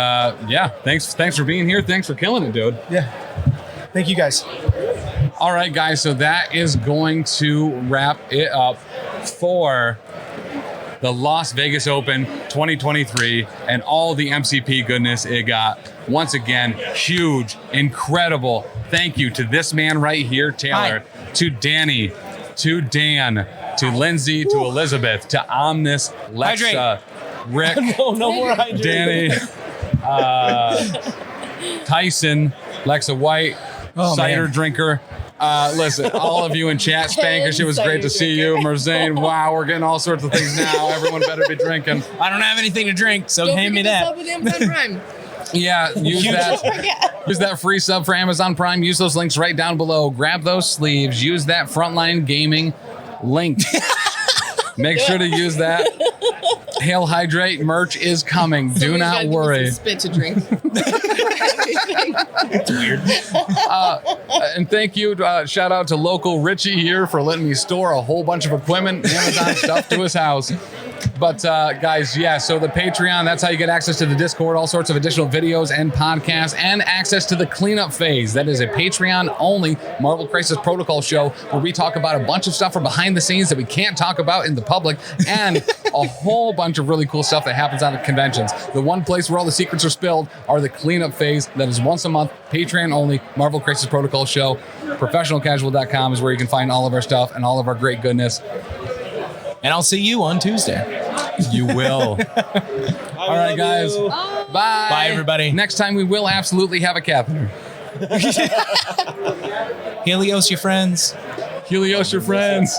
thanks for being here. Thanks for killing it, dude. Yeah. Thank you, guys. All right, guys, so that is going to wrap it up for the Las Vegas Open 2023 and all the MCP goodness it got. Once again, huge, incredible thank you to this man right here, Taylor, to Danny, to Dan, to Lindsay, to Elizabeth, to Omnis, Lexa, Rick, no more hydrating. Danny, Tyson, Lexa White, cider drinker. Listen, all of you in chat, Spankish, it was great to see you. Merzane, wow, we're getting all sorts of things now. Everyone better be drinking. I don't have anything to drink, so hand me that. Yeah, use that. Use that free sub for Amazon Prime. Use those links right down below. Grab those sleeves. Use that Frontline Gaming link. Make sure to use that. Hail Hydrate merch is coming. Do not worry. Spit to drink. It's weird. And thank you. Shout out to local Richie here for letting me store a whole bunch of equipment, Amazon stuff to his house. But guys, so the Patreon, that's how you get access to the Discord, all sorts of additional videos and podcasts, and access to the cleanup phase. That is a Patreon-only Marvel Crisis Protocol show where we talk about a bunch of stuff from behind the scenes that we can't talk about in the public, and a whole bunch of really cool stuff that happens out at conventions. The one place where all the secrets are spilled are the cleanup phase. That is once a month, Patreon-only Marvel Crisis Protocol show. ProfessionalCasual.com is where you can find all of our stuff and all of our great goodness. And I'll see you on Tuesday. You will. All right, guys. Bye. Bye, everybody. Next time we will absolutely have a catheter. Helios, your friends. Helios, your friends.